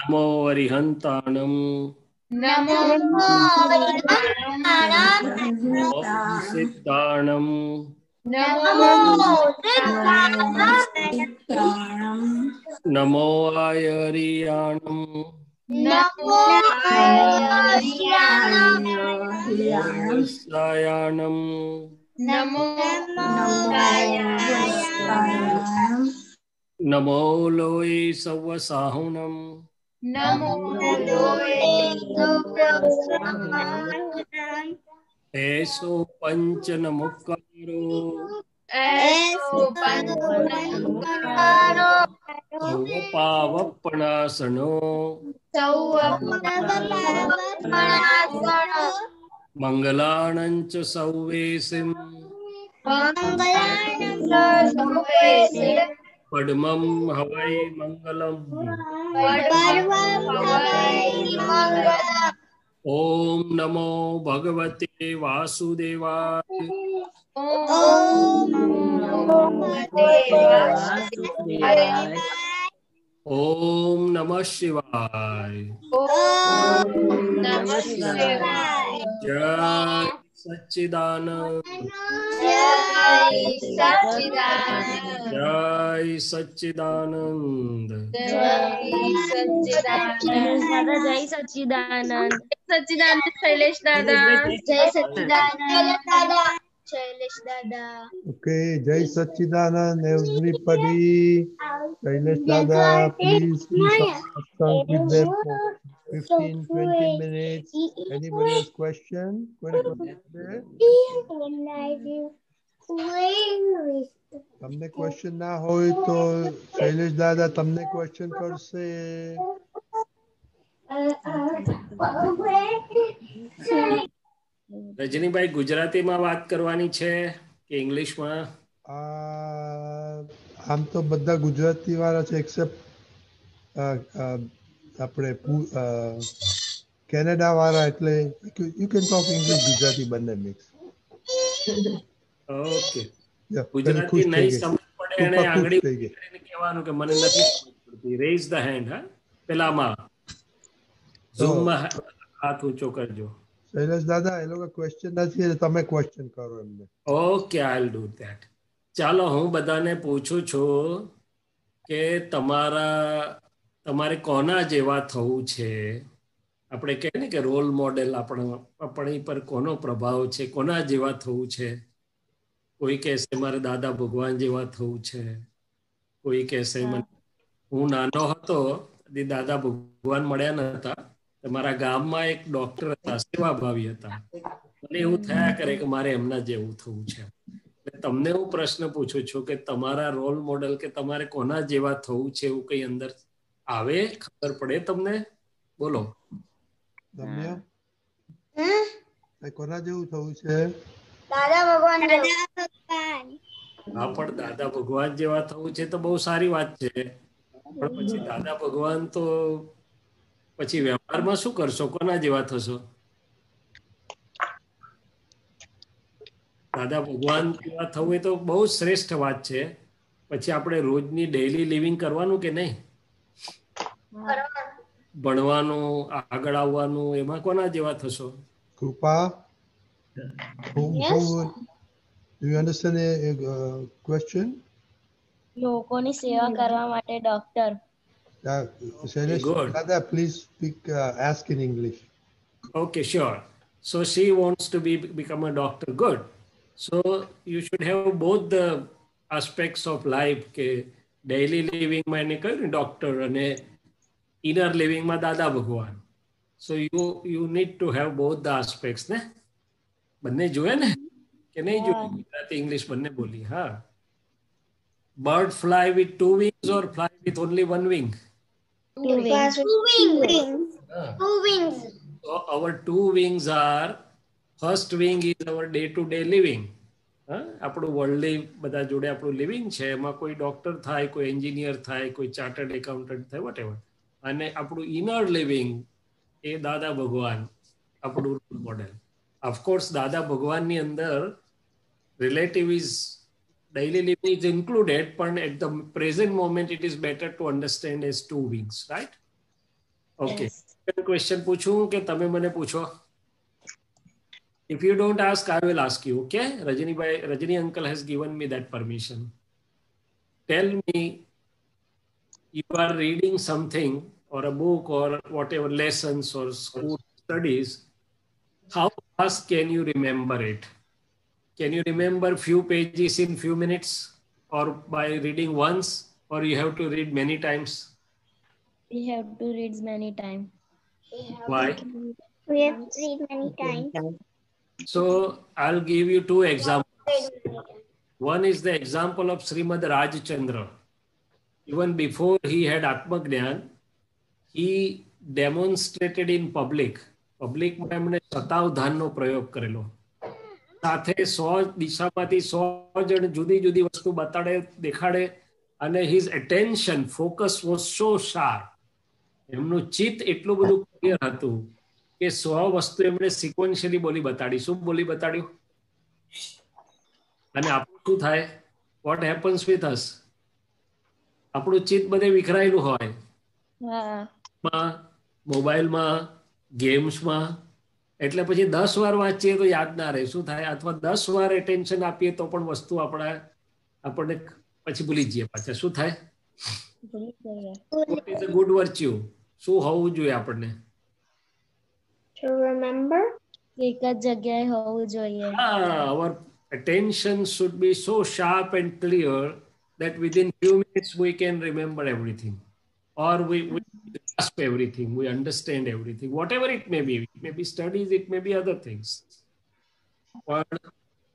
नमो अरिहंताणं नमो सिद्धाणं नमो आयरियाणं सायाणं नमो लोये सवसाहुणं ऐसो पंच नमुक्कारो पावपणासनो मंगलाणं च सौवेसिं पद्मं हवै मंगलम् ओम नमो भगवते वासुदेवाय ओम नमः शिवाय जय सच्चिदानंद जय सच्चिदानंद जय सच्चिदानंद शैलेश दादा Okay, Jai Satchidanand, everybody. Shailesh Dada, please do some with them for 15-20 minutes. Anybody has question? તમને question ના હોય તો શૈલેષ દાદા તમને question કરશે. રજનીભાઈ ગુજરાતીમાં વાત કરવાની છે કે ઇંગ્લિશમાં? આમ તો બધા ગુજરાતી વાળા છે એક્સેપ્ટ આપણે કેનેડા વાળા, એટલે you can talk English Gujarati બંને મિક્સ. ઓકે, ગુજરાતી નહીં સમજ પડે એને આંગળી કરીને કહેવાનું કે મને નથી સમજ પડતી. Raise the hand. હા, પેલામાં ઝૂમમાં હાથ ઊંચો કરજો. શૈલેષ દાદા, એ લોકો ક્વેશ્ચન નથી, તમે ક્વેશ્ચન કરો એમને. Okay, I will do that. ચાલો, હું બધાને પૂછું છું કે તમારે કોના જેવા થવું છે. આપણે કહે ને કે રોલ મોડેલ આપણી પર કોનો પ્રભાવ છે, કોના જેવા થવું છે. કોઈ કહેશે મારે દાદા ભગવાન જેવા થવું છે, કોઈ કહેશે હું નાનો હતો દાદા ભગવાન મળ્યા નતા, તમારા ગામમાં એક ડોક્ટર હતા, સેવાભાવી હતા, મને એવું થયા કરે કે મારે એમના જેવું થવું છે. તમને હું પ્રશ્ન પૂછું છું કે તમારા રોલ મોડેલ કે તમારે કોના જેવા થવું છે એવું કઈ અંદર આવે, ખબર પડે તમને? બોલો. કોના જેવું થવું છે? દાદા ભગવાન. હા, પણ દાદા ભગવાન જેવા થવું છે તો બહુ સારી વાત છે, પણ પછી દાદા ભગવાન તો પછી વ્યવહારમાં શું કરશો? કોના જેવા થશો? દાદા ભગવાન જેવા થવું એ તો બહુ શ્રેષ્ઠ વાત છે. પછી આપણે રોજની ડેઈલી લિવિંગ કરવાનું કે નહીં? ભણવાનું, આગળ આવવાનું, એમાં કોના જેવા થશો? કૃપા. Do you understand the question? લોકોની સેવા કરવા માટે doctor. Shailesh Dada, please speak, ask in English. Okay, sure. So she wants to become a doctor. Good. So you should have both the aspects of life, કે daily living માં એને કહ્યું ને doctor, અને inner living માં દાદા ભગવાન. So you need to have both the aspects ને. બંને જોઈએ ને કે નહીં જોઈએ? ગુજરાતી ઇંગ્લિશ બંને બોલી. હા. Bird fly with 2 wings or fly with only 1 wing? 2 wings. 2 wings. 2 wings. So our 2 wings are, first wing is our day to day living. આપણું વર્લ્ડલી બધા જોડે આપણું લિવિંગ છે, એમાં કોઈ ડોક્ટર થાય, કોઈ એન્જિનિયર થાય, કોઈ ચાર્ટર્ડ એકાઉન્ટન્ટ થાય, વોટ એવર. અને આપણું ઇનર લિવિંગ એ દાદા ભગવાન આપણું રોલ મોડેલ. ઓફકોર્સ દાદા ભગવાનની અંદર relative is daily living is included, but at the present moment, it is better to understand as 2 wings, right? Okay. Yes. Question પૂછું કે તમે મને પૂછો? If you don't ask, I will ask you, okay? Rajani uncle has given me that permission. Tell me, you are reading something or a book or whatever lessons or school studies, how fast can you remember it? Can you remember few pages in few minutes or by reading once, or you have to read many times? We have to read many times. Why? We have to read many times. So I'll give you 2 examples. One is the example of Srimad Rajchandra. Even before he had Atmagnan, he demonstrated in public. Public માં એમણે શતાવધાનનો પ્રયોગ કરેલો. સાથે 100 દિશામાંથી 100 જણ જુદી જુદી વસ્તુ બતાડે, દેખાડે, અને his attention focus was so sharp. એમનું ચિત્ત એટલું બધું ક્લિયર હતું કે 100 વસ્તુ એમણે સિક્વન્શિયલી બોલી બતાડી. શું બોલી બતાડ્યું? અને આપણું શું થાય? What happens with us? આપણું ચિત્ત બધે વિખરાયેલું હોય, મોબાઈલમાં, ગેમ્સમાં. એટલે પછી 10 વાર વાંચીએ તો યાદ ના રહે. શું થાય? અથવા 10 વાર એટેન્શન આપીએ તો પણ વસ્તુ આપણને પછી ભૂલી જઈએ પાછા. શું થાય? What is a good virtue? શું હોવું જોઈએ આપણને? To remember? એક જ જગ્યાએ હોવું જોઈએ. Our attention should be so sharp and clear that within few minutes we can remember everything, or we grasp everything, we understand everything, whatever it may be. It may be studies, it may be other things. પણ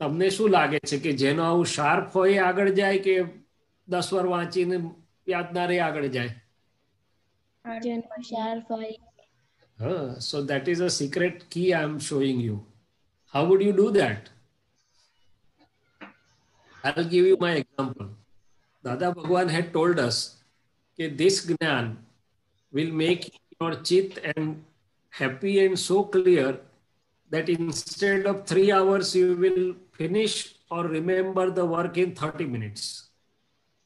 તમને શું લાગે છે કે જેનો આવું sharp હોય આગળ જાય, કે 10 વાર વાંચીને યાદ ના રહે આગળ જાય? જેનો શાર્પ હોય. So that is a secret key I am showing you. How would you do that? I'll give you my example. Dada Bhagwan had told us that this Gnan will make your chit and happy and so clear that instead of 3 hours you will finish or remember the work in 30 minutes.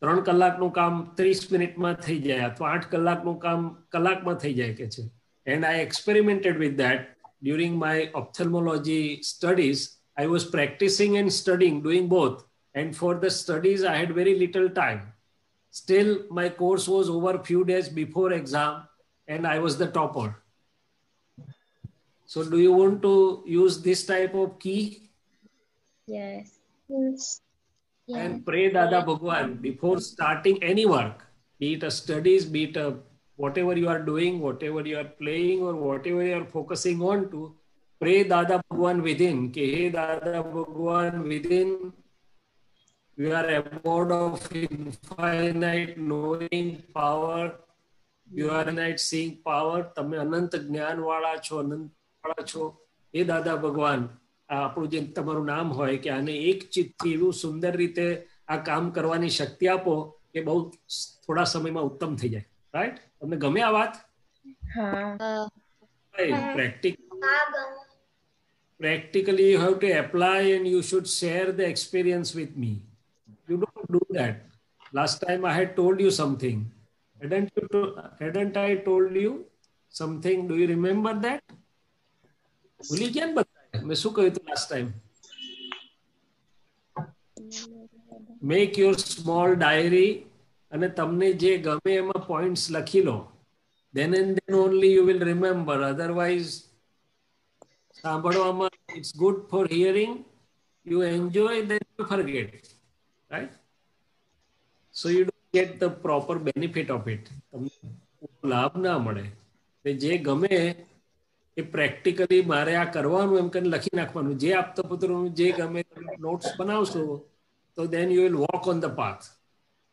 3 કલાકનું કામ 30 મિનિટમાં થઈ જાય, અથવા 8 કલાકનું કામ કલાકમાં થઈ જાય કે છે. And I experimented with that during my ophthalmology studies. I was practicing and studying, doing both. And for the studies, I had very little time. Still, my course was over few days before exam, and I was the topper. So do you want to use this type of key? Yes. And pray Dada Bhagwan before starting any work, be it a studies, be it a whatever you are doing, whatever you are playing, or whatever you are focusing on to, pray Dada Bhagwan within. Ke hey Dada Bhagwan within, you are abode of infinite knowing power, you are infinite seeing power. તમે અનંત જ્ઞાન વાળા છો, અનંત વાળા છો. એ દાદા ભગવાન, આપણું જે તમારું નામ હોય કે આને એક ચિત્તથી એવું સુંદર રીતે આ કામ કરવાની શક્તિ આપો કે બહુ થોડા સમયમાં ઉત્તમ થઈ જાય. રાઈટ? તમને ગમે આ વાત? Practically you have to apply and you should share the experience with me. You don't do that. Last time I had told you something. Hadn't I told you something? Do you remember that? ભૂલી ગયા ને બધા? મેં શું કહ્યું હતું last time? Make your small diary અને તમને જે ગમે એમાં પોઈન્ટ્સ લખી લો. Then and then only you will remember. Otherwise, સાંભળવામાં it's good for hearing. You enjoy, then you forget. Right? So you don't get the proper benefit of it. લાભ ના મળે. જે ગમે એ પ્રેક્ટિકલી મારે આ કરવાનું એમ કરીને લખી નાખવાનું. જે આપતા પુત્રનું જે ગમે નોટ્સ બનાવશો તો then you will walk on the path.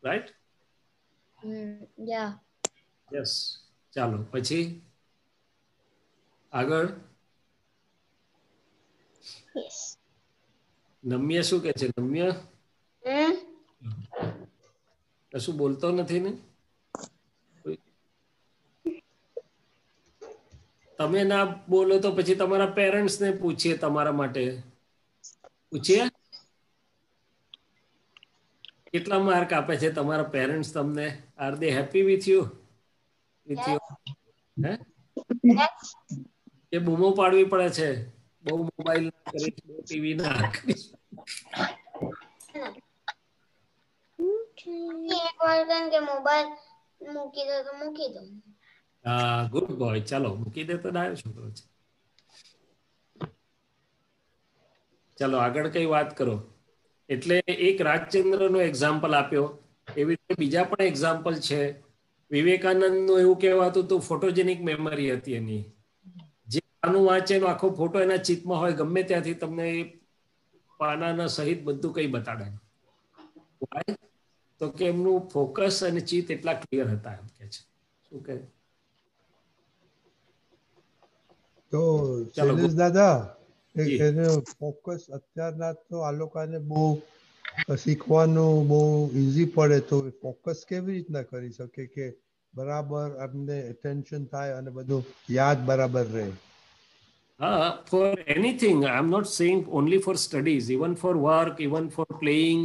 Right? Yeah. Yes. ચાલો પછી આગળ. Yes. નમ્ય શું કે છે? નમ્ય કશું બોલતો નથી ને? તમે ના બોલો તો પછી તમારા પેરેન્ટ્સ ને પૂછીએ તમારા માટે. પૂછીએ? કેટલા માર્ક આપે છે તમારા પેરેન્ટ્સ તમને? R they happy with you? હે એ બૂમો પાડવી પડે છે બહુ મોબાઈલ ના કરીશ, બહુ ટીવી ના કરીશ? એક વાર કે મોબાઈલ મૂકી દો તો મૂકી દો. હા, ગુડ બોય. ચાલો મૂકી દે તો ડાયો છોકરો છે. ચાલો આગળ કઈ વાત કરો. એટલે એક રાજચંદ્રનો એક્ઝામ્પલ આપ્યો, એવી રીતે બીજા પણ એક્ઝામ્પલ છે. વિવેકાનંદનું એવું કહેવાતું હતું ફોટોજેનિક મેમરી હતી એની. જે પાનું વાંચે એનો આખો ફોટો એના ચિત્તમાં હોય, ગમે ત્યાંથી તમને એ પાનાના સહિત બધું કઈ બતાડે. Why? તો કે એમનું ફોકસ અને ચિત્ત એટલા ક્લિયર હતા એમ કે છે. શું કહે? તો ચાલો શૈલેષ દાદા જી. એને ફોકસ અત્યારના તો આ લોકોને બહુ શીખવાનું બહુ ઈઝી પડે, તો ફોકસ કેવી રીતના કરી શકે કે બરાબર એમને એટેન્શન થાય અને બધું યાદ બરાબર રહે? For anything, I'm not saying only for studies, even for work, even for playing.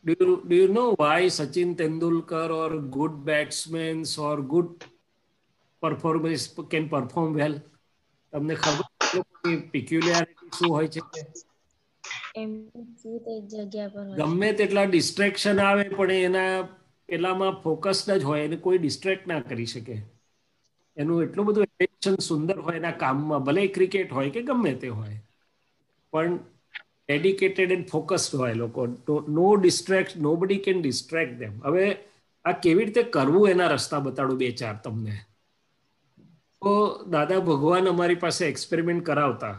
Do you know why Sachin Tendulkar or good batsmen or good performers can perform well? તમને ખબર છે એ લોકોની peculiarity શું હોય છે? એમનું ચિત્ત એક જગ્યા પર હોય. ગમે તેટલા ડિસ્ટ્રેક્શન આવે પણ એના પેલામાં ફોકસ્ડ જ હોય, એને કોઈ ડિસ્ટ્રેક્ટ ના કરી શકે. એનું એટલું બધું એટેન્શન સુંદર હોય એના કામમાં, ભલે ક્રિકેટ હોય કે ગમે તે હોય, પણ ડેડિકેટેડ એન્ડ ફોકસ્ડ હોય લોકો. નો ડિસ્ટ્રેક્ટ, નોબડી કેન ડિસ્ટ્રેક્ટ ધેમ. હવે આ કેવી રીતે કરવું એના રસ્તા બતાડું બે ચાર તમને. તો દાદા ભગવાન અમારી પાસે એક્સપેરિમેન્ટ કરાવતા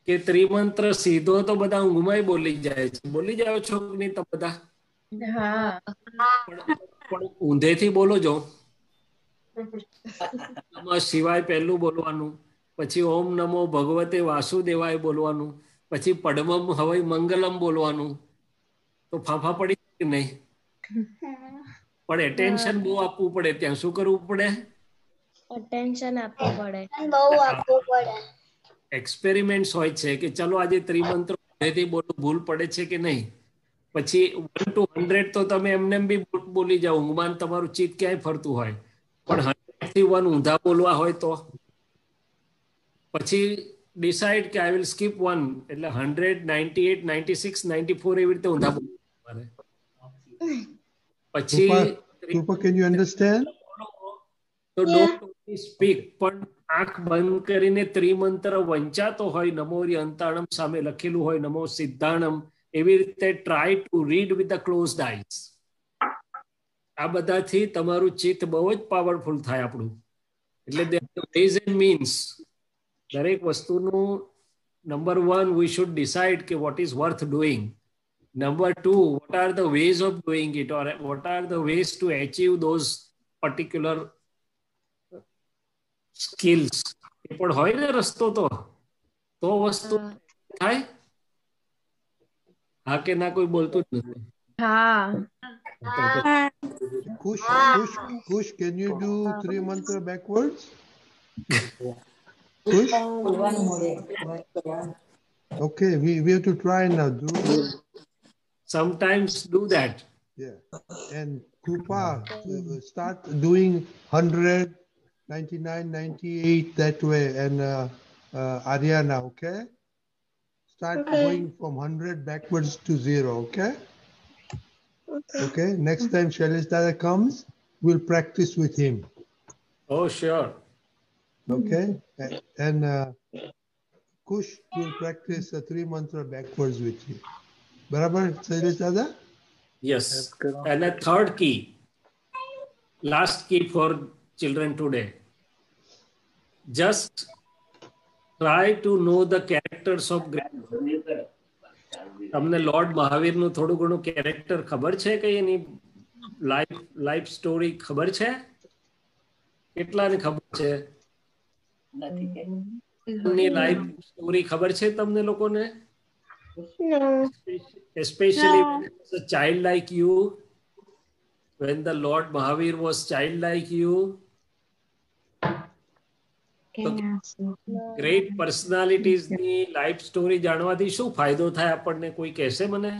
કે ત્રિમંત્ર સીધો તો બધા ઊંઘમાં બોલી જાય છે. બોલી જાઓ છો કે નહીં તમે બધા? પણ ઊંધેથી બોલો જો. નમઃ શિવાય પહેલું બોલવાનું, પછી ઓમ નમો ભગવતે વાસુદેવાય બોલવાનું, પછી પડમમ હવૈ મંગલમ બોલવાનું. તો ફાંફા પડી કે નહીં? પણ એટેન્શન બહુ આપવું પડે. ત્યાં શું કરવું પડે? અટેન્શન આપવું પડે. બહુ આપવું પડે. એક્સપેરિમેન્ટ્સ હોય છે કે ચલો આજે ત્રિમંત્ર ઊંધેથી બોલો, ભૂલ પડે છે કે નહીં? પછી 1 to 100 તો તમે એમને બી બોલી જાઓ, ઊંઘમાં તમારું ચિત્ત ક્યાંય ફરતું હોય, પણ 100 થી 1 ઊંધા બોલવા હોય તો પછી ડિસાઇડ કે આઈ વિલ સ્કીપ 1, એટલે 100, 98, 96, 94 એવી રીતે ઊંધા બોલવા. પછી Krupa, can you understand? તો ડોન્ટ ઓનલી સ્પીક, પણ આંખ બંધ કરીને ત્રિમંત્ર વંચાતો હોય, નમોરી અંતાણમ સામે લખેલું હોય નમો સિદ્ધાણમ, એવી રીતે try to read with the closed eyes. આ બધાથી તમારું ચિત્ત બહુ જ પાવરફુલ થાય આપણું. એટલે વેઝ એન્ડ મીન્સ દરેક વસ્તુનું નંબર 1 વી શુડ ડિસાઇડ કે what is worth doing. Number 2, what are the ways of doing it, or what are the ways to achieve those particular skills. એ પણ હોય ને રસ્તો તો વસ્તુ થાય. હા કે ના? કોઈ બોલતું જ નથી. Kush, can you do 3 mantra backwards? Kush? Okay, we have to try now. Sometimes do that. Yeah. And Krupa, start doing 100, 99, 98 that way. And Ariana, okay? Start going from 100 backwards to 0, okay? Okay. Next time Shailesh Dada comes, we'll practice with him. Oh, sure. Okay. And Kush will practice a 3 mantra backwards with you. Barabar, Shailesh Dada? Yes. And a third key, last key for children today. Just try to know the characters of great. તમને lord મહાવીરનું થોડું ઘણું character ખબર છે? કે એની life story ખબર છે? કેટલાને ખબર છે? એની લાઈફ સ્ટોરી ખબર છે તમને લોકોને? No. Especially when it was a child like you, when the Lord Mahavir was child like you. Great પર્સનાલિટીઝની લાઈફ સ્ટોરી જાણવાથી શું ફાયદો થાય આપણને? કોઈ કહેશે મને?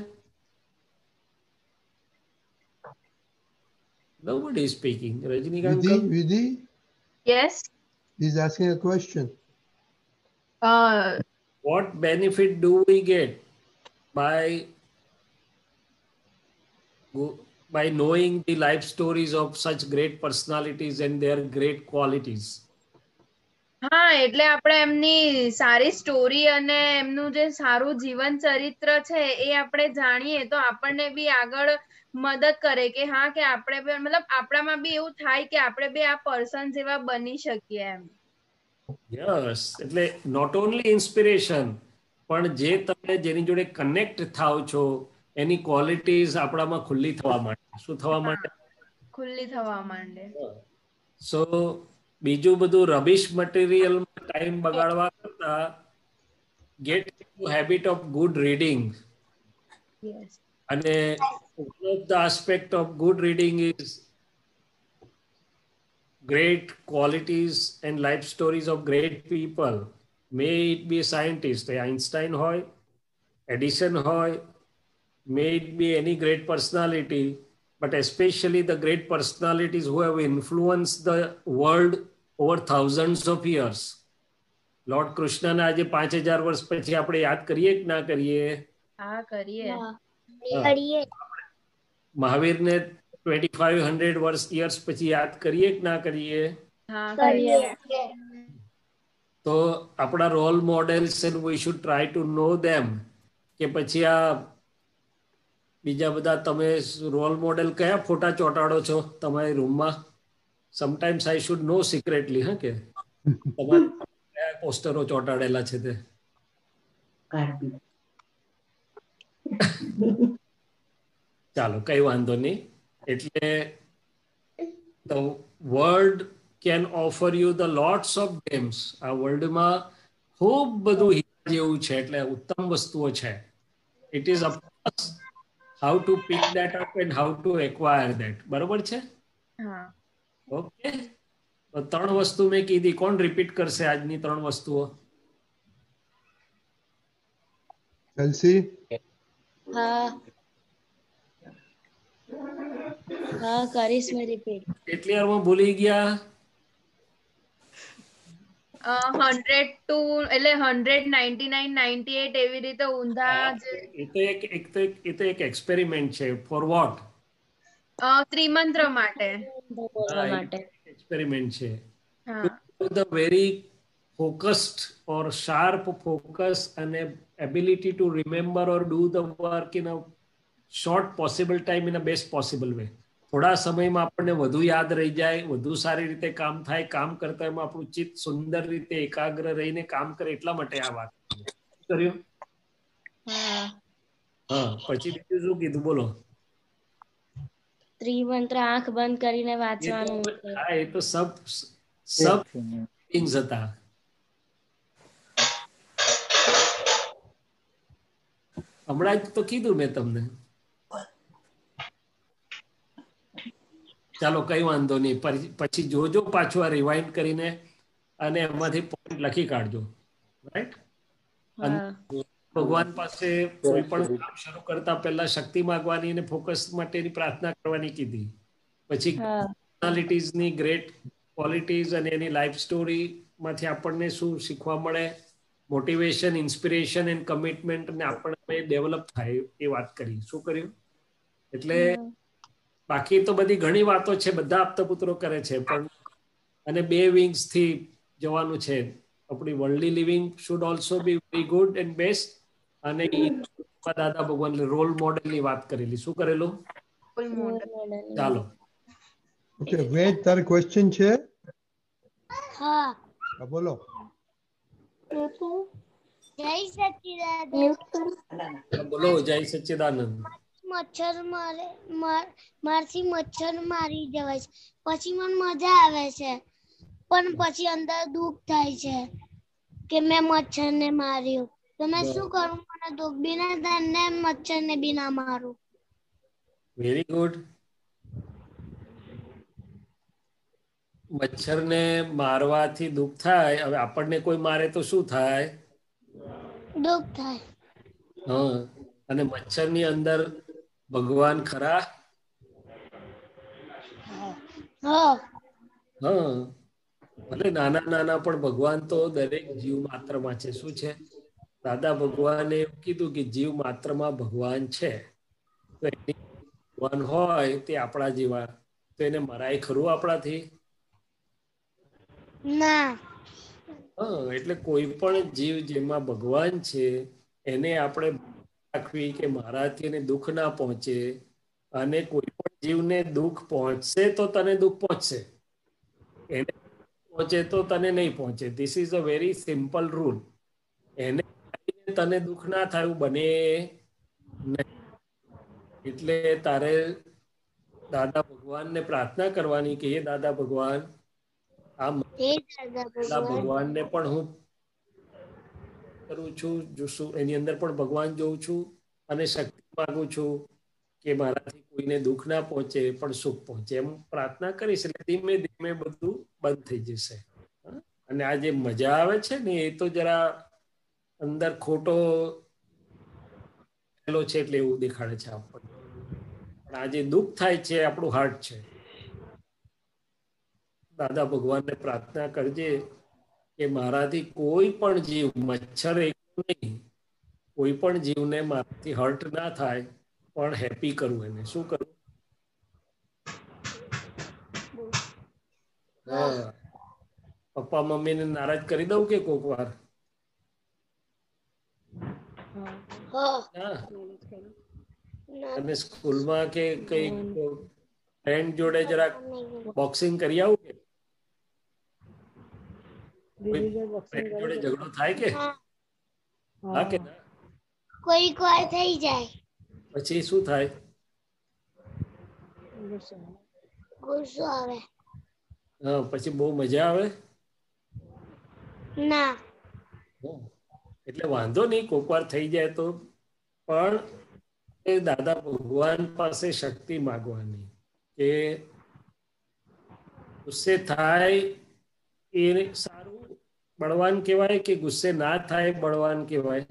Nobody is speaking. Rajinikanth, Vidhi, Yes. he's asking a question. what benefit do we get by knowing the life stories of such great personalities and their great qualities? હા એટલે આપણે એમની સારી સ્ટોરી અને એમનું જે સારું જીવન ચરિત્ર છે એ આપણે જાણીએ તો આપણને બી આગળ મદદ કરે કે હા કે આપણે બી મતલબ આપણામાં બી એવું થાય કે આપણે બી આ પર્સન જેવા બની શકીએ એમ. યસ, એટલે નોટ ઓનલી ઇન્સ્પિરેશન પણ જે તમે જેની જોડે કનેક્ટ થાવ છો એની ક્વોલિટીઝ આપણામાં ખુલ્લી થવા માંડે. શું થવા માંડે? ખુલ્લી થવા માંડે. સો બીજું બધું રબિશ મટીરિયલમાં ટાઈમ બગાડવા કરતા get into habit of good reading. Yes. અને one of the aspect of good reading is great qualities and life stories of great people. May it be a scientist, Einstein hoy, Edison hoy, may it be any great personality, but especially the great personalities who have influenced the world over thousands of years. Lord Krishna ને આજે 5000 વર્ષ પછી આપણે યાદ કરીએ કે ના કરીએ? હા કરીએ. કરીએ. મહાવીરને 2500 વર્ષ years પછી યાદ કરીએ કે ના કરીએ? હા કરીએ. કરીએ. તો આપણા role models and we should try to know them. કે પછી આ બીજા બધા તમે રોલ મોડેલ કયા ફોટા ચોંટાડો છો તમારી રૂમમાં? Sometimes I should no secretly, હા કે તમારે કયા પોસ્ટરો ચોંટાડેલા છે તે? ચાલો કઈ વાંધો નહીં. એટલે the world can offer you the lots of gems. આ વર્લ્ડમાં ખૂબ બધું હીરા જેવું છે, એટલે ઉત્તમ વસ્તુઓ છે. It is up to us how to pick that up and how to acquire that. બરોબર છે? હા. ઓકે. તો 3 વસ્તુ મેં કીધી. કોણ રિપીટ કરશે આજની 3 વસ્તુઓ? Chelsea, હા હા કરીશ મેં રિપીટ. કેટલી વારમાં ભૂલી ગયા? 100 to એટલે 100, 99, 98 એવી રીતે ઊંધા જે એ તો એક એક્સપેરિમેન્ટ છે. Four vote? ત્રિમંત્ર માટે. બોલવા માટે. એક્સપેરિમેન્ટ છે. હા. The very focused or sharp focus and ability to remember or do the work in a short possible time in a best possible way. થોડા સમયમાં આપણને વધુ યાદ રહી જાય, વધુ સારી રીતે કામ થાય, કામ કરતા એમાં આપણું ચિત્ત સુંદર રીતે એકાગ્ર રહીને કામ કરે, એટલા માટે આ વાત કર્યું. હા, પછી બીજું શું કીધું બોલો? ત્રિમંત્ર આંખ બંધ કરીને વાંચવાનું. હા, એ તો સબ things હતા. હમણાં જ તો કીધું મેં તમને. ચાલો કઈ વાંધો નહીં. પછી જોજો પાછું આ રિવાઇન્ડ કરીને અને એમાંથી પોઈન્ટ લખી કાઢજો. રાઈટ? ભગવાન પાસે કોઈ પણ કામ શરૂ કરતા પહેલા શક્તિ માંગવાની અને ફોકસ માટેની પ્રાર્થના કરવાની કીધી. પછી પર્સનાલિટીઝની ગ્રેટ ક્વોલિટીઝ અને એની લાઈફ સ્ટોરી માંથી આપણને શું શીખવા મળે, મોટિવેશન, ઇન્સ્પિરેશન એન્ડ કમિટમેન્ટ ને આપણને ડેવલપ થાય એ વાત કરી. શું કર્યું? એટલે બાકી તો બધી ઘણી વાતો છે, બધા આપતા પુત્રો કરે છે, પણ અને 2 વિંગ્સ થી જવાનું છે. આપણી worldly living should also be very good and best. અને દાદા ભગવાન રોલ મોડેલ ની વાત કરેલી. શું કરેલું? ચાલો. okay, wait, તારો question છે? હા. બોલો. જય સચ્ચિદાનંદ. બોલો. જય સચ્ચિદાનંદ. મચ્છર મારથી મચ્છર મારી જવાય છે, પછી મને મજા આવે છે, પણ પછી અંદર દુઃખ થાય છે કે મેં મચ્છર ને માર્યું. તો મેં શું કરું? મને દુઃખ બી ના થાય ને મચ્છર ને બી ના મારું. Very good. મચ્છરને મારવાથી દુઃખ થાય. હવે આપણને કોઈ મારે તો શું થાય? દુઃખ થાય. હા. અને મચ્છરની અંદર ભગવાન ખરા? હા હા, ભલે નાના નાના પણ ભગવાન તો દરેક જીવ માત્રમાં છે. શું છે? દાદા ભગવાને એવું કીધું કે જીવ માત્રમાં ભગવાન છે. તો એની ભગવાન હોય તે આપણા જેવા, તો એને મરાય ખરું આપણાથી? ના હા, એટલે કોઈ પણ જીવ જેમાં ભગવાન છે એને આપણે રાખવી કે મારાથી એને દુઃખ ના પહોંચે. અને કોઈ પણ જીવને દુઃખ પહોંચશે તો તને દુઃખ પહોંચશે, એને પહોંચે તો તને નહીં પહોંચે. This is a very simple rule. એને તને દુઃખ ના થયું બને નહીં. એટલે તારે દાદા ભગવાનને પ્રાર્થના કરવાની કે હે દાદા ભગવાન, આ હે દાદા પેલા ભગવાન, ભગવાનને પણ હું કરું છું, એની અંદર પણ ભગવાન જોઉં છું અને શક્તિ માંગુ છું કે મારાથી કોઈને દુઃખ ના પહોંચે પણ સુખ પહોંચે. એમ પ્રાર્થના કરીશ એટલે ધીમે ધીમે બધું બંધ થઈ જશે. હા? અને આ જે મજા આવે છે ને એ તો જરા અંદર ખોટો છે એટલે એવું દેખાડે છે આપણને. પણ આ જે દુઃખ થાય છે એ આપણું હાર્ટ છે. દાદા ભગવાનને પ્રાર્થના કરજે કે મારાથી કોઈ પણ જીવ, મચ્છર એક નહીં, કોઈ પણ જીવને મારાથી હર્ટ ના થાય પણ હેપી કરું. એને શું કરું? હા, પપ્પા મમ્મીને નારાજ કરી દઉં કે કોક વાર? હા ના. ના અને સ્કૂલમાં કે કઈ ફ્રેન્ડ જોડે જરાક બોક્સિંગ કરી આવું કે? કોઈ ફ્રેન્ડ જોડે ઝઘડો થાય કે? હા, હા કે ના? કોઈક વાર થઈ જાય, પછી શું થાય? ગુસ્સો આવે. હા, પછી બહુ મજા આવે? ના હમ. એટલે વાંધો નહીં, કોક વાર થઈ જાય તો. પણ એ દાદા ભગવાન પાસે શક્તિ માગવાની કે ગુસ્સે થાય એ સારું બળવાન કહેવાય કે ગુસ્સે ના થાય બળવાન કહેવાય?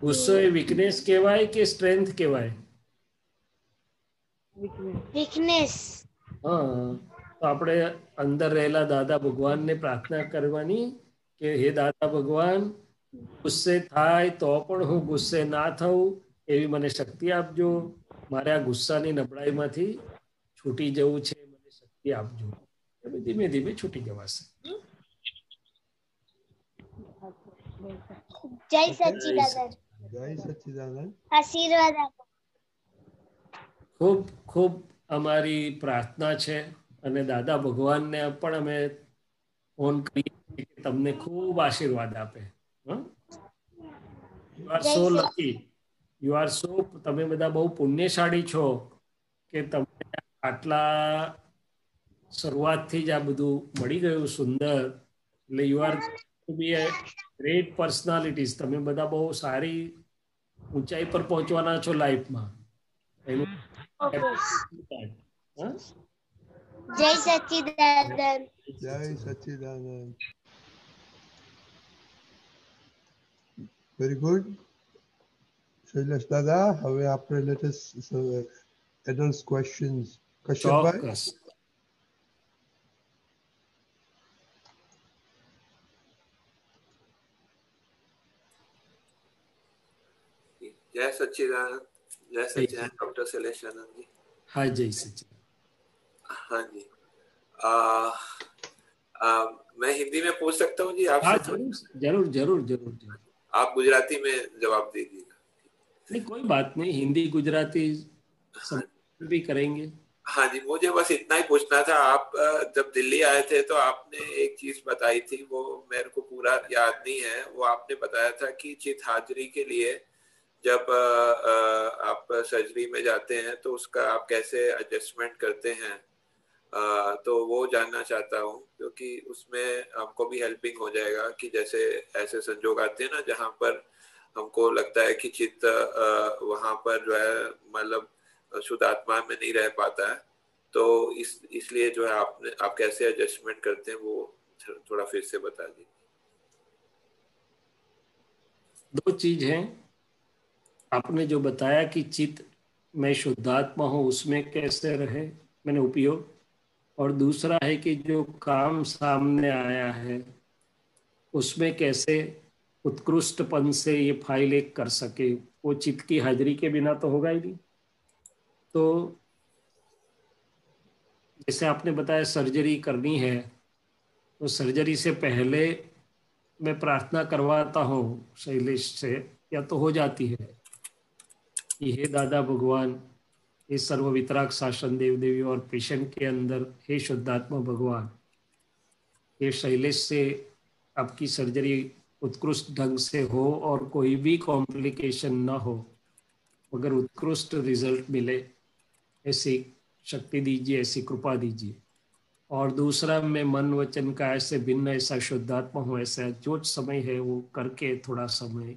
ગુસ્સો એ વીકનેસ કહેવાય કે સ્ટ્રેન્થ કહેવાય? વીકનેસ. હા, તો આપણે અંદર રહેલા દાદા ભગવાનને પ્રાર્થના કરવાની કે હે દાદા ભગવાન, ગુસ્સે થાય તો પણ હું ગુસ્સે ના થઉં એવી મને શક્તિ આપજો. મારે આ ગુસ્સાની નબળાઈમાંથી છૂટી જવું છે, મને શક્તિ આપજો. ધીમે ધીમે છૂટી જવાશે. જય Okay. સચ્ચિદાનંદ. જય સચ્ચિદાનંદ. આશીર્વાદ આપો. ખૂબ ખૂબ અમારી પ્રાર્થના છે અને દાદા ભગવાનને પણ અમે ફોન કરીએ છીએ કે તમને ખૂબ આશીર્વાદ આપે. હં? યુ આર જય સો સચ્ચિદાનંદ. લકી. યુ આર સો, તમે બધા બહુ પુણ્યશાળી છો કે તમને આટલા શરૂઆતથી જ આ બધું મળી ગયું સુંદર. એટલે you are to be a great personalities. તમે બધા બહુ સારી ઊંચાઈ પર પહોંચવાના છો લાઈફમાં. એનું ઓકે. હા? જય સચ્ચિદાનંદ. જય સચ્ચિદાનંદ. Very good. શૈલેષ દાદા, હવે આપણે લેટેસ્ટ adults questions. કશ્યપભાઈ? ચોક્કસ. जय सच्चिदानंद। जय सच्चिदानंद डॉक्टर शैलेश आनंद जी। હા, જય સચ્ચિદાનંદ. हाँ जी। आ, मैं हिंदी में पूछ सकता हूँ जी હા, आपसे? જરૂર જરૂર જરૂર જરૂર. आप गुजराती में जवाब दीजिएगा। नहीं, कोई बात नहीं, हिंदी गुजराती सब भी करेंगे. हाँ जी, मुझे बस इतना ही पूछना था। आप जब दिल्ली आए थे तो आपने एक चीज बताई थी, वो मेरे को पूरा याद नहीं है। वो आपने बताया था कि चित हाजिरी के लिए जब आप सर्जरी में जाते हैं तो उसका आप कैसे एडजस्टमेंट करते हैं, तो वो जानना चाहता हूँ, क्योंकि उसमें हमको भी हेल्पिंग हो जाएगा कि जैसे ऐसे संजोग आते हैं ना जहाँ पर हमको लगता है कि चित्त वहां पर जो है मतलब शुद्ध आत्मा में नहीं रह पाता है, तो इसलिए जो है आप कैसे एडजस्टमेंट करते हैं वो थोड़ा फिर से बता दीजिए। दो चीज हैं. आपने जो बताया कि चित्त मैं शुद्धात्मा हूँ उसमें कैसे रहे मैंने उपयोग, और दूसरा है कि जो काम सामने आया है उसमें कैसे उत्कृष्टपन से ये फाइल एक कर सके। वो चित्त की हाजिरी के बिना तो होगा ही नहीं। तो जैसे आपने बताया सर्जरी करनी है, तो सर्जरी से पहले मैं प्रार्थना करवाता हूँ शैलेश से, या तो हो जाती है कि हे दादा भगवान, हे सर्व वितराग शासन देव देवी, और पेशेंट के अंदर हे शुद्धात्मा भगवान, ये शैलेश से आपकी सर्जरी उत्कृष्ट ढंग से हो और कोई भी कॉम्प्लिकेशन ना हो, मगर उत्कृष्ट रिजल्ट मिले, ऐसी शक्ति दीजिए, ऐसी कृपा दीजिए। और दूसरा, मैं मन वचन का ऐसे भिन्न ऐसा शुद्धात्मा हूँ, ऐसा जो समय है वो करके थोड़ा समय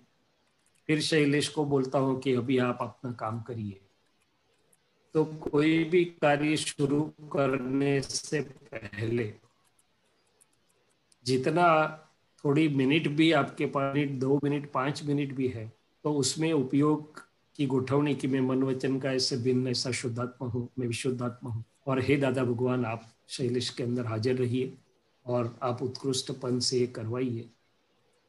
फिर शैलेश को बोलता हूँ कि अभी आप अपना काम करिए। तो कोई भी कार्य शुरू करने से पहले जितना थोड़ी मिनट भी आपके पास, 2 मिनट 5 मिनट भी है, तो उसमें उपयोग की गोठवनी की मैं मन वचन का ऐसे भिन्न ऐसा शुद्धात्मा हूँ, मैं विशुद्धात्मा हूँ, और हे दादा भगवान आप शैलेश के अंदर हाजिर रहिए और आप उत्कृष्टपन से करवाइए।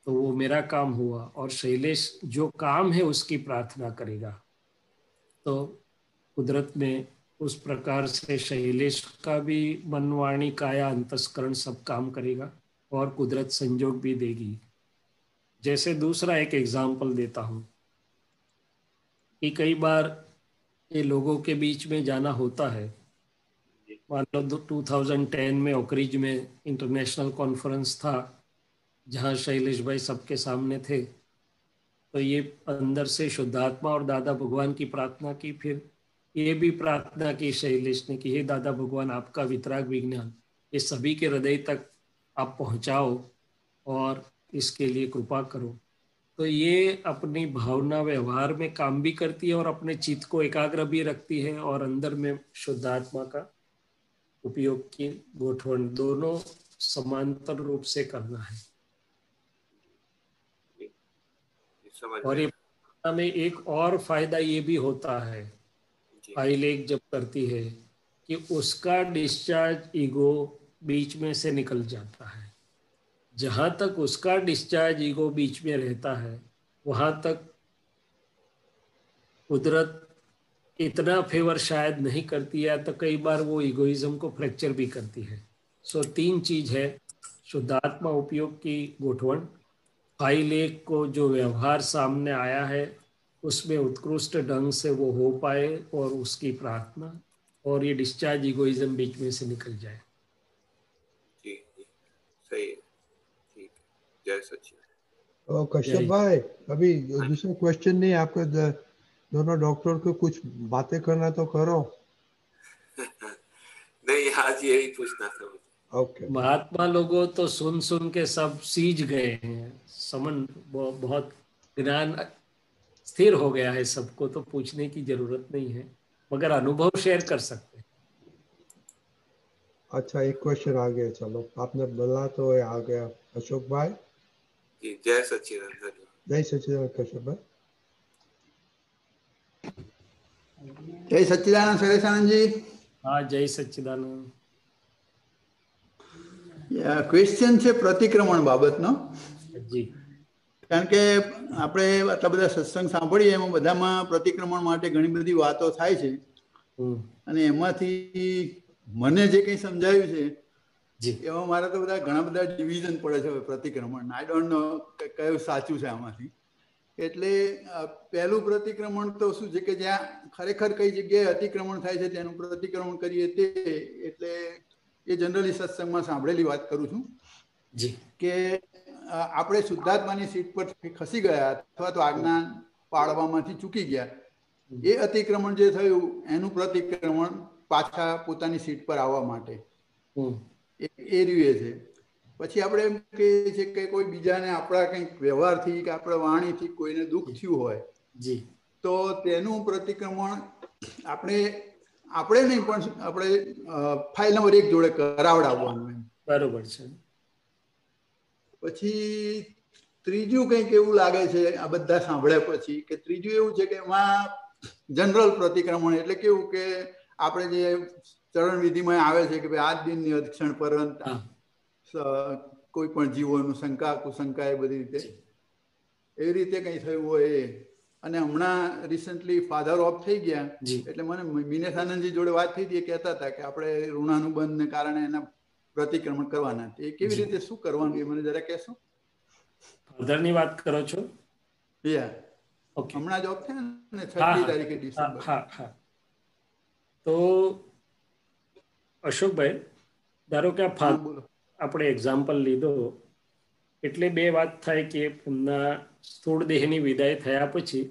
तो वो मेरा काम हुआ, और शैलेश जो काम है उसकी प्रार्थना करेगा। तो कुदरत में उस प्रकार से शैलेश का भी मन वाणी काया अंतस्करण सब काम करेगा और कुदरत संजोग भी देगी। जैसे दूसरा एक एग्जाम्पल देता हूँ कि कई बार ये लोगों के बीच में जाना होता है। मान लो 2010 में ओकरिज में इंटरनेशनल कॉन्फ्रेंस था जहाँ शैलेश भाई सबके सामने थे। तो ये अंदर से शुद्धात्मा और दादा भगवान की प्रार्थना की, फिर ये भी प्रार्थना की शैलेश ने कि हे दादा भगवान आपका वितराग विज्ञान ये सभी के हृदय तक आप पहुँचाओ और इसके लिए कृपा करो। तो ये अपनी भावना व्यवहार में काम भी करती है और अपने चित्त को एकाग्र भी रखती है, और अंदर में शुद्धात्मा का उपयोग की गोठवण दोनों समांतर रूप से करना है। और ये में एक और फायदा ये भी होता है, फाइल एक जब करती है कि उसका डिस्चार्ज ईगो बीच में से निकल जाता है। जहां तक उसका डिस्चार्ज ईगो बीच में रहता है वहां तक कुदरत इतना फेवर शायद नहीं करती है, तो कई बार वो इगोइज्म को फ्रैक्चर भी करती है। सो 3 चीज है, शुद्धात्मा उपयोग की गोठवण, फाइल एक को जो व्यवहार सामने आया है उसमें उत्कृष्ट ढंग से वो हो पाए और उसकी प्रार्थना, और ये डिस्चार्ज इगोइज्म बीच में से निकल जाए। जी सही है, ठीक है, जय सच्चिदानंद। तो कश्यप भाई अभी दूसरा क्वेश्चन नहीं, आपको दोनों डॉक्टर को कुछ बातें करना तो करो। नहीं आज यही पूछना था मुझे। ओके। महात्मा लोगों तो सुन सुन के सब सीज गए हैं, समन बहुत ज्ञान स्थिर हो गया है सबको, तो पूछने की जरूरत नहीं है, मगर अनुभव शेयर कर सकते हैं। अच्छा एक क्वेश्चन आ गया, चलो आपने बोला तो ये आ गया। अशोक भाई जी जय सच्चिदानंद। जय सच्चिदानंद। कश्यप भाई जय सच्चिदानंद सुरेशानंद जी। हाँ जय सच्चिदानंद। ક્વેશ્ચન છે પ્રતિક્રમણ બાબતનો, जी કારણ કે આપણે આટલા બધા સત્સંગ સાંભળીએ એમાં બધામાં પ્રતિક્રમણ માટે ઘણી બધી વાતો થાય છે, અને એમાંથી મને જે કંઈ સમજાયું છે એમાં મારા તો બધા ઘણા બધા ડિવિઝન પડે છે પ્રતિક્રમણ. આઈ ડોન્ટ નો કયું સાચું છે આમાંથી. એટલે પહેલું પ્રતિક્રમણ તો શું છે કે જ્યાં ખરેખર કઈ જગ્યાએ અતિક્રમણ થાય છે તેનું પ્રતિક્રમણ કરીએ તે. એટલે એ જનરલી સત્સંગમાં સાંભળેલી વાત કરું છું કે આપણે શુદ્ધાત્માની સીટ પર ખસી ગયા અથવા તો આજ્ઞા પાળવામાંથી ચૂકી ગયા, એ અતિક્રમણ જે થયું એનું પ્રતિક્રમણ પાછા પોતાની સીટ પર આવવા માટે એ રીવે છે. પછી આપણે એમ કહીએ છીએ કે કોઈ બીજાને આપણા કંઈક વ્યવહારથી કે આપણા વાણીથી કોઈને દુઃખ થયું હોય તો તેનું પ્રતિક્રમણ આપણે નહીં પણ આપણે ફાઇલ નંબર 1 જોડે કરાવડાવવાનું એમ. બરોબર છે. પછી ત્રીજું કંઈક એવું લાગે છે આ બધા સાંભળ્યા પછી કે ત્રીજું એવું છે કે એમાં જનરલ પ્રતિક્રમણ એટલે કેવું કે આપણે જે ચરણ વિધિમાં આવે છે કે ભાઈ આ દિનની અક્ષણ પર્યંત કોઈ પણ જીવોનું શંકા કુશંકા એ બધી રીતે એવી રીતે કંઈ થયું હોય એ. અને હમણાં રિસન્ટલી ફાધર ઓફ થઈ ગયા એટલે મને મિનેશ આનંદજી જોડે વાત થઈ હતી, એ કહેતા હતા કે આપણે ઋણાનુબંધને કારણે એના પ્રતિક્રમણ કરવાના. એ કેવી રીતે શું કરવાનું એ મને જરા કહેશો? ફાધરની વાત કરો છો? હમણાં જ ઓફ થયા ને 6 તારીખે ડિસેમ્બર. હા. તો અશોકભાઈ, ધારો કે આપણે એક્ઝામ્પલ લીધો એટલે બે વાત થાય કે એમના સ્થૂળ દેહની વિદાય થયા પછી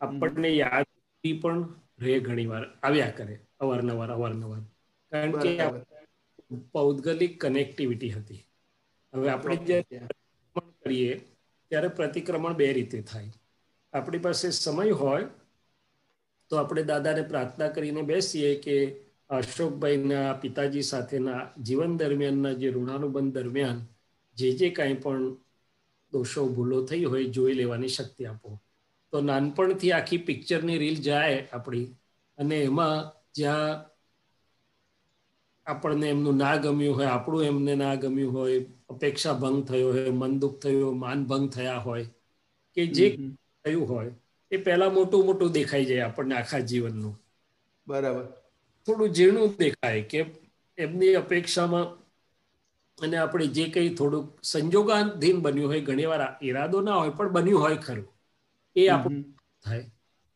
આપણને યાદ પણ રહે, ઘણી વાર આવ્યા કરે અવારનવાર, કારણ કે પૌદ્ગલિક કનેક્ટિવિટી હતી. હવે આપણે જ્યારે કરીએ ત્યારે પ્રતિક્રમણ બે રીતે થાય. આપણી પાસે સમય હોય તો આપણે દાદાને પ્રાર્થના કરીને બેસીએ કે અશોકભાઈના પિતાજી સાથેના જીવન દરમિયાનના જે ઋણાનુબંધ દરમિયાન જે કાંઈ પણ દોષો ભૂલો થઈ હોય જોઈ લેવાની શક્તિ આપો. તો નાનપણથી આખી પિક્ચરની રીલ જાય આપણી, અને એમાં જ્યાં આપણને એમનું ના ગમ્યું હોય, આપણું એમને ના ગમ્યું હોય, અપેક્ષા ભંગ થયો હોય, મન દુઃખ થયો, માન ભંગ થયા હોય, કે જે થયું હોય એ પહેલા મોટું દેખાઈ જાય આપણને આખા જીવનનું. બરાબર. થોડું ઝીણું દેખાય કે એમની અપેક્ષામાં અને આપણે જે કંઈ થોડુંક સંજોગાધીન બન્યું હોય, ઘણી વાર ઈરાદો ના હોય પણ બન્યું હોય ખરું, એ આપણું થાય.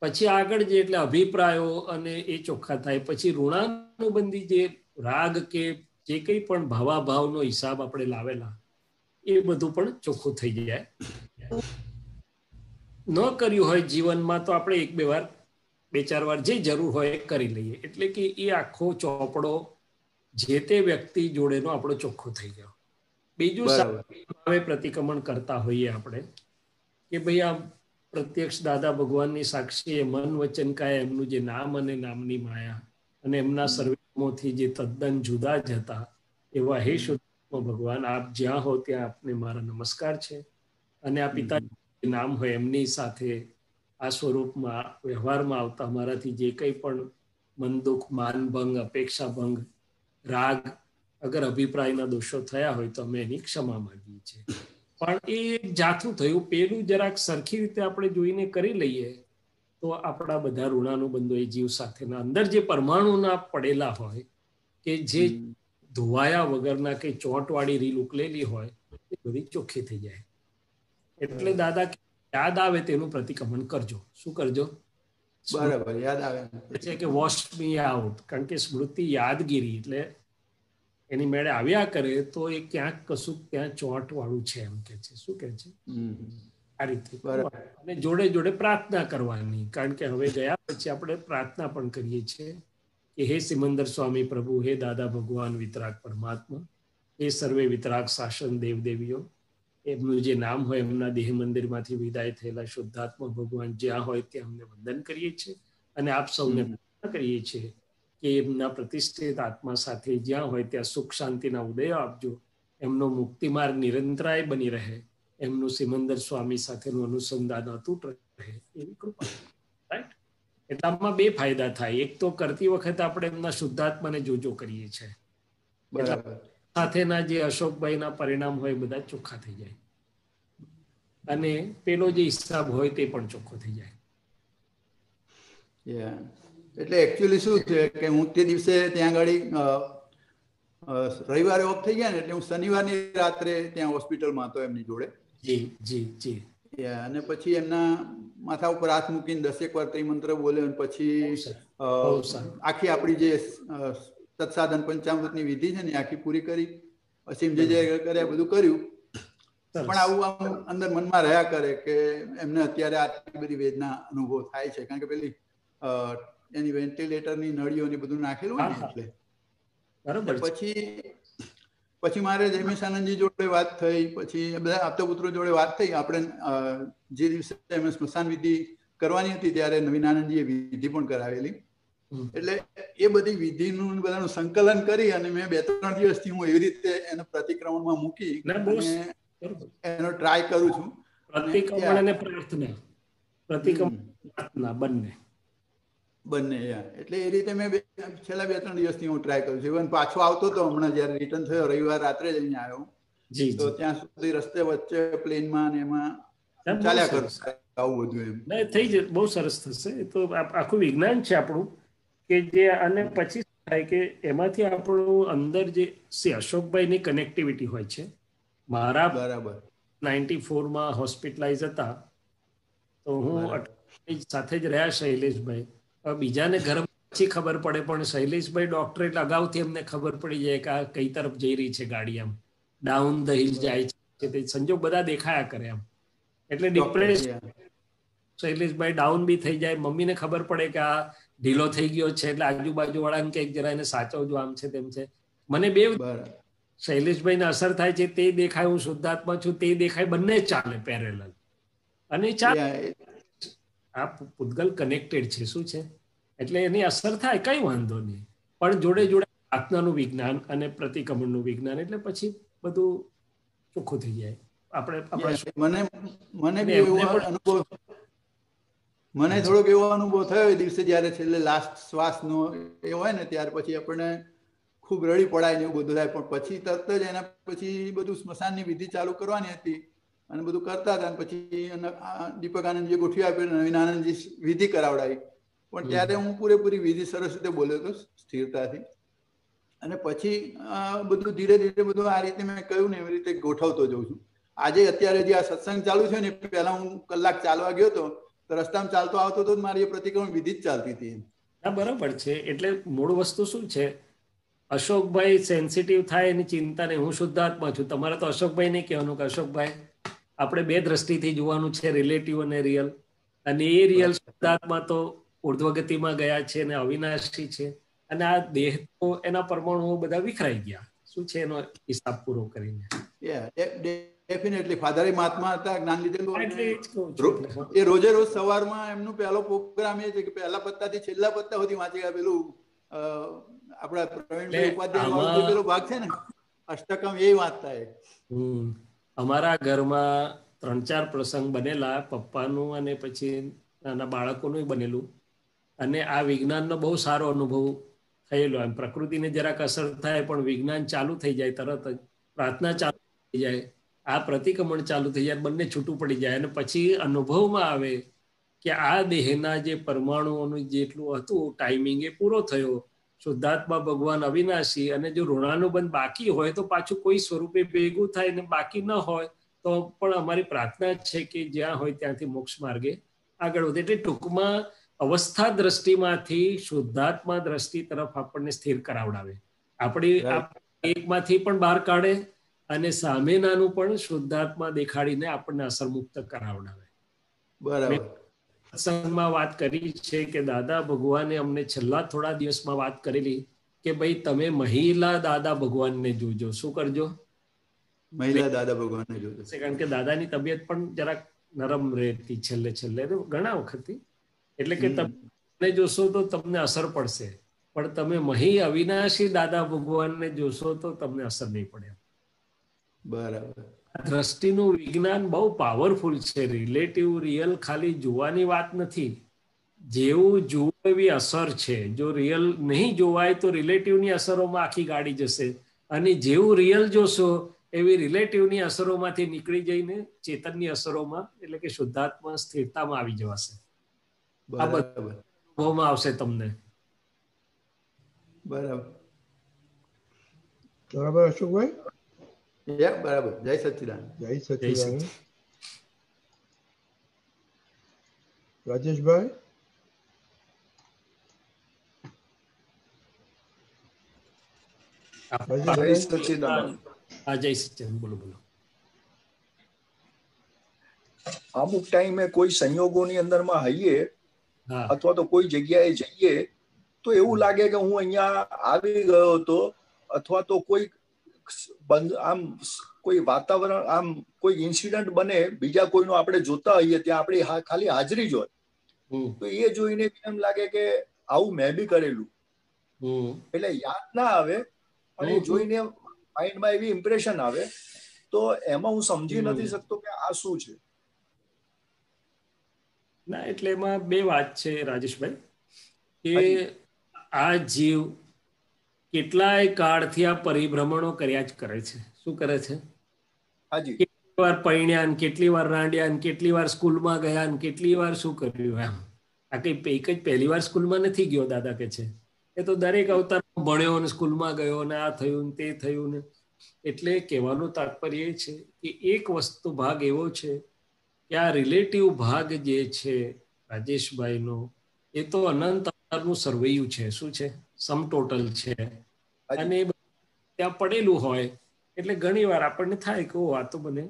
પછી આગળ જે એટલે અભિપ્રાયો અને એ ચોખ્ખા થાય. પછી ઋણાનુબંધી જે રાગ કે જે કંઈ પણ ભાવાભાવનો હિસાબ આપણે લાવેલા એ બધું પણ ચોખ્ખું થઈ જાય. ન કર્યું હોય જીવનમાં તો આપણે 1-2 વાર 2-4 વાર જે જરૂર હોય એ કરી લઈએ. એટલે કે એ આખો ચોપડો જે તે વ્યક્તિ જોડેનો આપણો ચોખ્ખો થઈ ગયો. બીજું હવે પ્રતિક્રમણ કરતા હોઈએ આપણે કે ભાઈ આ પ્રત્યક્ષ દાદા ભગવાનની સાક્ષીએ મન વચન કાયા એમનું જે નામ અને નામની માયા અને એમના સર્વેથી જે તદ્દન જુદા જ હતા એવા હે શુદ્ધાત્મા ભગવાન, આપ જ્યાં હો ત્યાં આપને મારા નમસ્કાર છે. અને આ પિતાજી નામ હોય એમની સાથે આ સ્વરૂપમાં વ્યવહારમાં આવતા મારાથી જે કંઈ પણ મન દુઃખ, માનભંગ, અપેક્ષાભંગ, રાગ, અગર અભિપ્રાયના દોષો થયા હોય તો અમે એની ક્ષમા માંગીએ છીએ. પણ એ જાથું થયું, પેલું જરાક સરખી રીતે આપણે જોઈને કરી લઈએ તો આપણા બધા ઋણાનુબંધો એ જીવ સાથેના અંદર જે પરમાણુના પડેલા હોય કે જે ધોવાયા વગરના કે ચોંટવાળી રીલ ઉકલેલી હોય એ બધી ચોખ્ખી થઈ જાય. એટલે દાદા યાદ આવે તેનું પ્રતિક્રમણ કરજો. શું કરજો? બરાબર, યાદ આવે છે કે વોશ મી આઉટ. કારણ કે સ્મૃતિ યાદગીરી એટલે એની મેળે આવ્યા કરે તો એ ક્યાંક કશું ત્યાં ચોંટ વાળું છે એમ કે છે. શું કે છે? આ રીતે. અને જોડે જોડે પ્રાર્થના કરવાની, કારણ કે હવે ગયા પછી આપણે પ્રાર્થના પણ કરીએ છીએ કે હે સિમંદર સ્વામી પ્રભુ, હે દાદા ભગવાન વિતરાગ પરમાત્મા, એ સર્વે વિતરાગ શાસન દેવદેવીઓ, એમનું જે નામ હોય એમના દેહ મંદિરમાંથી વિદાય થયેલા શુદ્ધાત્મા ભગવાન જ્યાં હોય ત્યાં અમને વંદન કરીએ છીએ. અને આપ સૌને પ્રાર્થના કરીએ છીએ કે એમના પ્રતિષ્ઠિત આત્મા સાથે જ્યાં હોય ત્યાં સુખ શાંતિના ઉદય આપજો, એમનો મુક્તિ માર્ગ નિરંતરાય બની રહે, એમનું સિમંદર સ્વામી સાથેનું અનુસંધાન અતૂટ રહે એવી કૃપા. રાઈટ? એટલે આમાં 2 ફાયદા થાય. એક તો કરતી વખતે આપણે એમના શુદ્ધાત્માને જોજો કરીએ છીએ, સાથેના જે અશોકભાઈના પરિણામ હોય બધા ચોખ્ખા થઈ જાય, અને પેલો જે હિસાબ હોય તે પણ ચોખ્ખો થઈ જાય. એટલે એકચ્યુઅલી શું છે કે હું તે દિવસે ત્યાં આગળ રવિવારે ઓફ થઈ ગયા ને એટલે હું શનિવારની રાત્રે ત્યાં હોસ્પિટલમાં હતો એમની જોડે. અને પછી એમના માથા ઉપર હાથ મૂકીને 10 વાર ત્રિમંત્ર બોલ્યો અને પછી આખી આપણી જે તત્સાધન પંચામૃતની વિધિ છે ને આખી પૂરી કરી. પછી જે કર્યા બધું કર્યું. પણ આવું આમ અંદર મનમાં રહ્યા કરે કે એમને અત્યારે આટલી બધી વેદના અનુભવ થાય છે, કારણ કે પેલી એની વેન્ટિલેટરની નળીઓને બધું નાખેલું હોય ને એટલે. પછી મારે જયમેશ આનંદજી જોડે વાત થઈ, પછી બધા આપતા પુત્રો જોડે વાત થઈ. આપણે જે દિવસે એમને સ્મશાન વિધિ કરવાની હતી ત્યારે નવીન આનંદજીએ વિધિ પણ કરાવેલી. એટલે એ બધી વિધિનું બધાનું સંકલન કરી અને મેં 2-3 દિવસથી હું એવી રીતે એને પ્રતિક્રમણમાં મૂકી એનો ટ્રાય કરું છું. પ્રતિક્રમણ અને પ્રાર્થના બંને બંને એટલે એ રીતે મેં છેલ્લા 2-3 દિવસથી હું ટ્રાય કરું છું. ઇવન પાછો આવતો હતો હમણાં જયારે રિટર્ન થયો, રવિવાર રાત્રે જ અહીંયા આવ્યો, તો ત્યાં સુધી રસ્તે વચ્ચે પ્લેનમાં ને એમાં ચાલ્યા કરું આવું બધું એમ. થઈ જાય, બહુ સરસ થશે. એ તો આખું વિજ્ઞાન છે આપણું કે જે, અને પછી થાય કે એમાંથી આપણું અંદર જે અશોકભાઈની કનેક્ટિવિટી હોય છે. મારા બરાબર 94માં હોસ્પિટલાઇઝ હતા તો હું સાથે જ રહ્યા શૈલેષભાઈ. બીજાને ઘર પછી ખબર પડે, પણ શૈલેષભાઈ ડોક્ટર એટલે અગાઉથી એમને ખબર પડી જાય કે આ કઈ તરફ જઈ રહી છે ગાડી, આમ ડાઉન ધ હિલ જાય છે, તે સંજોગ બધા દેખાયા કરે આમ. એટલે ડિપ્રેસ શૈલેષભાઈ ડાઉન બી થઈ જાય, મમ્મીને ખબર પડે કે આ ઢીલો થઈ ગયો છે, એટલે આજુબાજુ વાળાને કંઈક જરા એને સાચવજો, આમ છે તેમ છે. મને બે શૈલેષભાઈને અસર થાય છે, તે દેખાય હું શુદ્ધાત્મા છું, તે દેખાય, બંને ચાલે પેરેલલ. અને ચાલે આ પૂતગલ કનેક્ટેડ છે, શું છે, એટલે એની અસર થાય, કઈ વાંધો નહીં. પણ જોડે જોડે પ્રાર્થનાનું વિજ્ઞાન અને પ્રતિક્રમણનું વિજ્ઞાન, એટલે પછી બધું ચોખ્ખું થઈ જાય. મને થોડોક એવો અનુભવ થયો એ દિવસે જયારે છેલ્લે લાસ્ટ શ્વાસનો એ હોય ને, ત્યાર પછી આપણને ખૂબ રડી પડાય ને એવું બધું થાય. પણ પછી તરત જ એના પછી બધું સ્મશાનની વિધિ ચાલુ કરવાની હતી અને બધું કરતા હતા. પછી દીપક આનંદજી ગોઠવી આપ્યું, નવીન આનંદજી વિધિ કરાવડાવી. પણ ત્યારે હું પૂરેપૂરી વિધિ સરસ રીતે બોલ્યો હતો સ્થિરતાથી. અને પછી બધું ધીરે ધીરે બધું આ રીતે મેં કહ્યું ને એવી રીતે ગોઠવતો જઉં છું. આજે અત્યારે જે આ સત્સંગ ચાલુ છે ને, પહેલા હું કલાક ચાલવા ગયો હતો તો રસ્તામાં ચાલતો આવતો હતો, મારી પ્રતિક્રમણ વિધિ જ ચાલતી હતી. હા બરાબર છે. એટલે મૂળ વસ્તુ શું છે, અશોકભાઈ સેન્સિટિવ થાય એની ચિંતા નહીં, હું શુદ્ધાત્મા છું. તમારે તો અશોકભાઈ નહીં કહેવાનું કે અશોકભાઈ આપણે બે દ્રષ્ટિથી જોવાનું છે, રિલેટિવ અને રિયલ. અને એ રિયલ શુદ્ધાત્મા તો ઉર્ધ્વગતિમાં ગયા છે અને અવિનાશી છે, અને આ દેહ તો એના પરમાણુઓ બધા વિખરાઈ ગયા. શું છે એનો હિસાબ પૂરો કરીને? ડેફિનેટલી ફાધર મહાત્મા હતા, જ્ઞાન લીધેલું. એ રોજે રોજ સવારમાં એમનું પહેલો પ્રોગ્રામ એ છે કે પહેલા પત્તાથી છેલ્લા પત્તા સુધી વાંચી ગયા. પેલું આપણા પ્રવીણભાઈ ઉપાધ્યાય પેલો ભાગ છે ને અષ્ટકમ, એ વાંચતા. અમારા ઘરમાં 3-4 પ્રસંગ બનેલા, પપ્પાનું અને પછી નાના બાળકોનું બનેલું. અને આ વિજ્ઞાનનો બહુ સારો અનુભવ થયેલો. એમ પ્રકૃતિને જરાક અસર થાય પણ વિજ્ઞાન ચાલુ થઈ જાય તરત જ, પ્રાર્થના ચાલુ થઈ જાય, આ પ્રતિક્રમણ ચાલુ થઈ જાય, બંને છૂટું પડી જાય. અને પછી અનુભવમાં આવે કે આ દેહના જે પરમાણુઓનું જેટલું હતું ટાઈમિંગ એ પૂરો થયો. શુદ્ધાત્મા ભગવાન અવિનાશી, અને જો ઋણાનુબંધ બાકી હોય તો પાછું કોઈ સ્વરૂપે ભેગું થાય, ને બાકી ન હોય તો પણ અમારી પ્રાર્થના છે કે જ્યાં હોય ત્યાંથી મોક્ષ માર્ગે આગળ વધે. એટલે ટૂંકમાં અવસ્થા દ્રષ્ટિમાંથી શુદ્ધાત્મા દ્રષ્ટિ તરફ આપણને સ્થિર કરાવડાવે, આપણી એકમાંથી પણ બહાર કાઢે, અને સામેનાનું પણ શુદ્ધાત્મા દેખાડીને આપણને અસરમુક્ત કરાવડાવે. બરાબર. સત્સંગમાં વાત કરી છે કે દાદા ભગવાને અમને છેલ્લા થોડા દિવસમાં વાત કરેલી કે ભાઈ તમે મહિલા દાદા ભગવાનને જોજો. શું કરજો? મહિલા દાદા ભગવાનને જોજો. કારણ કે દાદાની તબિયત પણ જરાક નરમ રહેતી છેલ્લે ઘણા વખતથી. એટલે કે તમે જોશો તો તમને અસર પડશે, પણ તમે મહી અવિનાશી દાદા ભગવાનને જોશો તો તમને અસર નહીં પડે. બરાબર. દ્રષ્ટિનું વિજ્ઞાન બહુ પાવરફુલ છે. રિલેટિવ રિયલ ખાલી જોવાની વાત નથી, જેવું જુઓ એવી અસર છે. જો રિયલ નહીં જોવાય તો રિલેટિવની અસરોમાં આખી ગાડી જશે, અને જેવું રિયલ જોશો એવી રિલેટિવની અસરોમાંથી નીકળી જઈને ચેતનની અસરોમાં, એટલે કે શુદ્ધાત્મા સ્થિરતામાં આવી જવાશે. આ બધા અનુભવમાં આવશે તમને. બરાબર બરાબર અશોકભાઈ? બરાબર. જય સચ્ચિદાનંદ. જય સચ્ચિદાનંદ. રાજેશભાઈ? જય સચ્ચિદાનંદ. બોલો બોલો. અમુક ટાઈમે કોઈ સંયોગોની અંદરમાં હઈએ અથવા તો કોઈ જગ્યાએ જઈએ તો એવું લાગે કે હું અહીંયા આવી ગયો હતો, અથવા તો કોઈ આમ કોઈ વાતાવરણ, આમ કોઈ ઇન્સિડન્ટ બને બીજા કોઈનો આપણે જોતા હોઈએ, ત્યાં આપણી ખાલી હાજરી જ હોય, તો એ જોઈને એમ લાગે કે આવું મેં બી કરેલું. એટલે યાદ ના આવે પણ એ જોઈને માઇન્ડમાં એવી ઇમ્પ્રેશન આવે, તો એમાં હું સમજી નથી શકતો કે આ શું છે. ના, એટલે એમાં બે વાત છે રાજેશભાઈ. કે આ જીવ કેટલાય કાળથી આ પરિભ્રમણો કર્યા જ કરે છે. શું કરે છે? કેટલી વાર પૈણ્યા ને કેટલી વાર રાંડ્યા ને કેટલી વાર સ્કૂલમાં ગયા ને કેટલી વાર શું કર્યું એમ. આ કઈ એક જ પહેલી વાર સ્કૂલમાં નથી ગયો દાદા કે છે, એ તો દરેક અવતારમાં ભણ્યો ને સ્કૂલમાં ગયો ને આ થયું ને તે થયું ને. એટલે કહેવાનું તાત્પર્ય એ છે કે એક વસ્તુ ભાગ એવો છે કે આ રિલેટિવ ભાગ જે છે રાજેશભાઈનો, એ તો અનંત અવતારનું સર્વૈયું છે. શું છે? સમ ટોટલ છે. અને ત્યાં પડેલું હોય એટલે ઘણી વાર આપણને થાય કે આ તો મને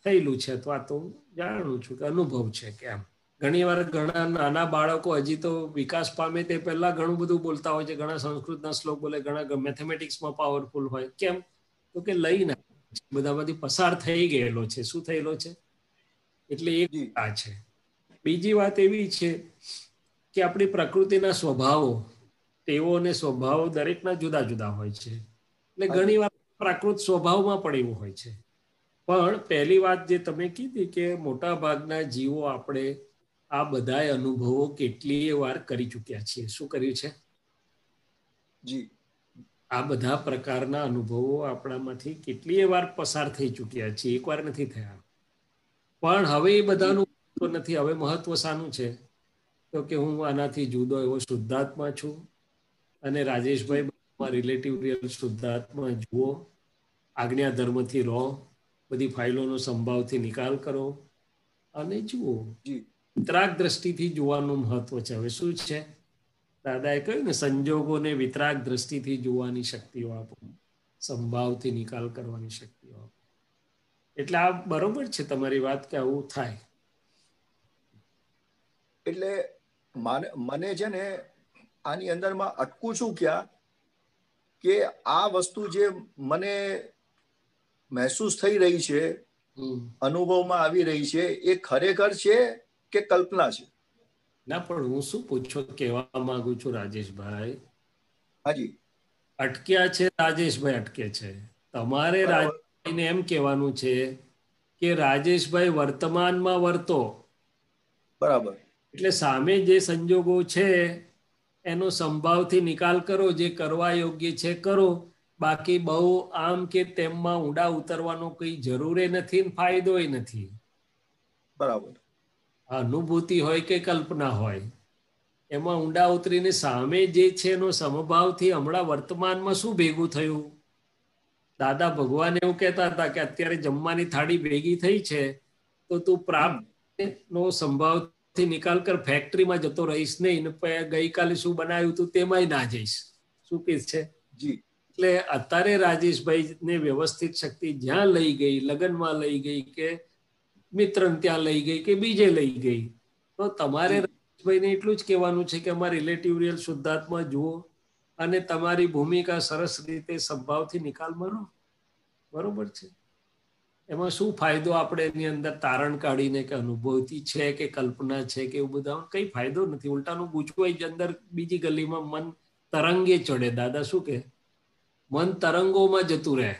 થયેલું છે, તો આ તો જાણું છું કે અનુભવ છે કે આમ. ઘણી વાર ઘણા નાના બાળકો હજી તો વિકાસ પામે તે પહેલા ઘણું બધું બોલતા હોય છે, ઘણા સંસ્કૃતના શ્લોક બોલે, ઘણા મેથેમેટિક્સમાં પાવરફુલ હોય. કેમ? તો કે લઈને બધામાંથી પસાર થઈ ગયેલો છે. શું થયેલો છે? એટલે એક આ છે. બીજી વાત એવી છે કે આપણી પ્રકૃતિના સ્વભાવો, તેઓ અને સ્વભાવો દરેકના જુદા જુદા હોય છે. એટલે ઘણી વાર પ્રાકૃત સ્વભાવમાં પણ એવું હોય છે. પણ પહેલી વાત જે તમે કીધી કે મોટા ભાગના જીવો આપણે આ બધા અનુભવો કેટલીય વાર કરી ચૂક્યા છીએ. શું કર્યું છે? જી, આ બધા પ્રકારના અનુભવો આપણામાંથી કેટલીય વાર પસાર થઈ ચૂક્યા છીએ, એકવાર નથી થયા. પણ હવે એ બધાનું મહત્વ નથી. હવે મહત્વ શાનું છે? તો કે હું આનાથી જુદો એવો શુદ્ધાત્મા છું, અને રાજેશભાઈ રિલેટિવ રિયલ શુદ્ધાત્મા જુઓ, આજ્ઞા ધર્મથી રહો, બધી ફાઇલોનો સંભાવથી નિકાલ કરો અને જુઓ. વિતરાગ દ્રષ્ટિથી જોવાનું મહત્વ છે. હવે શું છે? દાદાએ કહ્યું ને, સંજોગોને વિતરાગ દ્રષ્ટિથી જોવાની શક્તિઓ આપો, સંભાવથી નિકાલ કરવાની શક્તિઓ આપો. એટલે આ બરોબર છે તમારી વાત કે આવું થાય. એટલે મને છે ને આની અંદરમાં અટકું છું ક્યાં કે આ વસ્તુ જે મને મહેસૂસ થઈ રહી છે, અનુભવમાં આવી રહી છે, એ ખરેખર છે કે કલ્પના છે? ના, પણ હું શું પૂછો કહેવા માંગુ છું રાજેશભાઈ, હાજી, અટક્યા છે રાજેશભાઈ, અટકે છે. તમારે રાજેશભાઈને એમ કહેવાનું છે કે રાજેશભાઈ વર્તમાનમાં વર્તો. બરાબર. એટલે સામે જે સંજોગો છે એનો સંભાવથી નિકાલ કરો, જે કરવા યોગ્ય છે કરો. બાકી બહુ આમ કે તેમમાં ઊંડા ઉતરવાનો કઈ જરૂર નથી, ફાયદો નથી. બરાબર. અનુભૂતિ હોય કે કલ્પના હોય, એમાં ઊંડા ઉતરીને સામે જે છે એનો સમભાવથી હમણાં વર્તમાનમાં શું ભેગું થયું? દાદા ભગવાન એવું કહેતા હતા કે અત્યારે જમવાની થાળી ભેગી થઈ છે તો તું પ્રાપ્ત નો સંભાવથી નિકાલ કર, ફેક્ટરીમાં જતો રહીશ નહીં, ગઈકાલે શું બનાવ્યું તું તેમાંય ના જઈશ. શું કે છે? જી. એટલે અત્યારે રાજેશભાઈ ને વ્યવસ્થિત શક્તિ જ્યાં લઈ ગઈ, લગ્નમાં લઈ ગઈ કે મિત્ર ત્યાં લઈ ગઈ કે બીજે લઈ ગઈ, તો તમારે રાજેશભાઈને એટલું જ કહેવાનું છે કે અમારા રિલેટિવ રિયલ શુદ્ધાત્મા જુઓ અને તમારી ભૂમિકા સરસ રીતે સંભાવથી નિકાલમાં રહો. બરોબર છે? એમાં શું ફાયદો? આપણે એની અંદર તારણ કાઢીને કે અનુભવથી છે કે કલ્પના છે કે એવું બધા કઈ ફાયદો નથી. ઉલટાનું ગૂંચવાઈ જ અંદર બીજી ગલીમાં મન તરંગે ચડે. દાદા શું કે મન તરંગોમાં જતું રહે.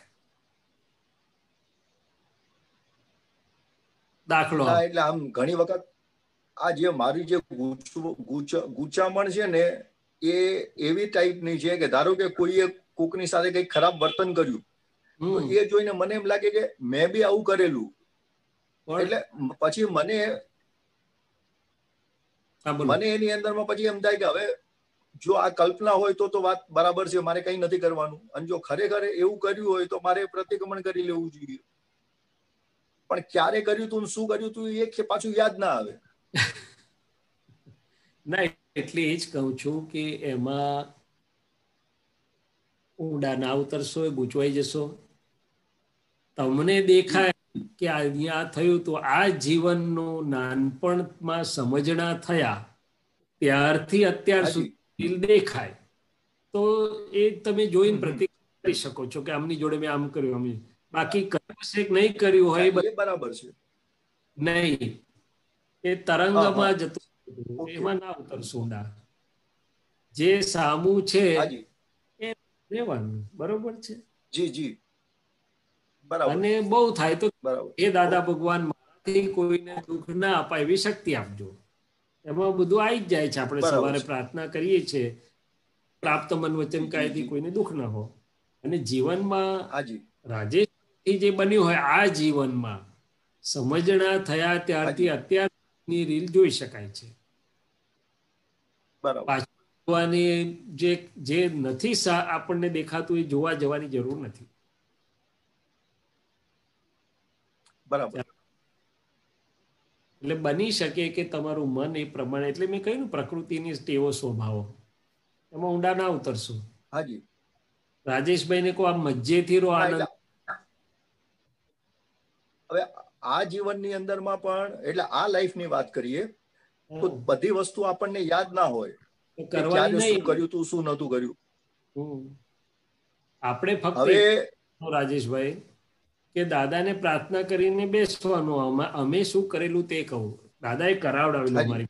દાખલો એટલે આમ ઘણી વખત આ જે મારી જે ગૂંચામણ છે ને એ એવી ટાઈપની છે કે ધારો કે કોઈએ કોકની સાથે કઈ ખરાબ વર્તન કર્યું, તો એ જોઈને મને એમ લાગે કે મેં બી આવું કરેલું. એટલે પછી મને એની અંદરમાં પછી એમ થાય કે હવે જો આ કલ્પના હોય તો વાત બરાબર છે, મારે કઈ નથી કરવાનું. અને જો ખરેખર એવું કર્યું હોય તો મારે પ્રતિક્રમણ કરી લેવું જોઈએ. પણ ક્યારે કર્યું તું, શું કર્યું તું, એ પાછું યાદ ના આવે. ના, એટલે એ જ કહું છું કે એમાં ઊંડા ના ઉતરશો, ગૂંચવાઈ જશો. તમને દેખાય કે અહીંયા થયું તો આ જીવનનું નાનપણમાં સમજણા થયા ત્યારથી અત્યાર સુધી દેખાય, તો એ તમે જોઈને પ્રતિક્રિયા કરી શકો છો કે આમની જોડે મેં આમ કર્યું, આમ. બાકી કર્યું છે કે નહીં કર્યું હોય બરાબર છે નહીં, એ તરંગમાં જતું, એમાં ના ઉતરશું ઊંડા. જે સામું છે એ રહેવાનું. બરોબર છે? જી જી. અને બહુ થાય તો એ દાદા ભગવાન મારાથી કોઈને દુઃખ ના અપાય એવી શક્તિ આપજો. એમાં બધું આવી જ જાય છે. આપણે સવારે પ્રાર્થના કરીએ છીએ, પ્રાપ્ત મન વચન કાયથી કોઈને દુઃખ ન હો. અને જીવનમાં રાજેશ જે બન્યું હોય આ જીવનમાં સમજણા થયા ત્યારથી અત્યારની રીલ જોઈ શકાય છે. જોવાની જે નથી આપણને દેખાતું એ જોવા જવાની જરૂર નથી. બરાબર. એટલે બની શકે કે તમારું મન એ પ્રમાણે, એટલે મેં કહ્યું ને પ્રકૃતિની ટેવો સ્વભાવો, એમાં ઊંડા ના ઉતરશો. હાજી રાજેશભાઈ ને કોઈ આ મજ્જેથી રો આનંદ. હવે આ જીવનની અંદરમાં પણ એટલે આ લાઈફની વાત કરીએ તો બધી વસ્તુ આપણને યાદ ના હોય કરવાની, શું કર્યું તું શું નતું કર્યું. આપણે ફક્ત રાજેશભાઈ કે દાદાને પ્રાર્થના કરીને બેસવાનું, અમે શું કરેલું તે કહું. દાદાએ કરાવડાવેલું અમારી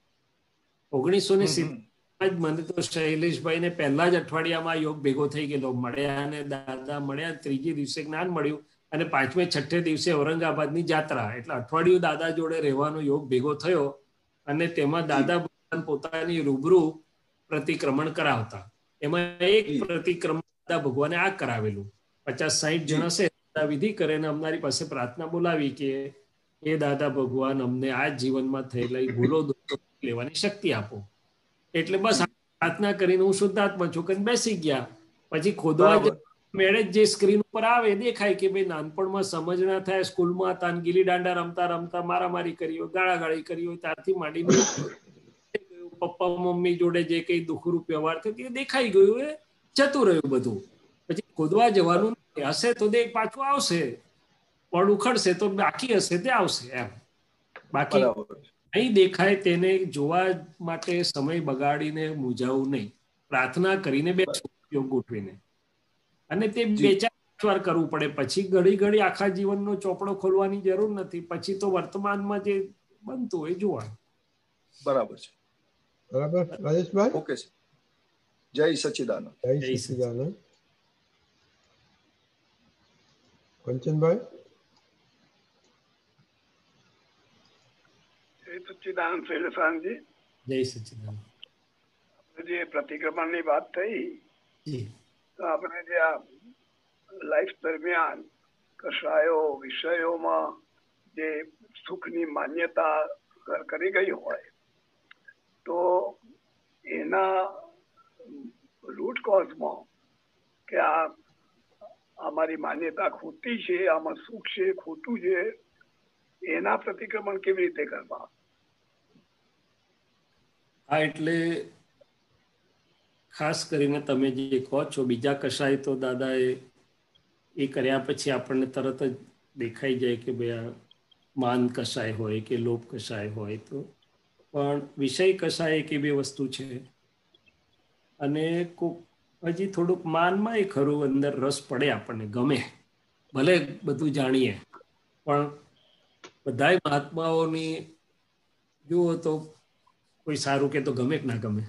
1970 મને તો શૈલેષભાઈ ને પહેલા જ અઠવાડિયામાં યોગ ભેગો થઈ ગયેલો. મળ્યા અને દાદા મળ્યા, ત્રીજે દિવસે જ્ઞાન મળ્યું અને 5મે 6ઠે દિવસે ઔરંગાબાદની જાત્રા. એટલે અઠવાડિયું દાદા જોડે રહેવાનો યોગ ભેગો થયો અને તેમાં દાદા પોતાની રૂબરૂ પ્રતિક્રમણ કરાવતા. એમાં એક પ્રતિક્રમણ દાદા ભગવાને આ કરાવેલું. 50-60 જણ હશે, વિધિ કરે ને અમારી પાસે પ્રાર્થના બોલાવી કે એ દાદા ભગવાન અમને આ જીવનમાં થયેલા ભૂલો લેવાની શક્તિ આપો. એટલે બસ પ્રાર્થના કરીને હું શુદ્ધાત્મા છું કરીને બેસી ગયા. પછી ખોદવા મેળે જે સ્ક્રીન ઉપર આવે દેખાય કે ભાઈ નાનપણમાં સમજ ના થાય, સ્કૂલમાં હતા ગીલી દાંડા રમતા રમતા મારામારી કરી હોય, ગાળાગાળી કરી હોય, ત્યારથી માંડીને પપ્પા મમ્મી જોડે જે કઈ દુઃખરૂપ વ્યવહાર થયો દેખાઈ ગયું, એ જતું રહ્યું બધું. પછી ખોદવા જવાનું હશે તો પાછું આવશે, પણ ઉખડશે તો બાકી હશે તે આવશે એમ. બાકી અહીં દેખાય તેને જોવા માટે સમય બગાડીને મૂંઝાવું નહીં. પ્રાર્થના કરીને બેસવું યોગ ગોઠવીને, અને તે 2-4 વાર કરવું પડે. પછી ઘડી ઘડી આખા જીવનનો ચોપડો ખોલવાની જરૂર નથી. પછી તો વર્તમાનમાં જે બનતું હોય જોવાનું. બરાબર છે. બરાબર રાજેશભાઈ? ઓકે છે. જય સચ્ચિદાનંદ. જય સચ્ચિદાનંદ. કંચનભાઈ? જય સચ્ચિદાનંદ શૈલેષાનંદજી. જય સચ્ચિદાનંદ. જે પ્રતિક્રમણની વાત થઈ તો આપણે જે આ લાઈફ દરમિયાન કશાયો વિષયોમાં જે સુખની માન્યતા કરી ગઈ હોય તો એના રૂટ કોઝમાં કે આ અમારી માન્યતા ખોટી છે, આમાં સુખ છે, ખોટું છે, એના પ્રતિક્રમણ કેવી રીતે કરવા? હા, એટલે ખાસ કરીને તમે જે કહો છો બીજા કશાય તો દાદાએ એ કર્યા પછી આપણને તરત જ દેખાઈ જાય કે ભાઈ આ માન કશાય હોય કે લોભ કશાય હોય તો, પણ વિષય કશાય એક એવી વસ્તુ છે. અને હજી થોડુંક માનમાં એ ખરું, અંદર રસ પડે, આપણને ગમે, ભલે બધું જાણીએ, પણ બધાય મહાત્માઓની જુઓ તો કોઈ સારું કે તો ગમે કે ના ગમે,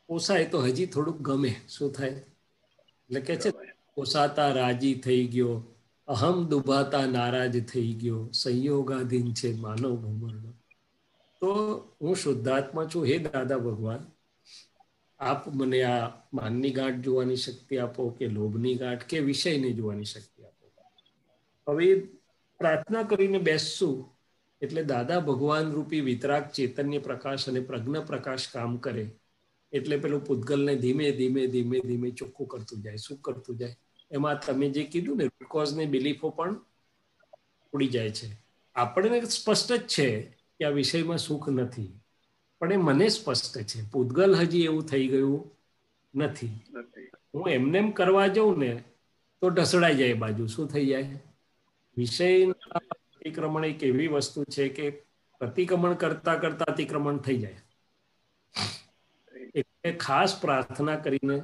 પોસાય તો હજી થોડુંક ગમે. શું થાય એટલે કે છે પોસાતા રાજી થઈ ગયો, અહમ દુભાતા નારાજ થઈ ગયો, સંયોગાધીન છે માનવ ભમરનો. તો હું શુદ્ધાત્મા છું, હે દાદા ભગવાન આપ મને આ માનની ગાંઠ જોવાની શક્તિ આપો કે લોભની ગાંઠ કે વિષયને જોવાની શક્તિ આપો. હવે પ્રાર્થના કરીને બેસશું એટલે દાદા ભગવાન રૂપી વિતરાગ ચૈતન્ય પ્રકાશ અને પ્રજ્ઞા પ્રકાશ કામ કરે. એટલે પેલું પૂતગલને ધીમે ધીમે ધીમે ધીમે ચોખ્ખું કરતું જાય. શું કરતું જાય? એમાં તમે જે કીધું ને રૂટ કોઝ ને બિલીફો પણ ઉડી જાય છે. આપણને સ્પષ્ટ જ છે કે આ વિષયમાં સુખ નથી, પણ એ મને સ્પષ્ટ છે. પૂતગલ હજી એવું થઈ ગયું નથી. હું એમને એમ કરવા જાઉં ને તો ઢસડાઈ જાય બાજુ. શું થઈ જાય? વિષયના અતિક્રમણ એક એવી વસ્તુ છે કે પ્રતિક્રમણ કરતા કરતા અતિક્રમણ થઈ જાય. એટલે ખાસ પ્રાર્થના કરીને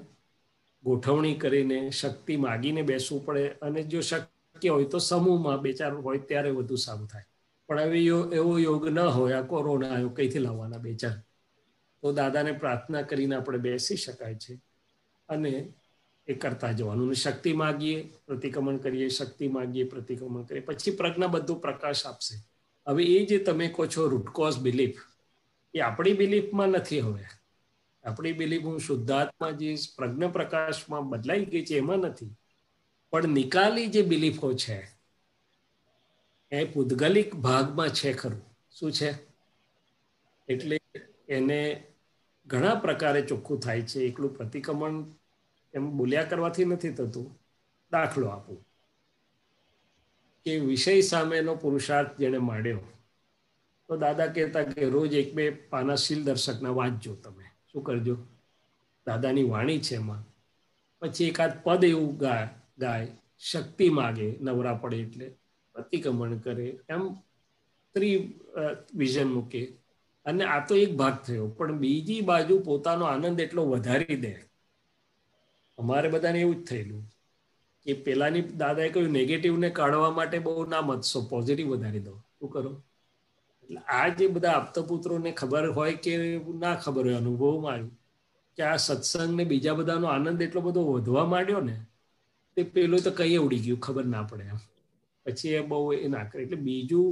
ગોઠવણી કરીને શક્તિ માગીને બેસવું પડે. અને જો શક્ય હોય તો સમૂહમાં 2-4 હોય ત્યારે વધુ સારું થાય. પણ હવે એવો યોગ ન હોય, આ કોરોના આવ્યો, કઈથી લાવવાના 2-4? તો દાદાને પ્રાર્થના કરીને આપણે બેસી શકાય છે અને એ કરતા જવાનું. શક્તિ માગીએ, પ્રતિક્રમણ કરીએ, શક્તિ માગીએ, પ્રતિક્રમણ કરીએ, પછી પ્રજ્ઞા બધું પ્રકાશ આપશે. હવે એ જે તમે કહો છો રૂટ કોઝ બિલીફ, એ આપણી બિલીફમાં નથી. હવે આપણી બિલીફ હું શુદ્ધાત્મા જે પ્રજ્ઞ પ્રકાશમાં બદલાઈ ગઈ છે એમાં નથી, પણ નિકાલી જે બિલીફો છે એ પૂદગલિક ભાગમાં છે ખરું. શું છે? એટલે એને ઘણા પ્રકારે ચોખ્ખું થાય છે. એકલું પ્રતિક્રમણ એમ બોલ્યા કરવાથી નથી થતું. દાખલો આપું કે વિષય સામેનો પુરુષાર્થ જેને માંડ્યો, તો દાદા કહેતા કે રોજ 1-2 પાના શીલ દર્શકના વાંચજો. તમે શું કરજો? દાદાની વાણી છે એમાં, પછી એકાદ પદ એવું ગાય, શક્તિ માગે, નવરા પડે એટલે પ્રતિક્રમણ કરે, એમ વિઝન મૂકે. અને આ તો એક ભાગ થયો, પણ બીજી બાજુ પોતાનો આનંદ એટલો વધારી દે. અમારે બધાને એવું જ થયેલું કે પેલાની દાદાએ કહ્યું નેગેટિવને કાઢવા માટે બહુ ના મતશો, પોઝિટિવ વધારી દો. શું કરો? એટલે આ જે બધા આપતપુત્રોને ખબર હોય કે ના ખબર હોય, અનુભવમાં આવ્યું કે આ સત્સંગ ને બીજા બધાનો આનંદ એટલો બધો વધવા માંડ્યો ને, તે પેલું તો કઈ ઉડી ગયું ખબર ના પડે એમ. પછી એ બહુ એ ના કરે. એટલે બીજું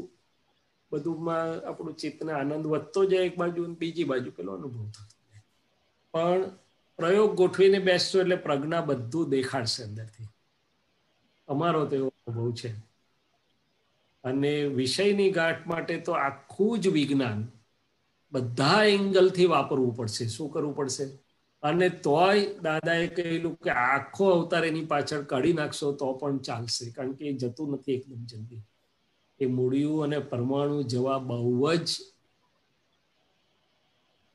બધુંમાં આપણું ચિત્તને આનંદ વધતો જાય એક બાજુ, બીજી બાજુ પેલો અનુભવ થતો જાય. પણ પ્રયોગ ગોઠવીને બેસશો એટલે પ્રજ્ઞા બધું દેખાડશે અંદરથી. અમારો તો એવો અનુભવ છે. અને વિષયની ગાંઠ માટે તો આખું જ વિજ્ઞાન બધા એંગલથી વાપરવું પડશે. શું કરવું પડશે? અને તોય દાદાએ કહેલું કે આખો અવતાર એની પાછળ કાઢી નાખશો તો પણ ચાલશે, કારણ કે એ જતું નથી એકદમ જલ્દી. એ મૂળિયું અને પરમાણુ જવા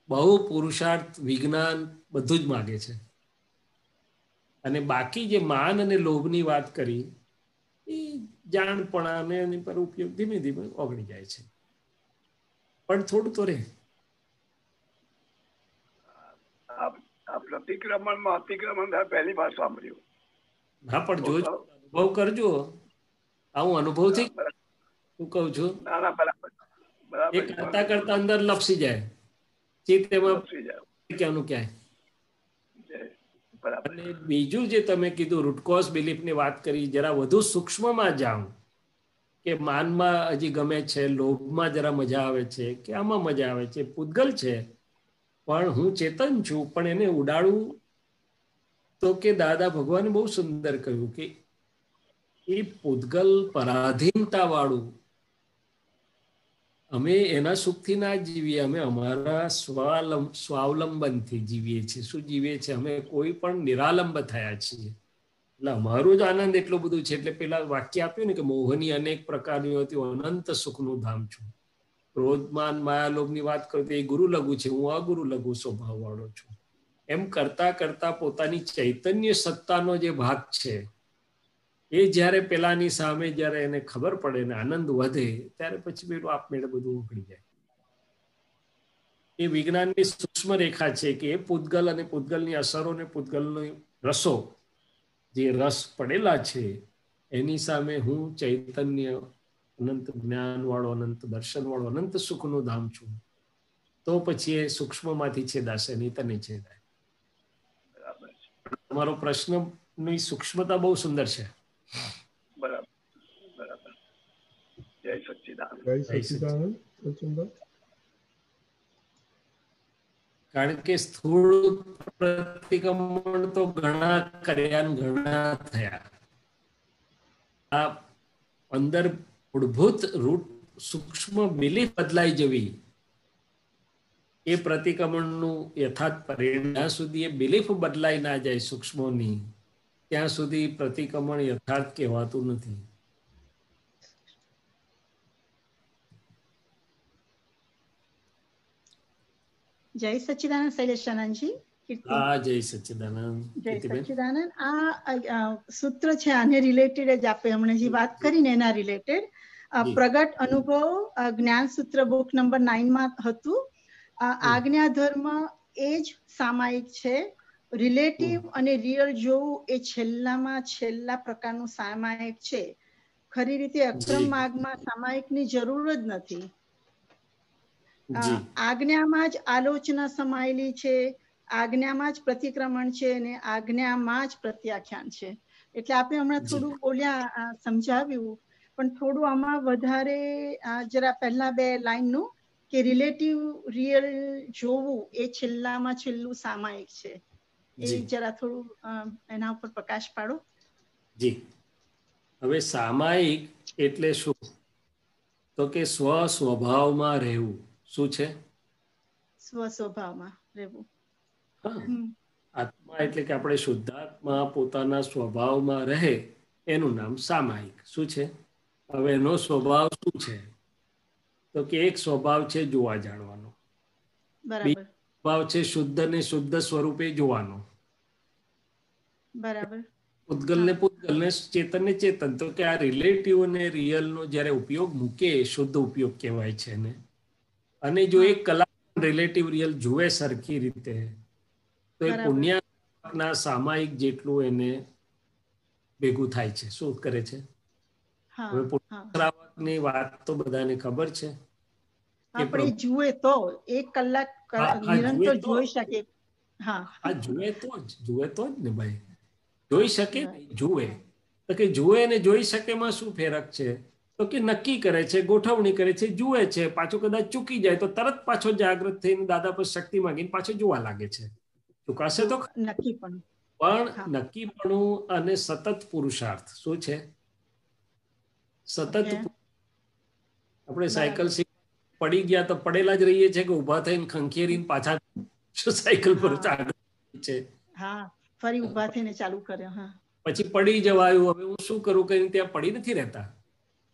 બહુ પુરુષાર્થ, વિજ્ઞાન બધું જ માગે છે. અને બાકી જે માન અને લોભની વાત કરી, એ જાણપણા અને એની પર ઉપયોગ ધીમે ધીમે ઓગળી જાય છે, પણ થોડું તો રહે. પ્રતિક્રમણમાં અતિક્રમણ થાય પહેલી વાર સાંભળ્યું. હા, પણ જોજો, અનુભવ કરજો. આવું અનુભવથી હું કહું છું, એ કરતા કરતા અંદર લપસી જાય ચિત્ત, એમાં ક્યાંનું ક્યાંય. અને બીજું જે તમે કીધું રૂટકોઝ બિલીફની વાત કરી, જરા વધુ સૂક્ષ્મમાં જાઉં કે માનમાં હજી ગમે છે, લોભમાં જરા મજા આવે છે, કે આમાં મજા આવે છે, પૂતગલ છે પણ હું ચેતન છું, પણ એને ઉડાડું તો કે દાદા ભગવાને બહુ સુંદર કહ્યું કે એ પૂતગલ પરાધીનતા વાળું, અમે એના સુખથી ના જીવીએ, અમે અમારા સ્વાવલંબનથી જીવીએ છીએ. શું જીવીએ છીએ? અમે કોઈ પણ નિરાલંબ થયા છીએ. એટલે અમારું જ આનંદ એટલું બધું છે. એટલે પેલા વાક્ય આપ્યું ને કે મોહની અનેક પ્રકારની હતી, અનંત સુખનું ધામ છું. ક્રોધમાન માયાલોભની વાત કરું તો એ ગુરુ લઘુ છે, હું અગુરુ લઘુ સ્વભાવ વાળો છું. એમ કરતા કરતા પોતાની ચૈતન્ય સત્તાનો જે ભાગ છે, એ જ્યારે પેલાની સામે જ્યારે એને ખબર પડે ને આનંદ વધે, ત્યારે પછી પેલું આપમેળે બધું ઉકળી જાય. એ વિજ્ઞાનની સૂક્ષ્મ રેખા છે કે એ પૂતગલ અને પૂતગલની અસરો ને પૂતગલનો રસો, જે રસ પડેલા છે, એની સામે હું ચૈતન્ય અનંત જ્ઞાન વાળો, અનંત દર્શન વાળો, અનંત સુખનું ધામ છું. તો પછી એ સૂક્ષ્મમાંથી છેદાશે, નહીં તને છેદાય. તમારો પ્રશ્નની સૂક્ષ્મતા બહુ સુંદર છે. બરાબર, બરાબર. જય સચ્ચિદાનંદ. જય સચ્ચિદાનંદ. કારણ કે સ્થૂળ પ્રતિક્રમણ તો ઘણા કર્યા, ઘણા થયા. આ અંદર મૂળભૂત રૂટ સૂક્ષ્મ બિલીફ બદલાઈ જવી, એ પ્રતિક્રમણનું યથાર્થ પરિણામ. જ્યાં સુધી એ બિલીફ બદલાઈ ના જાય સૂક્ષ્મોની, ત્યાં સુધી પ્રતિક્રમણ યથાર્થ કહેવાતું નથી. જય સચ્ચિદાનંદ શૈલેષાનંદજી. હા, જય સચ્ચિદાનંદ. જય સચ્ચિદાનંદ. આ સૂત્ર છે, આને રિલેટેડ જ આપણે હમણાં જે વાત કરીને એના રિલેટેડ પ્રગટ અનુભવ જ્ઞાન સૂત્ર બુક નંબર 9 માં હતું. આજ્ઞા ધર્મ એ જ સામાયિક છે. રિલેટિવ અને રિયલ જોવું એ છેલ્લા પ્રકારનું સામાયિક છે. ખરી રીતે અક્રમ માર્ગમાં સામાયિકની જરૂર જ નથી. આજ્ઞામાં જ આલોચના સમાયેલી છે, આજ્ઞામાં જ પ્રતિક્રમણ છે, અને આજ્ઞામાં જ પ્રત્યાખ્યાન છે. એટલે આપણે હમણાં થોડું બોલ્યા, સમજાવ્યું પણ થોડું આમાં વધારે જરા પહેલા બે લાઈનનું કે રિલેટિવ રિયલ જોવું એ છેલ્લામાં છેલ્લું સામાયિક છે, એ જરા થોડું એના ઉપર પ્રકાશ પાડો. જી, હવે સામાયિક એટલે શું? તો કે સ્વ સ્વભાવમાં રહેવું. શું છે? સ્વ સ્વભાવમાં રહેવું. આત્મા એટલે કે આપણે શુદ્ધાત્મા પોતાના સ્વભાવમાં રહે એનું નામ સામાયિક. શું છે? હવે એનો સ્વભાવ શું છે? તો કે એક સ્વભાવ છે જોવા જાણવાનો, બીજો સ્વભાવ છે શુદ્ધ ને શુદ્ધ સ્વરૂપે જોવાનો, બરાબર, પૂતગલ ને પૂતગલ ને ચેતન ને ચેતન. તો કે આ રિલેટિવ અને રિયલ નો જયારે ઉપયોગ મૂકે શુદ્ધ ઉપયોગ કહેવાય છે ને. અને જો એક કલાક રિલેટિવ રિયલ જુએ સરખી રીતે તો એ પુણ્યના સામાયિક જેટલું એને ભેગું થાય છે. શું કરે છે? હવે પુણ્યની વાત તો બધાને ખબર છે. આપણે જુએ તો 1 કલાક નિરંતર જોઈ શકે. હા, જુએ તો જ ને ભાઈ. જોઈ શકે નહીં, જુએ. તો કે જુએ ને જોઈ શકે માં શું ફેરક છે? તો કે નક્કી કરે છે, ગોઠવણી કરે છે, જુએ છે, પાછો કદાચ ચૂકી જાય તો તરત પાછો જાગૃત થઈને દાદા પર શક્તિ માંગીને પાછો જોવા લાગે છે. ચૂકાશે તો નક્કીપણું, પણ નક્કીપણું અને સતત પુરુષાર્થ. શું છે? સતત. આપણે સાયકલ પડી ગયા તો પડેલા જ રહીએ છીએ કે ઉભા થઈને ખંખેરીને પાછા સાયકલ પર છે? હા, ફરી ઉભા થઈને ચાલુ કર્યો. હા, પછી પડી જવાયું, હવે હું શું કરું કઈ ત્યાં પડી નથી રહેતા.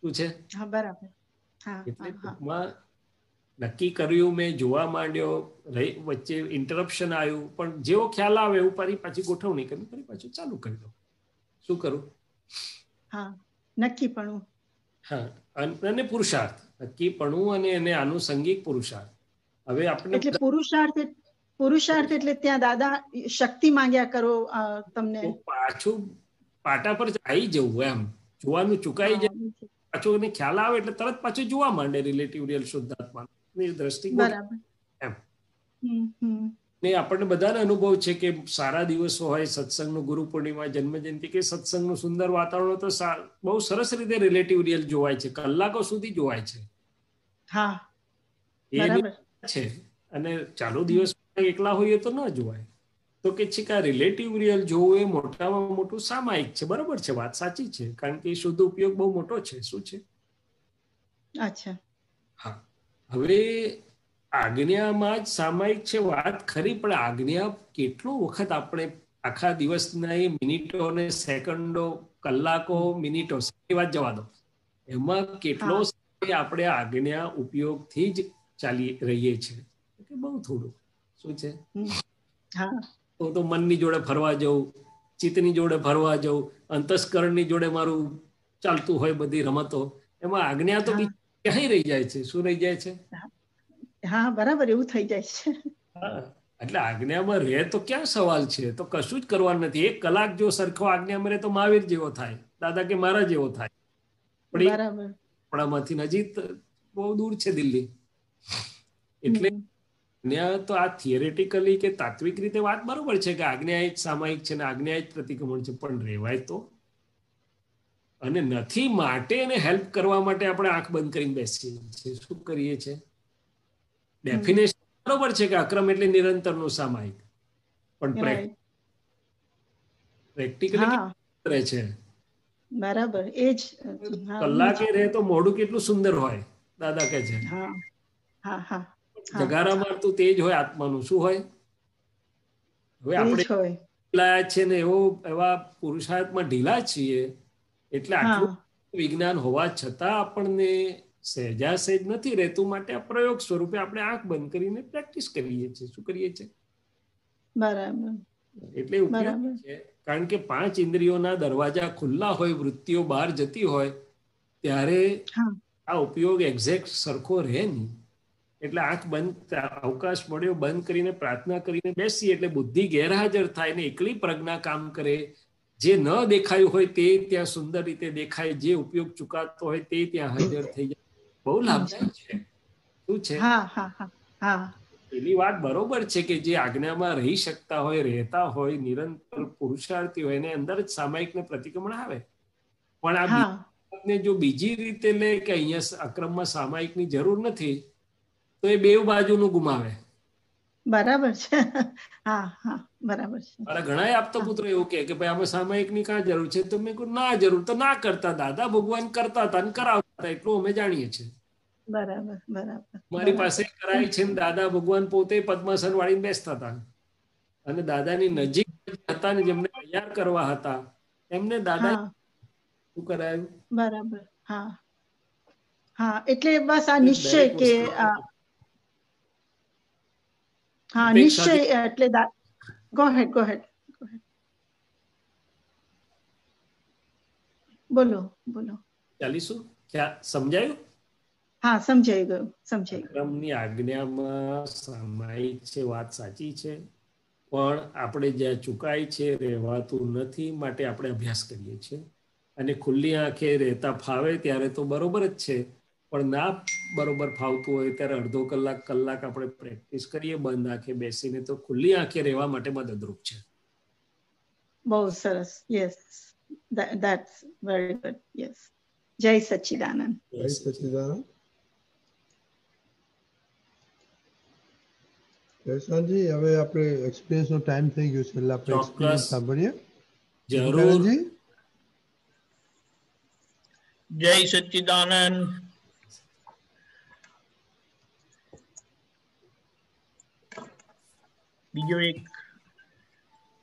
શું છે? હા, બરાબર. એટલે ટૂંકમાં નક્કી કર્યું, મેં જોવા માંડ્યો, વચ્ચે ઇન્ટરપ્શન આવ્યું, પણ જેવો ખ્યાલ આવે એવું પાછી ગોઠવણી કરી ફરી પાછું ચાલુ કરી દો. શું કરું? હા, નક્કીપણું. હા, અને પુરુષાર્થ. નક્કીપણું અને એને આનુષંગિક પુરુષાર્થ. હવે આપણે એટલે પુરુષાર્થ એટલે ત્યાં દાદા શક્તિ માંગ્યા કરો તમને, પાછું પાટા પર આવી જવું, એમ જોવાનું ચુકાઈ જાય, પાછું એને ખ્યાલ આવે એટલે તરત પાછું જોવા માંડે રિલેટિવ રિયલ શુદ્ધાત્માની દ્રષ્ટિ. એમ ને આપણને બધાને અનુભવ છે કે સારા દિવસો હોય, સત્સંગનું ગુરુ પૂર્ણિમા, જન્મજયંતિ કે સત્સંગનું સુંદર વાતાવરણ તો બહુ સરસ રીતે રિલેટિવ રિયલ જોવાય છે, કલાકો સુધી જોવાય છે. હા, છે. અને ચાલુ દિવસ એકલા હોઈએ તો ન જોવાય. તો કે છે કે આ રિલેટિવ રિયલ જોવું એ મોટામાં મોટું સામાયિક છે. બરોબર છે, વાત સાચી છે, કારણ કે શુદ્ધ ઉપયોગ બહુ મોટો છે. શું છે? અચ્છા, હા. હવે આજ્ઞામાં જ સામાયિક છે, વાત ખરી, પણ આજ્ઞા કેટલો વખત આપણે આખા દિવસના એ મિનિટો અને સેકન્ડો, કલાકો, મિનિટો વાત જવા દો, એમાં કેટલો સમય આપણે આજ્ઞા ઉપયોગથી જ ચાલી રહીએ છીએ? બહુ થોડું. શું છે? તો મનની જોડે ફરવા જવું, ચિત્તની જોડે ફરવા જવું, અંતસ્કરણની જોડે મારું ચાલતું હોય બધી રમતો, એમાં આજ્ઞા તો ક્યાંય રહી જાય છે. શું રહી જાય છે? હા, બરાબર, એવું થઈ જાય છે. એટલે આજ્ઞામાં રહે તો ક્યાં સવાલ છે? તો કશું જ કરવાનું નથી. 1 કલાક જો સરખો આજ્ઞામાં રહે તો મહાવીર જેવો થાય, દાદા કે મારા જેવો થાય. પણ આપણામાંથી નજીક બહુ દૂર છે દિલ્હી. એટલે તો આ થિયરેટિકલી કે તાત્વિક રીતે વાત બરોબર છે કે આજ્ઞા જ સામાયિક છે ને આજ્ઞા જ પ્રતિક્રમણ છે, પણ રહેવાય તો અને નથી. માટે એને હેલ્પ કરવા માટે આપણે આંખ બંધ કરીને બેસીએ છીએ. શું કરીએ છીએ? ડેફિનેશન બરોબર છે કે અક્રમ એટલે નિરંતરનું સામાયિક, પણ પ્રેક્ટિકલી રહે છે. બરાબર, એ જ કલાકે રહે તો મોઢું કેટલું સુંદર હોય, દાદા કહે છે. જગારા મારતું તેજ હોય આત્માનું. શું હોય? હવે આપણે છે ને એવા પુરુષાર્થમાં ઢીલા છીએ, એટલે આટલું વિજ્ઞાન હોવા છતાં આપણને સહેજાસહેજ નથી રહેતું. માટે આ પ્રયોગ સ્વરૂપે આપણે આંખ બંધ કરીને પ્રેક્ટિસ કરીએ છીએ. શું કરીએ છીએ? બરાબર. એટલે ઉપયોગી છે, કારણ કે 5 ઇન્દ્રિયોના દરવાજા ખુલ્લા હોય, વૃત્તિઓ બહાર જતી હોય, ત્યારે આ ઉપયોગ એક્ઝેક્ટ સરખો રહે નહીં. એટલે આંખ બંધ, અવકાશ મળ્યો બંધ કરીને પ્રાર્થના કરીને બેસીએ એટલે બુદ્ધિ ગેરહાજર થાય ને એકલી પ્રજ્ઞા કામ કરે. જે ન દેખાયું હોય તે ત્યાં સુંદર રીતે દેખાય, જે ઉપયોગ ચૂકાતો હોય તે ત્યાં હાજર થઈ જાય. બહુ લાભદાયક છે. શું છે? પેલી વાત બરોબર છે કે જે આજ્ઞામાં રહી શકતા હોય, રહેતા હોય, નિરંતર પુરુષાર્થી હોય, એને અંદર જ સામાયિક ને પ્રતિક્રમણ આવે. પણ આ વાતને જો બીજી રીતે લે કે અહીંયા અક્રમમાં સામાયિકની જરૂર નથી તો એ બેવ બાજુનું ગુમાવે. બરાબર છે. હા હા બરાબર છે. મારા ઘણા આપતા પુત્રો એવું કે ભાઈ આમાં સામાયિકની કાં જરૂર છે, તો મેં કહ્યું ના જરૂર તો ના કરતા, દાદા ભગવાન કરતા હતા અને કરાવતા હતા એટલું અમે જાણીએ છીએ. બરાબર બરાબર. મારી પાસે કરાય છે ને દાદા ભગવાન પોતે પદ્માસન વાળીને બેસતા હતા અને દાદાની નજીક હતા ને જેમને તૈયાર કરવા હતા એમને દાદા શું કરાયું. બરાબર. હા હા એટલે બસ આ નિશ્ચય કે હા નિશ્ચય એટલે ગો હેડ બોલો બોલો. ચાલીશું સમજાયું? હા સમજાઈ ગયું. અક્રમની આજ્ઞામાં સામાયિક છે, વાત સાચી છે, પણ આપણે જ્યાં ચુકાય છે રહેવાતું નથી, માટે આપણે અભ્યાસ કરીએ છીએ. અને ખુલ્લી આંખે રહેતા ફાવે ત્યારે તો બરોબર જ છે, પણ ના બરોબર ફાવતું હોય ત્યારે અડધો કલાક આપણે પ્રેક્ટિસ કરીએ બંધ આંખે બેસીને, તો ખુલ્લી આંખે રહેવા માટે મદદરૂપ છે. બહુ સરસ. Yes, that's very good. Yes. જય સચ્ચિદાનંદ. જય સચ્ચિદાનંદ. જયશાંતજી, હવે આપણે એક્સપિરિયન્સ નો ટાઈમ થઈ ગયો છે એટલે આપણે એક્સપિરિયન્સ સાંભળીએ. જરૂર. જય સચ્ચિદાનંદ. બીજો એક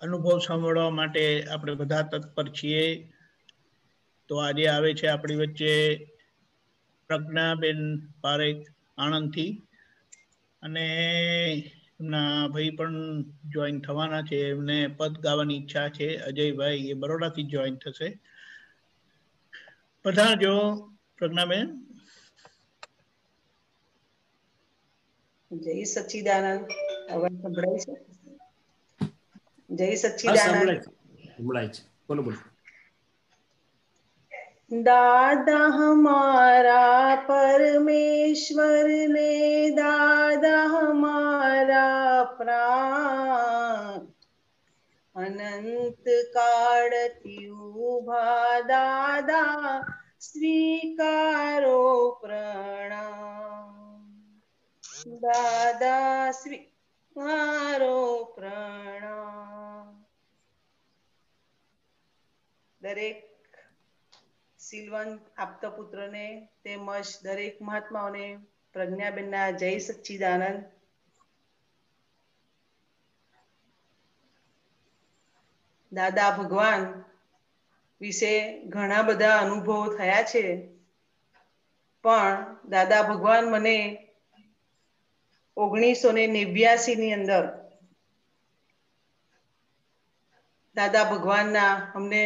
અનુભવ સાંભળવા માટે આપણે બધા તત્પર છીએ. તો આજે આવે છે આપણી વચ્ચે પ્રજ્ઞાબેન પારેખ આણંદથી, અને એમના ભાઈ પણ જોઈન થવાના છે. એમને પદ ગાવાની ઈચ્છા છે. અજયભાઈ એ બરોડાથી જોઈન થશે. પધારજો પ્રજ્ઞાબેન. જય સચ્ચિદાનંદ. અવાજ સંભળાય છે? જય સચ્ચિદાનંદ. સંભળાય છે. બોલો બોલો. दादा हमारा परमेश्वर ने दादा हमारा प्राण अनंत काळથી ઉભા દાદા સ્વીકારો પ્રણામ. દાદા સ્વીકારો પ્રણામ. દરેક સિલવંત આપતા પુત્રને તેમજ દરેક મહાત્માઓને પ્રજ્ઞાબેનના જય સચ્ચિદાનંદ. દાદા ભગવાન વિશે ઘણા બધા અનુભવો થયા છે, પણ દાદા ભગવાન મને 1989 ની અંદર દાદા ભગવાનના અમને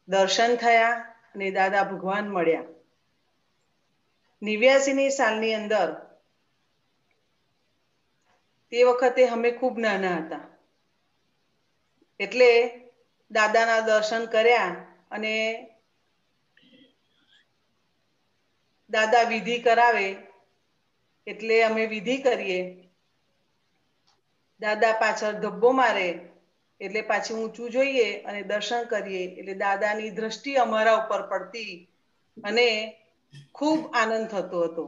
દર્શન થયા અને દાદા ભગવાન મળ્યા. 89 સાલની અંદર તે વખતે અમે ખૂબ નાના હતા, એટલે દાદાના દર્શન કર્યા અને દાદા વિધિ કરાવે એટલે અમે વિધિ કરીએ. દાદા પાછળ ધબ્બો મારે એટલે પાછી ઊંચું જોઈએ અને દર્શન કરીએ એટલે દાદાની દ્રષ્ટિ અમારા ઉપર પડતી અને ખૂબ આનંદ થતો હતો.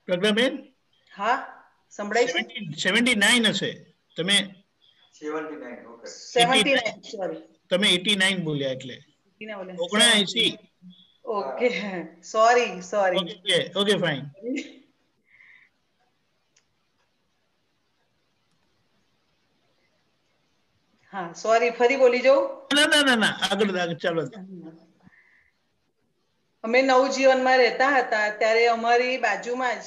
પ્રજ્ઞાબેન, હા સંભળાય છે? 79 હશે. તમે 79 ઓકે 79 સોરી તમે 89 બોલ્યા એટલે 79. Okay sorry okay fine. હા સોરી, ફરી બોલી જાઉં? ના આગળ ચાલો. અમે નવજીવનમાં રહેતા હતા ત્યારે અમારી બાજુમાં જ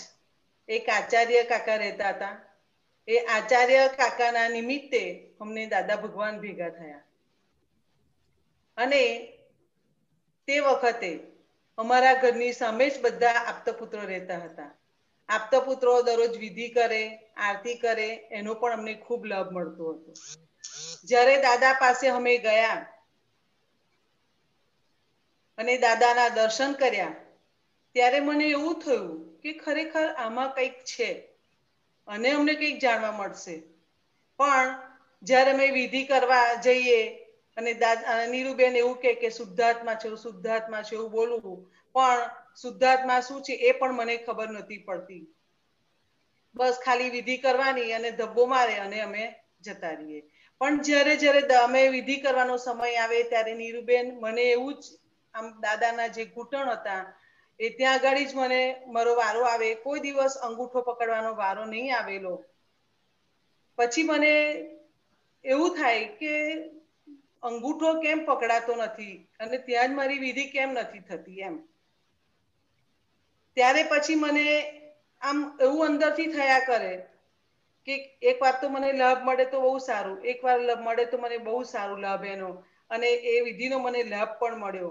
એક આચાર્ય કાકા રહેતા હતા. એ આચાર્ય કાકાના નિમિત્તે અમને દાદા ભગવાન ભેગા થયા અને તે વખતે અમારા ઘરની સામે જ બધા આપતા પુત્રો રહેતા હતા. આપતા પુત્રો દરરોજ વિધિ કરે, આરતી કરે, એનો પણ અમને ખૂબ લાભ મળતો હતો. જ્યારે દાદા પાસે અમે ગયા અને દાદાના દર્શન કર્યા ત્યારે મને એવું થયું કે ખરેખર આમાં કંઈક છે અને અમને કંઈક જાણવા મળશે. પણ જ્યારે અમે વિધિ કરવા જઈએ અને નીરુબેન એવું કે શુદ્ધાત્મા છે, શુદ્ધાત્મા છે એવું બોલવું, પણ શુદ્ધાત્મા શું છે એ પણ મને ખબર નથી પડતી. બસ ખાલી વિધિ કરવાની અને ધબ્બો મારે અને અમે જતા રહીએ. પણ જ્યારે અમે વિધિ કરવાનો સમય આવે ત્યારે નીરુબેન મને એવું જ આમ દાદાના જે ઘૂંટણ હતા એ ત્યાં આગળ જ મને મારો વારો આવે. કોઈ દિવસ અંગૂઠો પકડવાનો વારો નહીં આવેલો. પછી મને એવું થાય કે અંગૂઠો કેમ પકડાતો નથી અને ત્યાં જ મારી વિધિ કેમ નથી થતી એમ. ત્યારે પછી મને આમ એવું અંદરથી થયા કરે કે એક વાર તો મને લાભ મળે તો બહુ સારું, એક વાર મળે તો મને બહુ સારું લાભ એનો, અને એ વિધિનો મને લાભ પણ મળ્યો.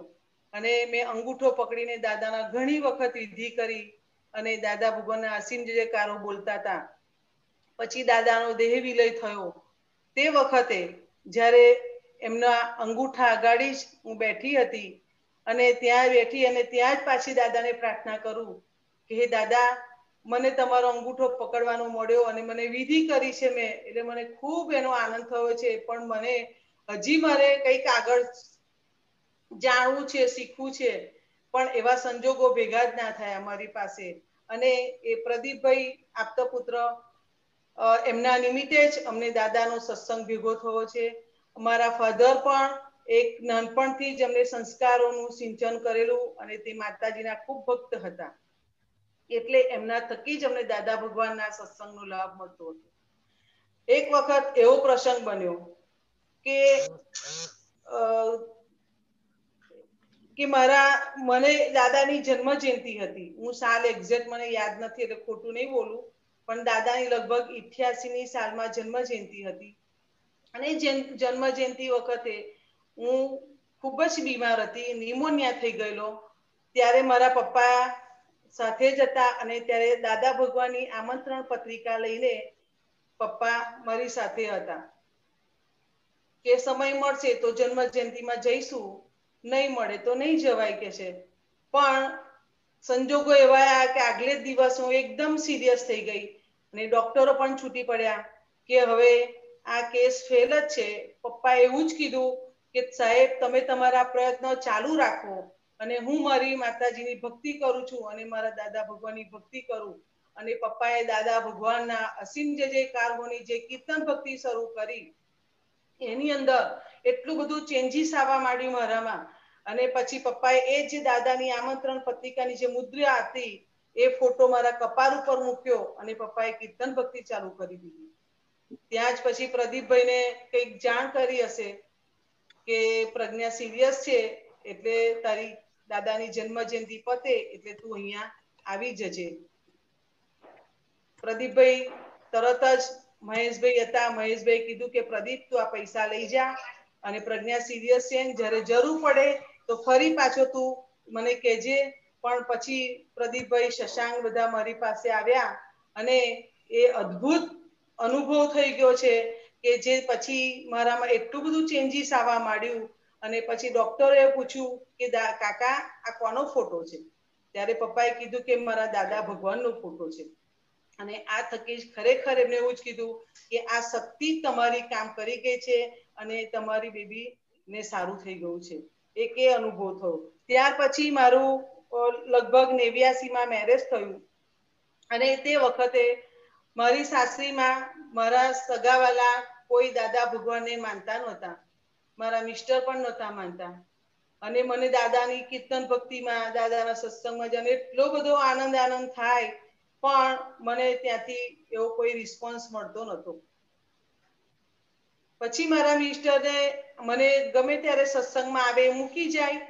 અને મેં અંગૂઠો પકડીને દાદાના ઘણી વખત વિધિ કરી અને દાદા ભગવાનના અસીમ જયકારો બોલતા હતા. પછી દાદાનો દેહ વિલય થયો તે વખતે જ્યારે એમના અંગૂઠા અગાડી જ હું બેઠી હતી અને ત્યાં બેઠી અને ત્યાં જ પાછી દાદાને પ્રાર્થના કરું કે હે દાદા, મને તમારો અંગૂઠો પકડવાનો મળ્યો અને મને વિધિ કરી છે મેં, એટલે મને ખૂબ એનો આનંદ થયો છે. પણ મને હજી મારે કંઈક આગળ જાણવું છે, શીખવું છે, પણ એવા સંજોગો ભેગા જ ના થયા મારી પાસે. અને એ પ્રદીપભાઈ આપતા પુત્ર એમના નિમિત્તે જ અમને દાદાનો સત્સંગ ભેગો થયો છે. અમારા ફાધર પણ એક નાનપણથી જ અમને સંસ્કારોનું સિંચન કરેલું અને તે માતાજીના ખૂબ ભક્ત હતા. એટલે એમના થકી જ અમને દાદા ભગવાનના સત્સંગનો લાભ મળતો હતો. એક વખત એવો પ્રસંગ બન્યો કે મને દાદાની જન્મ જયંતિ હતી. હું સાલ એક્ઝેક્ટ મને યાદ નથી એટલે ખોટું નહીં બોલું, પણ દાદાની લગભગ 88ની સાલમાં જન્મ જયંતિ હતી. અને જન્મ જયંતિ વખતે હું ખૂબ જ બીમાર હતી, નિમોનિયા થઈ ગયેલો. ત્યારે મારા પપ્પા સાથે જ હતા અને ત્યારે દાદા ભગવાનની આમંત્રણ પત્રિકા લઈને પપ્પા મારી સાથે હતા કે સમય મળશે તો જન્મ જયંતિમાં જઈશું, નહીં મળે તો નહીં જવાય કે છે. પણ સંજોગો એવા આવ્યા કે આગલે જ દિવસ હું એકદમ સિરિયસ થઈ ગઈ અને ડોક્ટરો પણ છૂટી પડ્યા કે હવે આ કેસ ફેલ જ છે. પપ્પાએ એવું જ કીધું કે સાહેબ, તમે તમારા પ્રયત્નો ચાલુ રાખો અને હું મારી માતાજીની ભક્તિ કરું છું અને મારા દાદા ભગવાનની ભક્તિ કરું. અને પપ્પાએ દાદા ભગવાનના અસીમ જયકારોની જે કીર્તન ભક્તિ શરૂ કરી એની અંદર એટલું બધું ચેન્જીસ આવવા માંડ્યું મારામાં. અને પછી પપ્પાએ એ જ દાદાની આમંત્રણ પત્રિકાની જે મુદ્રા હતી એ ફોટો મારા કપાળ ઉપર મૂક્યો અને પપ્પાએ કીર્તન ભક્તિ ચાલુ કરી દીધી. ત્યાં જ પછી પ્રદીપભાઈને કંઈક જાણ કરી હશે કે પ્રજ્ઞા સિરિયસ છે, એટલે તારી દાદાની જન્મ જયંતિ પતે એટલે તું અહીંયા આવી જજે. પ્રદીપભાઈ તરત જ મહેશભાઈ હતા, મહેશભાઈ કીધું કે પ્રદીપ, તું આ પૈસા લઈ જા અને પ્રજ્ઞા સિરિયસ છે, જ્યારે જરૂર પડે તો ફરી પાછો તું મને કહેજે. પણ પછી પ્રદીપભાઈ, શશાંક બધા મારી પાસે આવ્યા અને એ અદ્ભુત અનુભવ થઈ ગયો છે કે જે પછી મારામાં એટલું બધું ચેન્જીસ આવવા માંડ્યું. અને પછી ડોક્ટરે પૂછ્યું કે કાકા, આ કોનો ફોટો છે? ત્યારે પપ્પાએ કીધું કે મારા દાદા ભગવાનનો ફોટો છે. અને આ થકી જ ખરેખર એમને એવું જ કીધું કે આ શક્તિ તમારી કામ કરી ગઈ છે અને તમારી બેબીને સારું થઈ ગયું છે. એક એ અનુભવ થયો. ત્યાર પછી મારું લગભગ 89માં મેરેજ થયું અને તે વખતે મારી સાસરીમાં મારા સગાવાલા કોઈ દાદા ભગવાનને માનતા નહોતા, મારા મિસ્ટર પણ નહોતા માનતા. અને મને દાદાની કીર્તન ભક્તિમાં, દાદાના સત્સંગમાં જઈને એટલો બધો આનંદ થાય, પણ મને ત્યાંથી એવો કોઈ રિસ્પોન્સ મળતો નહોતો. પછી મારા મિસ્ટરને મને ગમે ત્યારે સત્સંગમાં આવે, મૂકી જાય,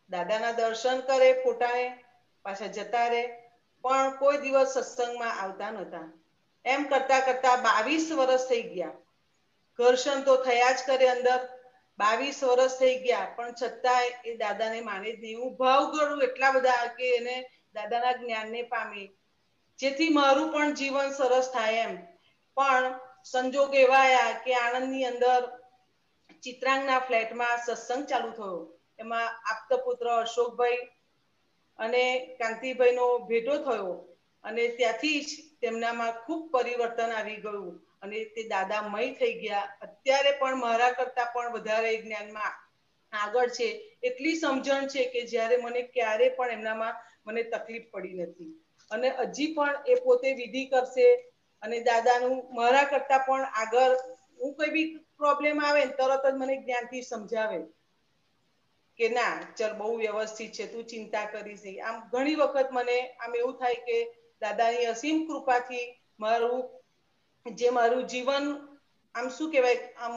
દાદાના દર્શન કરે, ફોટાને પાછા જતા રહે, પણ કોઈ દિવસ સત્સંગમાં આવતા નહોતા. એમ કરતા કરતા 22 વર્ષ થઈ ગયા. ઘર્ષણ તો થયા જ કરે અંદર. 22 વર્ષ થઈ ગયા, પણ છતાંય એ દાદાને માને જ નહીં. હું ભાવ કરું એટલા બધા કે એને દાદાના જ્ઞાનને પામે, જેથી મારું પણ જીવન સરસ થાય એમ. પણ સંજોગ એવા આવ્યા કે આણંદની અંદર ચિત્રાંગના ફ્લેટમાં સત્સંગ ચાલુ થયો. એમાં આપતા પુત્ર અશોકભાઈ અને કાંતિભાઈનો ભેટો થયો અને ત્યાંથી જ તેમનામાં ખૂબ પરિવર્તન આવી ગયું અને તે દાદામય થઈ ગયા. અત્યારે પણ મારા કરતા પણ વધારે જ્ઞાનમાં આગળ છે. એટલી સમજણ છે કે જ્યારે મને ક્યારે પણ એમનામાં મને તકલીફ પડી નથી. અને હજી પણ એ પોતે વિધિ કરશે અને દાદાનું મારા કરતા પણ આગળ, હું કોઈ બી પ્રોબ્લેમ આવે ને તરત જ મને જ્ઞાનથી સમજાવે કે ના ચલ બહુ વ્યવસ્થિત છે, તું ચિંતા કરીશ નહીં. આમ ઘણી વખત મને આમ એવું થાય કે દાદાની અસીમ કૃપાથી મારું જીવન આમ શું કહેવાય, આમ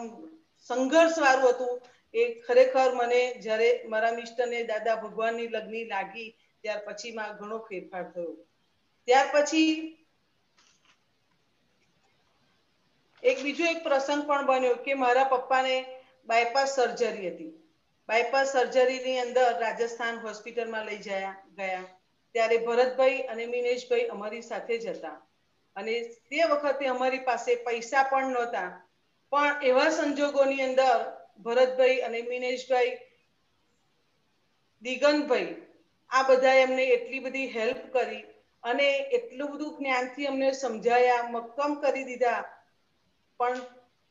સંઘર્ષ વાળું હતું, એ ખરેખર મને જ્યારે મારા મિસ્ટરને દાદા ભગવાનની લગ્ની લાગી ત્યાર પછી માં ઘણો ફેરફાર થયો. ત્યાર પછી બીજો એક પ્રસંગ પણ બન્યો કે મારા પપ્પાને બાયપાસ સર્જરી હતી. બાયપાસ સર્જરીની અંદર રાજસ્થાન હોસ્પિટલમાં લઈ ગયા. ત્યારે ભરતભાઈ અને મિનેશભાઈ અમારી સાથે જ હતા. અને તે વખતે અમારી પાસે પૈસા પણ નહોતા, પણ એવા સંજોગોની અંદર ભરતભાઈ અને મિનેશભાઈ, દિગંતભાઈ, આ બધા એમને એટલી બધી હેલ્પ કરી અને એટલું બધું જ્ઞાનથી અમને સમજાયા, મક્કમ કરી દીધા. પણ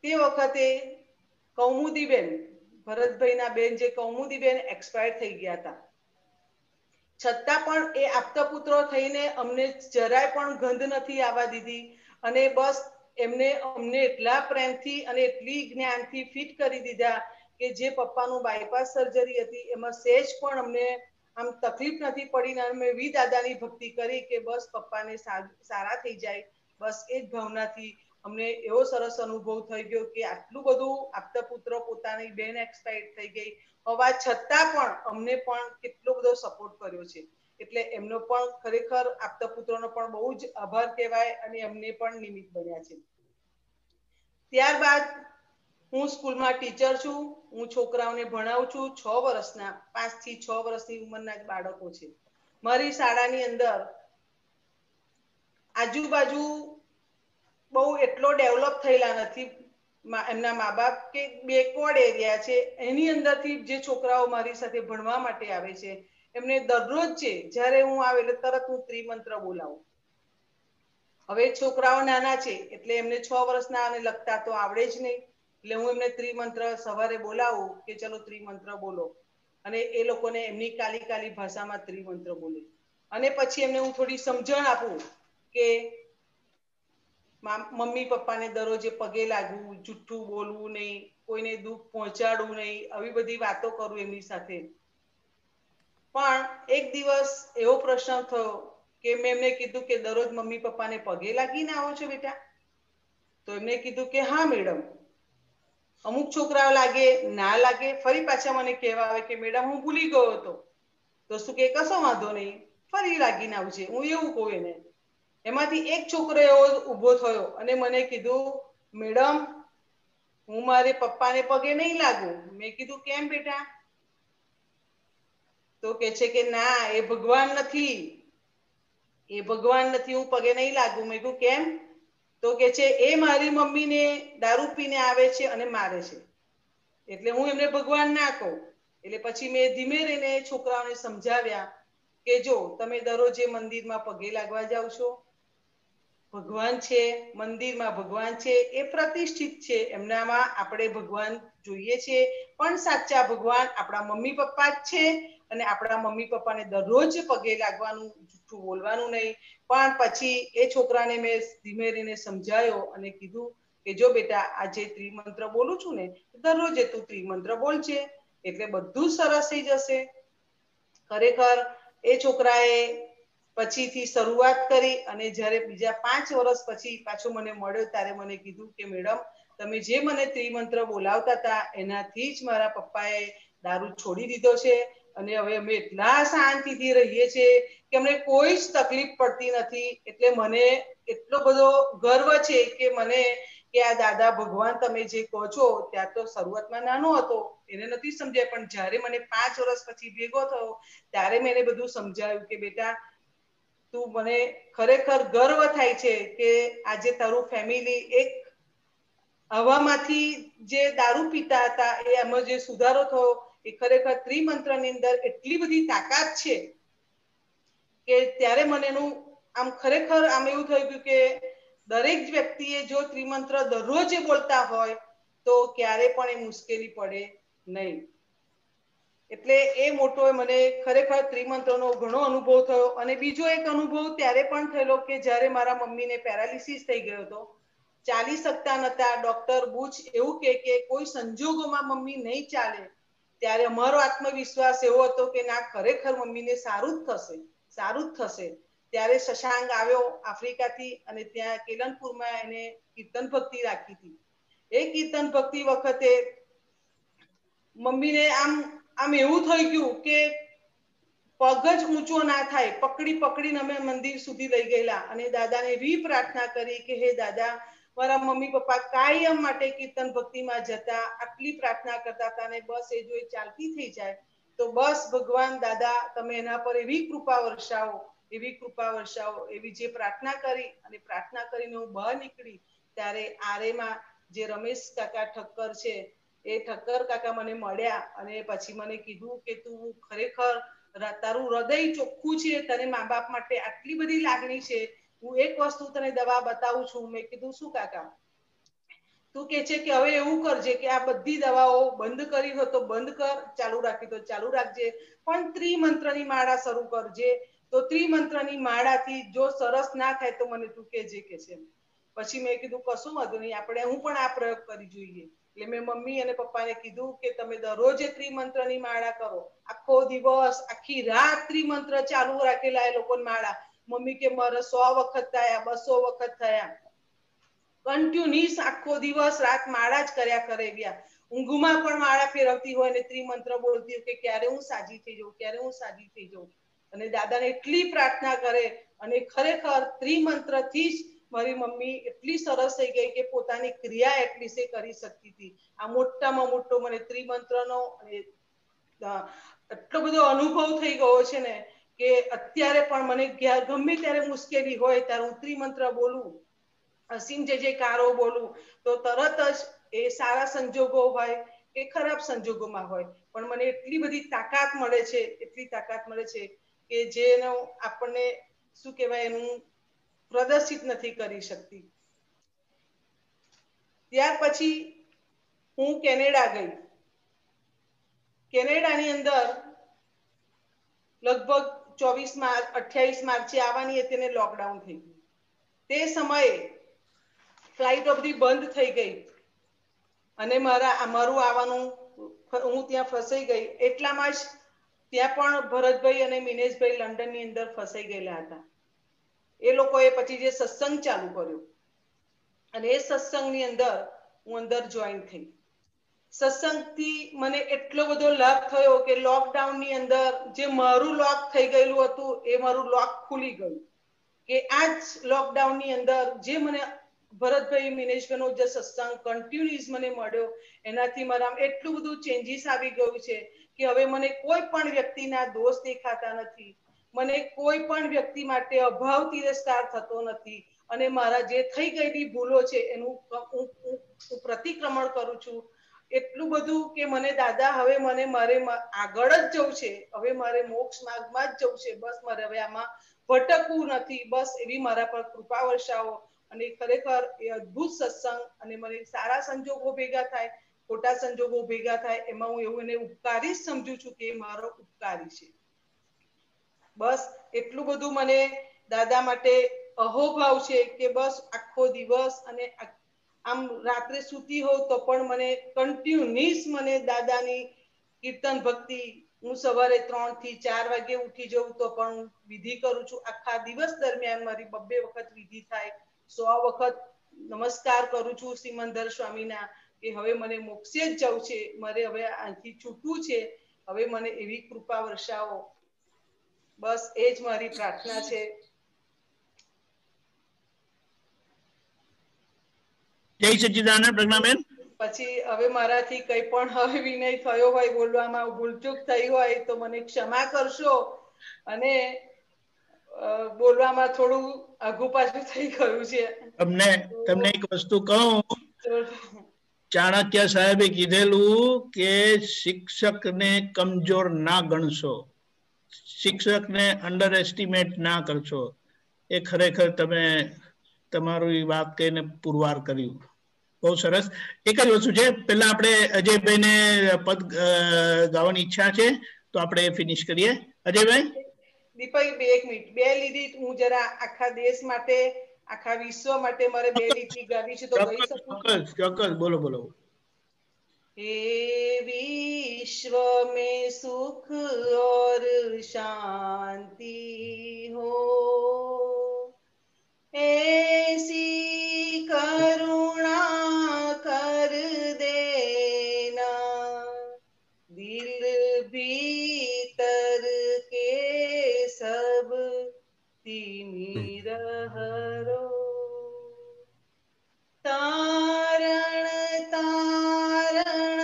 તે વખતે કૌમુદીબેન, ભરતભાઈના બેન જે કૌમુદીબેન એક્સપાયર થઈ ગયા હતા. છતાં પણ એ આપતા પુત્રો થઈને અમને જરાય પણ ગંધ નથી આવવા દીધી. અને બસ અમને એટલા પ્રેમથી અને એટલી જ્ઞાનથી ફિટ કરી દીધા કે જે પપ્પાનું બાયપાસ સર્જરી હતી એમાં સહેજ પણ અમને આમ તકલીફ નથી પડી. અને અમે એવી દાદાની ભક્તિ કરી કે બસ પપ્પાને સારા થઈ જાય, બસ એ જ ભાવનાથી અમને એવો સરસ અનુભવ થઈ ગયો કે આટલું બધું આપતા પુત્ર પોતાની બેન એક્સપાયર થઈ ગઈ હોવા છતાં પણ અમને પણ કેટલો બધો સપોર્ટ કર્યો છે. એટલે એમનો પણ ખરેખર આપતા પુત્રોનો પણ બહુ જ આભાર કહેવાય અને અમને પણ નિમિત્ત બન્યા છે. ત્યારબાદ હું સ્કૂલમાં ટીચર છું. હું છોકરાઓને ભણાવું છું. 6 વર્ષના, 5 થી 6 વર્ષની ઉંમરના જ બાળકો છે. મારી શાળાની અંદર આજુબાજુ બહુ એટલો ડેવલપ થયેલા નથી. એમના મા બાપ કે બેકવર્ડ એરિયા છે, એની અંદરથી જે છોકરાઓ મારી સાથે ભણવા માટે આવે છે એમને દરરોજ છે જ્યારે હું આવે એટલે તરત હું ત્રિમંત્ર બોલાવું. હવે છોકરાઓ નાના છે એટલે એમને 6 વર્ષના અને લખતા તો આવડે જ નહીં, એટલે હું એમને ત્રિમંત્ર સવારે બોલાવું કે ચલો ત્રિમંત્ર બોલો, અને એ લોકોને એમની કાલી ભાષામાં ત્રિમંત્ર બોલે. અને પછી એમને હું થોડી સમજણ આપું કે મમ્મી પપ્પાને દરરોજે પગે લાગવું, જુઠ્ઠું બોલવું નહીં, કોઈને દુઃખ પહોંચાડવું નહીં, આવી બધી વાતો કરું એમની સાથે. પણ એક દિવસ એવો પ્રશ્ન થયો કે મેં એમને કીધું કે દરરોજ મમ્મી પપ્પાને પગે લાગીને આવો છો બેટા? તો એમને કીધું કે હા મેડમ. અમુક છોકરાઓ લાગે ના લાગે, ફરી પાછા મને કહેવા આવે કે મેડમ હું ભૂલી ગયો હતો. તો શું કે કશો વાંધો નહીં, ફરી લાગીને આવજે, હું એવું કહું એને. એમાંથી એક છોકરો એવો ઊભો થયો અને મને કીધું મેડમ હું મારે પપ્પાને પગે નહીં લાગુ. મેં કીધું કેમ બેટા? તો કે છે કે ના એ ભગવાન નથી, એ ભગવાન નથી, હું પગે નહીં લાગુ. મેં કીધું કેમ? તો કે છે એ મારી મમ્મીને દારૂ પીને આવે છે અને મારે છે, એટલે હું એમને ભગવાન ના કહું. એટલે પછી મેં ધીમે રહીને છોકરાઓને સમજાવ્યા કે જો તમે દરરોજ મંદિરમાં પગે લાગવા જાઓ છો, ભગવાન છે, મંદિરમાં ભગવાન છે, એ પ્રતિષ્ઠિત છે, એમનામાં આપણે ભગવાન જોઈએ છે, પણ સાચા ભગવાન આપણા મમ્મી પપ્પા જ છે. અને આપણા મમ્મી પપ્પાને દરરોજ પગે લાગવાનું, જૂઠું બોલવાનું નહીં. પણ પછી એ છોકરાને મેં ધીમે રહીને સમજાયો અને કીધું કે જો બેટા આજે ત્રિમંત્ર બોલું છું ને, દરરોજે તું ત્રિમંત્ર બોલજે એટલે બધું સરસ થઈ જશે. ખરેખર એ છોકરાએ પછીથી શરૂઆત કરી અને જ્યારે બીજા 5 વર્ષ પછી પાછો મને મળ્યો ત્યારે મને કીધું કે મેડમ તમે જે મને ત્રિમંત્ર બોલાવતા હતા એનાથી જ મારા પપ્પાએ દારૂ છોડી દીધો છે અને હવે અમે એટલા શાંતિથી રહીએ છીએ કે અમને કોઈ જ તકલીફ પડતી નથી. એટલે મને એટલો બધો ગર્વ છે કે મને કે આ દાદા ભગવાન તમે જે કહો છો, ત્યાં તો શરૂઆતમાં નાનો હતો એને નથી સમજાય, પણ જ્યારે મને 5 વર્ષ પછી ભેગો થયો ત્યારે મેં એને બધું સમજાવ્યું કે બેટા તું મને ખરેખર ગર્વ થાય છે કે આજે તારું ફેમિલી એક હવામાંથી જે દારૂ પીતા હતા એ એમાં જે સુધારો થયો એ ખરેખર ત્રિમંત્રની અંદર એટલી બધી તાકાત છે કે ત્યારે મને એનું આમ ખરેખર આમ એવું થયું કે દરેક વ્યક્તિએ જો ત્રિમંત્ર દરરોજ બોલતા હોય તો ક્યારે પણ એ મુશ્કેલી પડે નહીં. એટલે એ મોટો મને ખરેખર ત્રિમંત્રનો ઘણો અનુભવ થયો. અને બીજો એક અનુભવ ત્યારે પણ થયેલો કે જ્યારે મારા મમ્મીને પેરાલિસિસ થઈ ગયો હતો, ચાલી શકતા નતા. ડોક્ટર બુચ એવું કે કોઈ સંજોગોમાં મમ્મી નહીં ચાલે, ત્યારે અમારો આત્મવિશ્વાસ એવો હતો કે ના, ખરેખર મમ્મીને સારું જ થશે, સારું જ થશે. ત્યારે શશાંક આવ્યો આફ્રિકાથી અને ત્યાં કેલનપુરમાં એને કીર્તન ભક્તિ રાખી હતી. એ કીર્તન ભક્તિ વખતે મમ્મીને આમ એવું થઈ ગયું કે પગ જ ઊંચો ના થાય. પકડીને અમે મંદિર સુધી લઈ ગયેલા અને દાદાને એવી પ્રાર્થના કરી કે હે દાદા, મારા મમ્મી પપ્પા કાયમ માટે કીર્તન ભક્તિમાં જતા, આટલી પ્રાર્થના કરતા હતા અને બસ એ જો એ ચાલતી થઈ જાય તો બસ ભગવાન દાદા તમે એના પર એવી કૃપા વર્ષાવો, એવી કૃપા વર્ષાવો. એવી જે પ્રાર્થના કરી અને પ્રાર્થના કરીને હું બહાર નીકળી ત્યારે આરેમાં જે રમેશ કાકા ઠક્કર છે, એ ઠક્કર કાકા મને મળ્યા અને પછી મને કીધું કે તું ખરેખર તારું હૃદય ચોખ્ખું છે, તને મા બાપ માટે આટલી બધી લાગણી છે, હું એક વસ્તુ તને દવા બતાવું છું. મેં કીધું શું કાકા? તું કે છે કે હવે એવું કરજે કે આ બધી દવાઓ બંધ કરી હોય તો બંધ કર, ચાલુ રાખી તો ચાલુ રાખજે, પણ ત્રિમંત્રની માળા શરૂ કરજે. તો ત્રિમંત્રની માળાથી જો સરસ ના થાય તો મને તું કહેજે કે છે. પછી મેં કીધું કશું વાંધો નહીં, હું પણ આ પ્રયોગ કરી જોઈએ. એટલે મેં મમ્મી અને પપ્પાને કીધું કે તમે દરરોજ ત્રિમંત્રની માળા કરો, આખો દિવસ આખી રાત ત્રિમંત્ર ચાલુ રાખેલા એ લોકો માળા. મમ્મી કે મારે 100 વખત થયા, 200 વખત થયા. કન્ટિન્યુઅસ આખો દિવસ રાત માળા જ કર્યા કરે ગયા. ઊંઘમાં પણ માળા ફેરવતી હોય ને ત્રિમંત્ર બોલતી હોય કે ક્યારે હું સાજી થઈ જાઉં, ક્યારે હું સાજી થઈ જાઉં. અને દાદાને એટલી પ્રાર્થના કરે અને ખરેખર ત્રિમંત્રથી જ મારી મમ્મી એટલી સરસ થઈ ગઈ કે પોતાની ક્રિયા એટલી સે કરી શકતી હતી. આ મોટામાં મોટો મને ત્રિમંત્રનો એટલો બધો અનુભવ થઈ ગયો છે ને કે અત્યારે પણ મને ગમે ત્યારે મુશ્કેલી હોય ત્યારે હું ત્રિમંત્ર બોલું, અસીમ જે કારો બોલું તો તરત જ એ સારા સંજોગો હોય કે ખરાબ સંજોગોમાં હોય પણ મને એટલી બધી તાકાત મળે છે, એટલી તાકાત મળે છે કે જેનો આપણને શું કહેવાય એનું પ્રદર્શિત નથી કરી શકતી. ત્યાર પછી હું કેનેડા ગઈ. કેનેડાની અંદર લગભગ 28 માર્ચે આવવાની હતી અને લોકડાઉન થઈ ગયું. તે સમયે ફ્લાઇટ બધી બંધ થઈ ગઈ અને મારું આવવાનું હું ત્યાં ફસાઈ ગઈ. એટલામાં જ ત્યાં પણ ભરતભાઈ અને મિનેશભાઈ લંડનની અંદર ફસાઈ ગયેલા હતા. એ લોકોએ પછી જે સત્સંગ ચાલુ કર્યો અને એ સત્સંગની અંદર હું અંદર જોઈન થઈ. સત્સંગથી મને એટલો બધો લાભ થયો કે લોકડાઉનની અંદર જે મારું લોક થઈ ગયેલું હતું એ મારું લોક ખુલી ગયું. કે આ જ લોકડાઉનની અંદર જે મને ભરતભાઈ મિનેશભાઈનો જે સત્સંગ કન્ટિન્યુઅસ મને મળ્યો એનાથી મારા એટલું બધું ચેન્જીસ આવી ગયું છે કે હવે મને કોઈ પણ વ્યક્તિના દોષ દેખાતા નથી, મને કોઈ પણ વ્યક્તિ માટે અભાવ તિરસ્કાર થતો નથી અને મારા જે થઈ ગયેલી ભૂલો છે એનું હું પ્રતિક્રમણ કરું છું. એટલું બધું કે મને દાદા હવે મારે આગળ જ જવું છે, હવે મારે મોક્ષ માર્ગમાં જ જવું છે, બસ મારે હવે આમાં ભટકવું નથી, બસ એવી મારા પર કૃપા વર્ષાવો. અને ખરેખર એ અદ્ભુત સત્સંગ અને મને સારા સંજોગો ભેગા થાય, ખોટા સંજોગો ભેગા થાય એમાં હું એવું એને ઉપકારી જ સમજુ છું કે એ મારો ઉપકારી છે. બસ એટલું બધું મને દાદા માટે અહોભાવ છે કે બસ આખો દિવસ અને આમ રાત્રે સૂતી હોઉં તો પણ મને કન્ટિન્યુઅસ મને દાદાની કીર્તન ભક્તિ, હું સવારે 3 થી 4 વાગે ઉઠી જાઉં તો પણ હું વિધિ કરું છું. આખા દિવસ દરમિયાન મારી 2 વખત વિધિ થાય, 100 વખત નમસ્કાર કરું છું સિમંદર સ્વામીના કે હવે મને મોક્ષે જ જવું છે, મારે હવે આથી છૂટવું છે, હવે મને એવી કૃપા વર્ષાવો. બસ એ જ મારી પ્રાર્થના છે. જય સચ્ચિદાનંદ પ્રજ્ઞાબેન. પછી હવે મારાથી કંઈ પણ હવે વિનય થયો હોય, બોલવામાં ભૂલચૂક થઈ હોય તો મને ક્ષમા કરશો અને બોલવામાં થોડું આગુ પાછું થઈ ગયું છે. તમને એક વસ્તુ કહું, ચાણક્ય સાહેબે કીધેલું કે શિક્ષકને કમજોર ના ગણશો, શિક્ષકને અંડર એસ્ટિમેટ ના કરશો. એ ખરેખર તમે તમારી વાત કહીને પુરવાર કર્યું. બહુ સરસ. એક જ વસ્તુ છે, પહેલા આપણે અજયભાઈને પદ ગાવાની ઈચ્છા છે તો આપણે ફિનિશ કરીએ. અજયભાઈ. દીપક, 1 મિનિટ, 2 લીટી હું જરા આખા દેશ માટે, આખા વિશ્વ માટે મારે 2 લીટી ગાવી છે, તો ગાઈ શકું? ચોક્કસ ચોક્કસ, બોલો બોલો. हे विश्व में सुख और शांति हो, ऐसी करुणा कर देना, दिल भीतर के सब तिमिर हरो, तारण तारण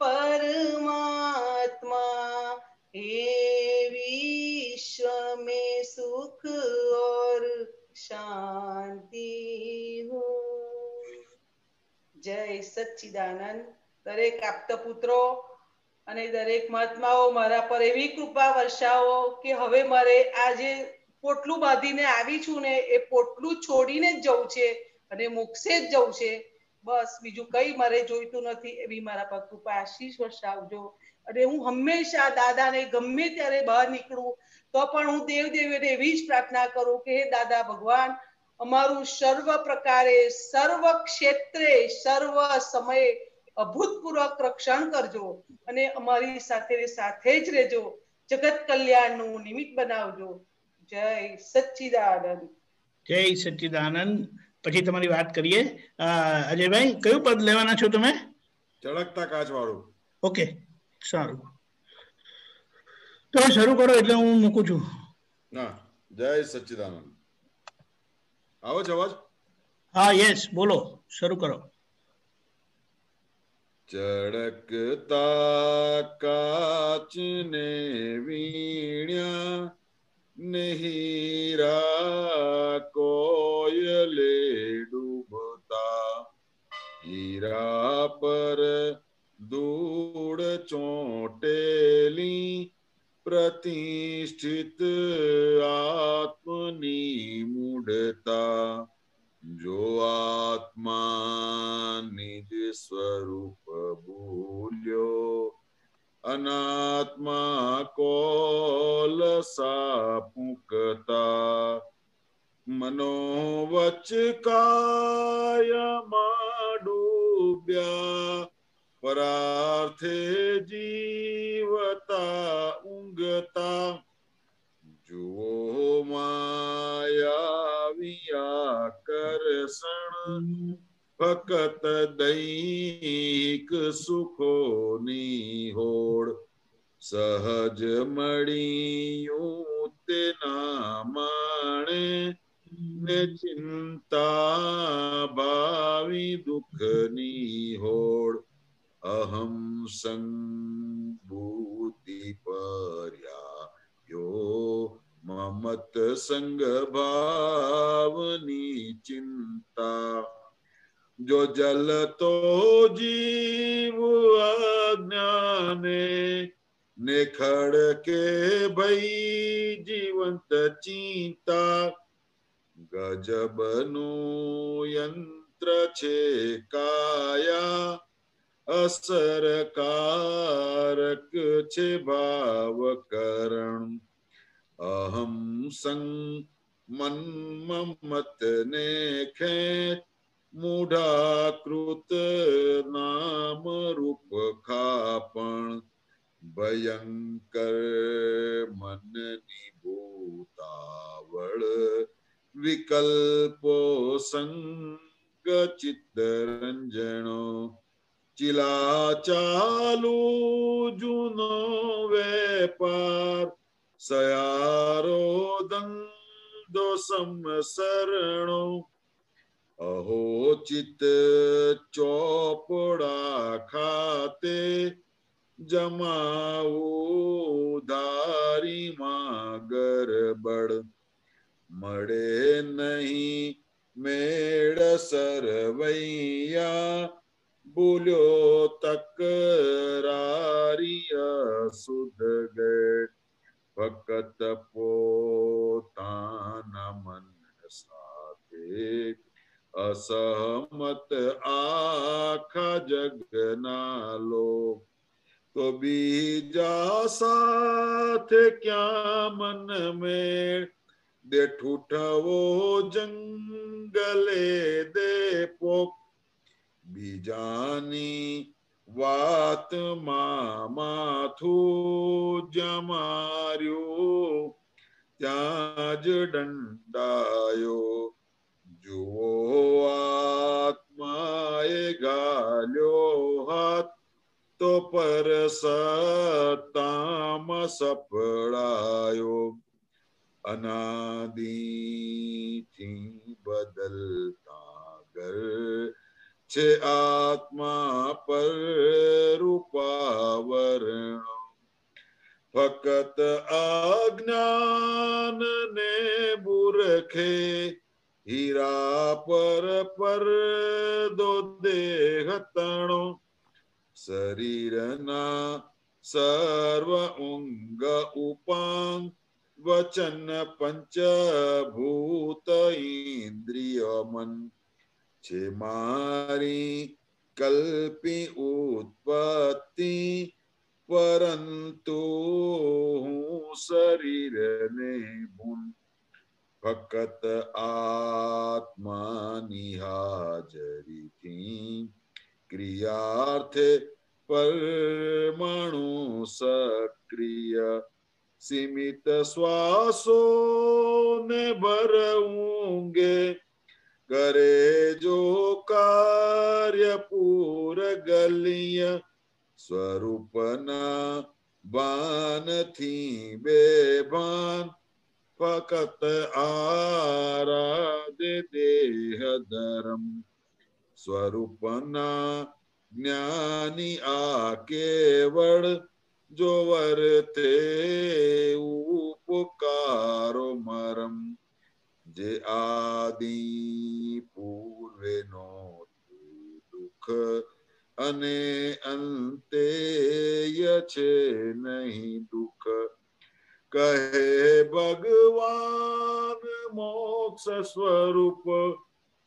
परमात्मा, हे विश्व में सुख और शांति हो. जय सच्चिदानंद. दरेक आप्त पुત્રો અને દરેક મહાત્માઓ મારા પર એવી કૃપા વર્ષાવો કે હવે મારે આ જે પોટલું બાંધીને આવી છું ને એ પોટલું છોડીને જ જવું છે અને મોક્ષે જ જવું છે. બસ બીજું કઈ મારે જોઈતું નથી. એવી મારા પર કૃપા આશીષ વર્ષાવજો. અને હું હંમેશા દાદાને ગમે ત્યારે બહાર નીકળું તો પણ હું દેવદેવીને એવી જ પ્રાર્થના કરું કે હે દાદા ભગવાન, અમારું સર્વ પ્રકારે, સર્વ ક્ષેત્રે, સર્વ સમયે અભૂતપૂર્વક રક્ષણ કરજો અને અમારી સાથે સાથે જ રહેજો. જગત કલ્યાણનું નિમિત્ત બનાવજો. જય સચ્ચિદાનંદ. જય સચ્ચિદાનંદ. પછી તમારી વાત કરીએ. અજયભાઈ, કયું પદ લેવાના છો તમે? ચળકતા કાચ વાળું. ઓકે, સારું. તો શરૂ કરો એટલે હું મૂકું છું. ના, જય સચ્ચિદાનંદ. આવો છે અવાજ? હા, યસ, બોલો, શરૂ કરો. ચળકતા કાચ ને વીણ્યા ને હીરા કોયલે ડૂબતા, હીરા પર ધૂળ ચોંટેલી પ્રતિષ્ઠિત આત્મની મૂઢતા, જો આત્મા નિજ સ્વરૂપ ભૂલ્યો, અનાત્મા કોલસા પૂકતા, મનોવચ કાયમાં ડૂબ્યા, પરાર્થે જીવતા ઊંઘતા, જુઓ માયાવિયા કરસણ, ફકત દૈહિક સુખોની હોડ, સહજ મળ્યું તેના માણે ને ચિંતા ભાવી દુઃખની હોડ, અહમ સંભૂતિ પર્યા યો મમત સંગ ભાવની ચિંતા, જો જલતો જીવ અજ્ઞાને ને ખડકે ભઈ જીવંત ચિંતા, ગજબનું યંત્ર છે કાયા, અસરકારક છે ભાવકરણ, અહમ સંગ મન મમત ને ખેંચ, મૂઢાકૃત નામ રૂપ ખાપણ, ભયંકર મનની ભૂતાવળ, વિકલ્પો સંગ ચિત્તરંજણો, ચિલા ચાલુ જૂનો વેપાર, સયારો દંદો સંસરણો, અહો ચિત્ત ચોપડા ખાતે, જમાવું ધારીમાં ગરબડ, મળે નહીં મેળ સરવૈયા, ભૂલ્યો તકરારી સુધગઢ, ફકત પોતાના મન સાથે સહમત આખા જગના લોક, તો બીજા સાથે ક્યાં મન મેળ, દે ઠૂઠવો જંગલે દે પોક, બીજાની વાતમાં માથું જમાર્યું, ત્યાં જ દંડાયો. જુઓ આત્માએ ગાલ્યો હાથ, તો પર સત્તામાં સફળાયો. અનાદિથી બદલતા ઘર છે આત્મા પર રૂપાવરણ, ફકત અજ્ઞાન ને બુરખે હીરા પર દો દેહ તણો. શરીરના સર્વ ઊંઘ ઉપાંગ વચન પંચભૂત ઇન્દ્રિય મન, છે મારી કલ્પી ઉત્પત્તિ, પરંતુ હું શરીરને ભૂન. ફકત આત્માની હાજરીથી ક્રિયાર્થે પરમાણુ સક્રિય, સીમિત શ્વાસો ને ભરઉંગે, કરે જો કાર્ય પૂરગલિય. સ્વરૂપના ભાનથી બેભાન, ફકત આરાધે દેહ ધર્મ. સ્વરૂપના જ્ઞાની આ કેવળ, જો વર્તે ઉપકારો મરમ. જે આદિ પૂર્વેનો દુઃખ અને અંતેય છે નહીં દુઃખ, કહે ભગવાન મોક્ષ સ્વરૂપ,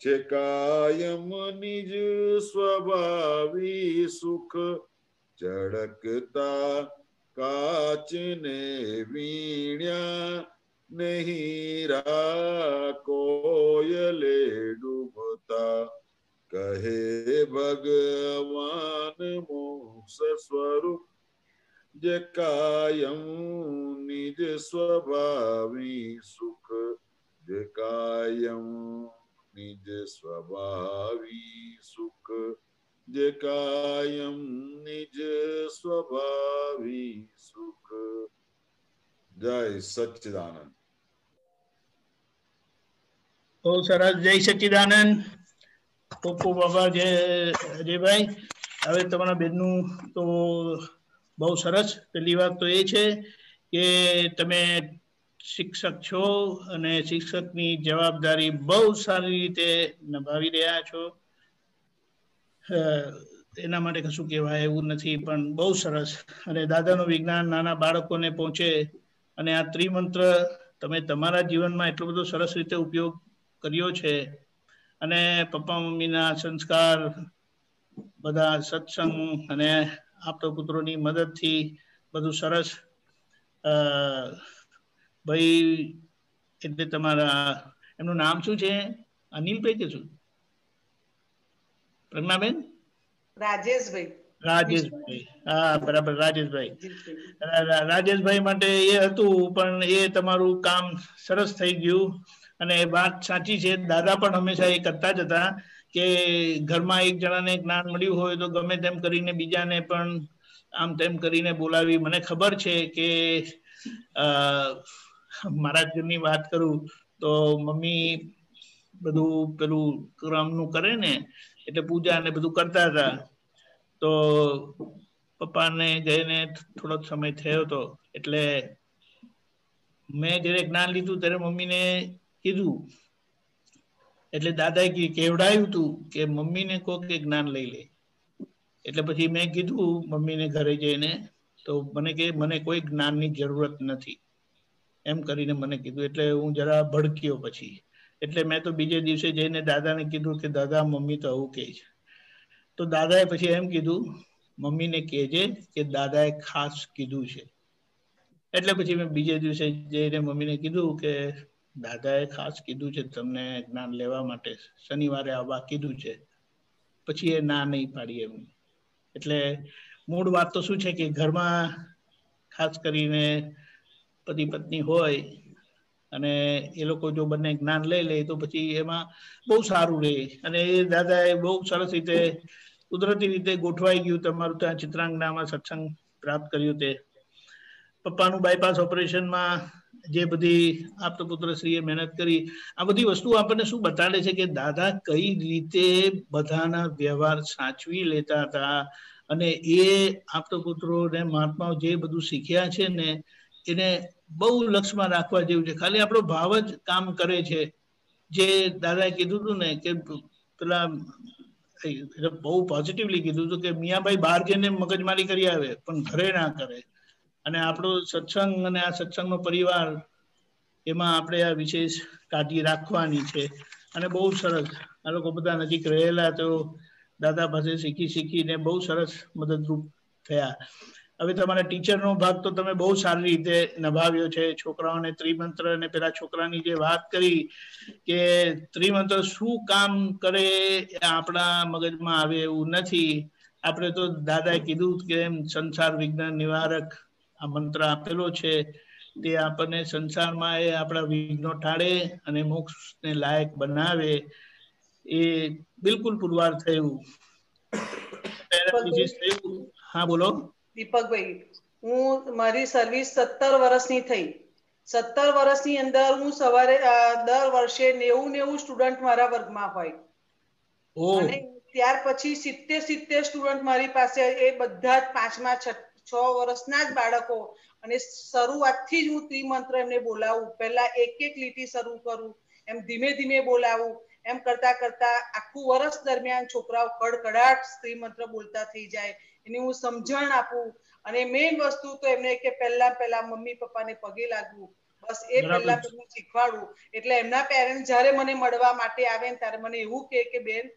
છે કાયમ નિજ સ્વભાવી સુખ. ચળકતા કાચને વીણ્યા, નહીં રા કોયલે ડૂબતા, કહે ભગવાન મોક્ષ સ્વરૂપ, જે કાયમ નિજ સ્વભાવી સુખ. જે કાયમ નિજ સ્વભાવી સુખ, જે કાયમ નિજ સ્વભાવી સુખ. જય સચ્ચિદાનંદ. બહુ સરસ. જય સચ્ચિદાનંદ. ખૂબ ખૂબ આભાર અજયભાઈ. હવે તમારા બેનનું તો બહુ સરસ. પહેલી વાત તો એ છે કે તમે શિક્ષક છો અને શિક્ષકની જવાબદારી બહુ સારી રીતે નિભાવી રહ્યા છો. એના માટે કશું કહેવાય એવું નથી, પણ બહુ સરસ. અને દાદાનું વિજ્ઞાન નાના બાળકોને પહોંચે, અને આ ત્રિમંત્ર તમે તમારા જીવનમાં એટલો બધો સરસ રીતે ઉપયોગ કર્યો છે. અને પપ્પા મમ્મીના સંસ્કાર, બધા સત્સંગ અને આપતા પુત્રોની મદદથી બધું સરસ. ભાઈ એટલે તમારા એમનું નામ શું છે? અનિલભાઈ કે શું? પ્રજ્ઞાબેન? રાજેશભાઈ. રાજેશભાઈ, હા બરાબર, રાજેશભાઈ. રાજેશભાઈ માટે એ હતું, પણ એ તમારું કામ સરસ થઈ ગયું. અને વાત સાચી છે, દાદા પણ હંમેશા એ કરતા જ હતા કે ઘરમાં એક જણાને જ્ઞાન મળ્યું હોય તો ગમે તેમ કરીને બીજાને પણ આમ તેમ કરીને બોલાવી. મને ખબર છે કે મારા ઘરની વાત કરું તો મમ્મી બધું પેલું ક્રમનું કરે ને, એટલે પૂજા ને બધું કરતા હતા. તો પપ્પાને જઈને થોડોક સમય થયો હતો, એટલે મેં જયારે જ્ઞાન લીધું ત્યારે મમ્મીને કીધું, એટલે દાદાએ કેવડાયું હતું કે મમ્મીને કહો કે જ્ઞાન લઈ લે. એટલે પછી મેં કીધું મમ્મીને ઘરે જઈને, તો મને કે મને કોઈ જ્ઞાનની જરૂરત નથી એમ કરીને મને કીધું. એટલે હું જરા ભડક્યો પછી, એટલે મેં તો બીજે દિવસે જઈને દાદાને કીધું કે દાદા મમ્મી તો આવું કહે છે. તો દાદાએ પછી એમ કીધું મમ્મીને કહેજે કે દાદાએ ખાસ કીધું છે. એટલે પછી મેં બીજે દિવસે જઈને મમ્મીને કીધું કે દાદાએ ખાસ કીધું છે તમને જ્ઞાન લેવા માટે, શનિવારે આવવા કીધું છે. પછી એ ના નહીં પાડી એમ. એટલે મૂળ વાત તો શું છે કે ઘરમાં ખાસ કરીને પતિ પત્ની હોય અને એ લોકો જો બંને જ્ઞાન લઈ લે તો પછી એમાં બહુ સારું રહે. અને એ દાદાએ બહુ સરસ રીતે કુદરતી રીતે ગોઠવાઈ ગયું તમારું ત્યાં ચિત્રાંગનામાં સત્સંગ પ્રાપ્ત કર્યું. તે પપ્પાનું બાયપાસ ઓપરેશનમાં જે બધી આપતો પુત્ર શ્રીએ મહેનત કરી, આ બધી વસ્તુ આપણને શું બતાડે છે કે દાદા કઈ રીતે બધાના વ્યવહાર સાચવી લેતા હતા. અને એ આપતો પુત્રો ને મહાત્માઓ જે બધું શીખ્યા છે ને એને બહુ લક્ષમાં રાખવા જેવું છે. ખાલી આપણો ભાવ જ કામ કરે છે. જે દાદાએ કીધું હતું ને કે પેલા બહુ પોઝિટિવલી કીધું હતું કે મિયાભાઈ બહાર જઈને મગજમારી કરી આવે પણ ઘરે ના કરે. અને આપણો સત્સંગ અને આ સત્સંગનો પરિવાર એમાં આપણે આ વિશેષ કાળજી રાખવાની છે. અને બહુ સરસ આ લોકો બધા નજીક રહેલા તો દાદા પાસે શીખીને બહુ સરસ મદદરૂપ થયા. હવે તમારા ટીચરનો ભાગ તો તમે બહુ સારી રીતે નિભાવ્યો છે. છોકરાઓને ત્રિમંત્ર અને પેલા છોકરાની જે વાત કરી કે ત્રિમંત્ર શું કામ કરે એ આપણા મગજમાં આવે એવું નથી. આપણે તો દાદાએ કીધું કે એમ સંસાર વિઘ્ન નિવારક આ મંત્ર આપેલો છે તે આપણને સંસારમાં એ આપણા વિઘ્નો ટાળે અને મોક્ષને લાયક બનાવે. એ બિલકુલ પુરવાર થયું. હા બોલો દીપકભાઈ, હું મારી સર્વિસ 17 વર્ષની થઈ. 17 વર્ષની અંદર હું સવારે દર વર્ષે 90 સ્ટુડન્ટ મારા વર્ગમાં હોય. અને ત્યાર પછી 70 સ્ટુડન્ટ મારી પાસે, એ બધા જ 5મા 6 વર્ષના જ બાળકો. અને શરૂઆતથી જ હું ત્રિમંત્ર એમને બોલાવું. પહેલા એક લીટી શરૂ કરું, એમ ધીમે ધીમે બોલાવું. એમ કરતા કરતા આખું વર્ષ દરમિયાન છોકરાઓ કડકડાટ ત્રિમંત્ર બોલતા થઈ જાય. એની હું સમજણ આપું. અને મેઇન વસ્તુ તો એમને કે પહેલા મમ્મી પપ્પાને પગે લાગવું, બસ એ પહેલા શીખવાડવું. એટલે એમના પેરેન્ટ જયારે મને મળવા માટે આવે ને ત્યારે મને એવું કે બેન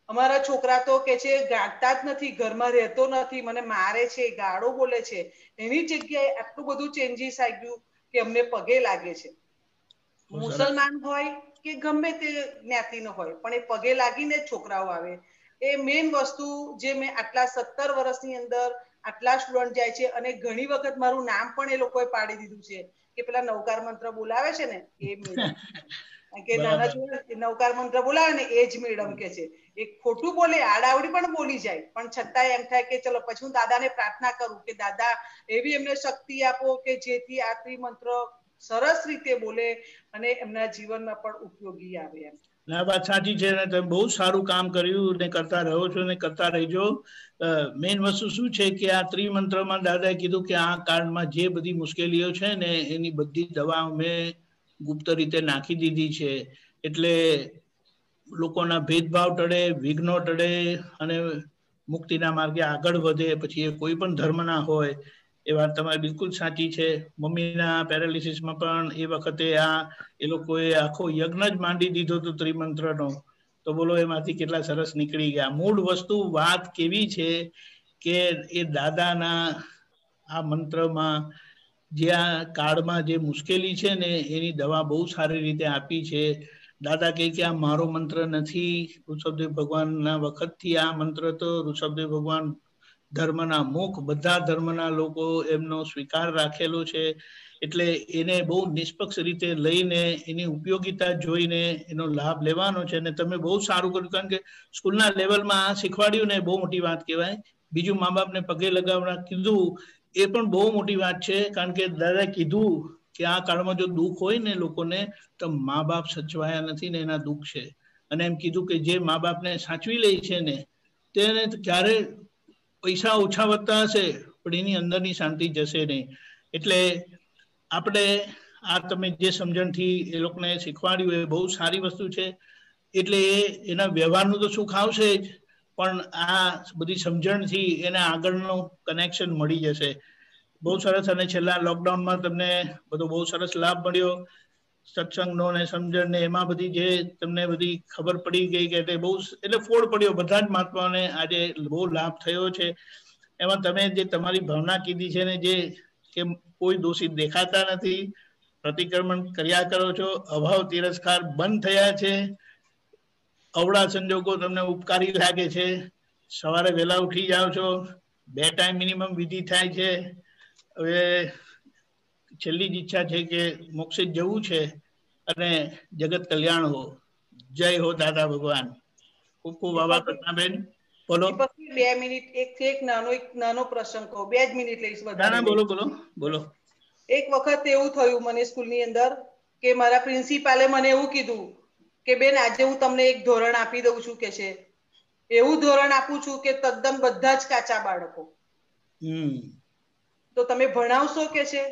અમારા છોકરા તો કે છે ગાતા જ નથી, ઘરમાં રહેતો નથી, મને મારે છે, ગાળો બોલે છે. એની જગ્યાએ આટલું બધું ચેન્જીસ આવી ગયું કે અમને પગે લાગે છે. મુસલમાન હોય કે ગમે તે જ્ઞાતિનો હોય પણ એ પગે લાગીને જ છોકરાઓ આવે. એ મેઇન વસ્તુ જે મેં આટલા 17 વર્ષની અંદર આટલા સ્ટુડન્ટ જાય છે. અને ઘણી વખત મારું નામ પણ એ લોકોએ પાડી દીધું છે કે પેલા નવકાર મંત્ર બોલાવે છે ને એ મેડમ, કે નાના છોકરા નવકાર મંત્ર બોલાવે ને એ જ મેડમ કે છે. એ ખોટું બોલે, આડાવડી પણ બોલી જાય, પણ છતાંય એમ થાય કે ચલો પછી હું દાદાને પ્રાર્થના કરું કે દાદા એવી એમને શક્તિ આપો કે જેથી આ ત્રિમંત્ર સરસ રીતે બોલે અને એમના જીવનમાં પણ ઉપયોગી આવે. એમ ના, વાત સાચી છે. તમે બહુ સારું કામ કર્યું ને કરતા રહો છો ને કરતા રહેજો. મેઇન વસ્તુ શું છે કે આ ત્રિમંત્રમાં દાદાએ કીધું કે આ કાળમાં જે બધી મુશ્કેલીઓ છે ને એની બધી દવા મેં ગુપ્ત રીતે નાખી દીધી છે. એટલે લોકોના ભેદભાવ ટળે, વિઘ્નો ટળે અને મુક્તિના માર્ગે આગળ વધે. પછી એ કોઈ પણ ધર્મના હોય. એ વાત તમારી બિલકુલ સાચી છે. મમ્મીના પેરાલિસિસમાં પણ એ વખતે એ લોકોએ આખો યજ્ઞ જ માંડી દીધો હતો ત્રિમંત્રનો. તો બોલો એમાંથી કેટલા સરસ નીકળી ગયા. મૂળ વસ્તુ વાત કેવી છે કે એ દાદાના આ મંત્રમાં જે આ કાળમાં જે મુશ્કેલી છે ને એની દવા બહુ સારી રીતે આપી છે. દાદા કહે કે આ મારો મંત્ર નથી, ઋષભદેવ ભગવાનના વખતથી આ મંત્ર તો ઋષભદેવ ભગવાન ધર્મના મુખ, બધા ધર્મના લોકો એમનો સ્વીકાર રાખેલો છે. એટલે એને બહુ નિષ્પક્ષ રીતે લઈને એની ઉપયોગિતા જોઈને એનો લાભ લેવાનો છે. અને તમે બહુ સારું કર્યું, કારણ કે સ્કૂલના લેવલમાં આ શીખવાડ્યું ને બહુ મોટી વાત કહેવાય. બીજું મા બાપને પગે લગાવવા કીધું એ પણ બહુ મોટી વાત છે. કારણ કે દાદાએ કીધું કે આ કાળમાં જો દુઃખ હોય ને લોકોને તો મા બાપ સચવાયા નથી ને એના દુઃખ છે. અને એમ કીધું કે જે મા બાપને સાચવી લે છે ને તેને ક્યારે પૈસા ઓછા વધતા હશે પણ એની અંદરની શાંતિ જશે નહીં. એટલે આપણે આ તમે જે સમજણથી એ લોકોને શીખવાડ્યું એ બહુ સારી વસ્તુ છે. એટલે એના વ્યવહારનું તો સુખ આવશે જ, પણ આ બધી સમજણથી એને આગળનું કનેક્શન મળી જશે. બહુ સરસ. અને છેલ્લા લોકડાઉનમાં તમને બધો બહુ સરસ લાભ મળ્યો. સત્સંગનો ને સમજણ ને એમાં બધી જે તમને બધી ખબર પડી ગઈ કે બહુ એટલે ફોડ પડ્યો બધા જ મહાત્માઓને આજે બહુ લાભ થયો છે. એમાં તમે જે તમારી ભાવના કીધી છે ને, જે કે કોઈ દોષિત દેખાતા નથી, પ્રતિક્રમણ કર્યા કરો છો, અભાવ તિરસ્કાર બંધ થયા છે, અવળા સંજોગો તમને ઉપકારી લાગે છે, સવારે વહેલા ઉઠી જાઓ છો, 2 ટાઈમ મિનિમમ વિધિ થાય છે. હવે છેલ્લી જ ઈચ્છા છે કે મોક્ષે જવું છે અને જગત કલ્યાણ હો. જય હો દાદા ભગવાન. ખૂબ ખૂબ આભાર પ્રજ્ઞાબેન. બોલો. 2 મિનિટ એક નાનો પ્રસંગ કહો, 2 જ મિનિટ લઈશ. ના, બોલો બોલો બોલો. એક વખત એવું થયું મને સ્કૂલની અંદર કે મારા પ્રિન્સિપાલે મને એવું કીધું કે બેન આજે હું તમને એક ધોરણ આપી દઉં છું કે છે, એવું ધોરણ આપું છું કે તદ્દન બધા જ કાચા બાળકો, તો તમે ભણાવશો કે છે.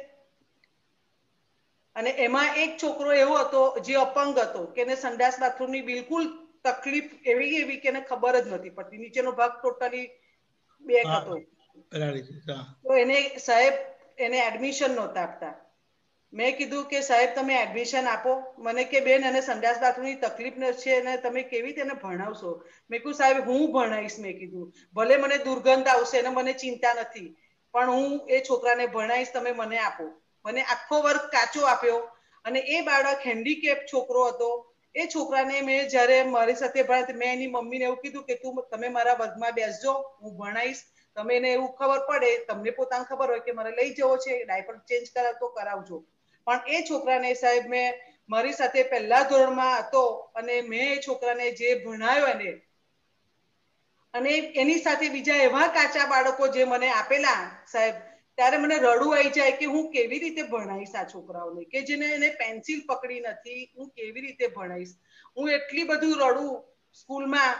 અને એમાં એક છોકરો એવો હતો જે અપંગ હતો કે એને સંડાસ બાથરૂમની બિલકુલ તકલીફ એવી કે એને ખબર જ નથી પડતી, નીચેનો ભાગ ટોટલી બેક હતો. તો એને સાહેબ એને એડમિશન નહોતા આપતા. મેં કીધું કે સાહેબ તમે એડમિશન આપો. મને કે બેન એને સંડાસ બાથરૂમની તકલીફ છે અને તમે કેવી રીતે એને ભણાવશો? મેં કીધું સાહેબ હું ભણાવીશ. મેં કીધું ભલે મને દુર્ગંધ આવશે અને મને ચિંતા નથી, પણ હું એ છોકરાને ભણાવીશ, તમે મને આપો. મને આખો વર્ગ કાચો આપ્યો અને એ બાળક હેન્ડીકેપ છોકરો હતો. એ છોકરાને મેં જ્યારે મારી સાથે ભણાવ્યો, મેં એની મમ્મીને એવું કીધું કે તમે મારા વર્ગમાં બેસજો, હું ભણાવીશ. તમે એને એવું ખબર પડે, તમને પોતાને ખબર હોય કે મારે લઈ જવો છે, ડાયપર ચેન્જ કરાવતો કરાવજો. પણ એ છોકરાને સાહેબ મેં મારી સાથે પહેલા ધોરણમાં હતો અને મેં એ છોકરાને જે ભણાવ્યો એને, અને એની સાથે બીજા એવા કાચા બાળકો જે મને આપેલા સાહેબ, ત્યારે મને રડવું આવી જાય કે હું કેવી રીતે ભણાવીશ આ છોકરાઓને, કે જેને એને પેન્સિલ પકડી નથી, હું કેવી રીતે ભણાવીશ. હું એટલી બધું રડું સ્કૂલમાં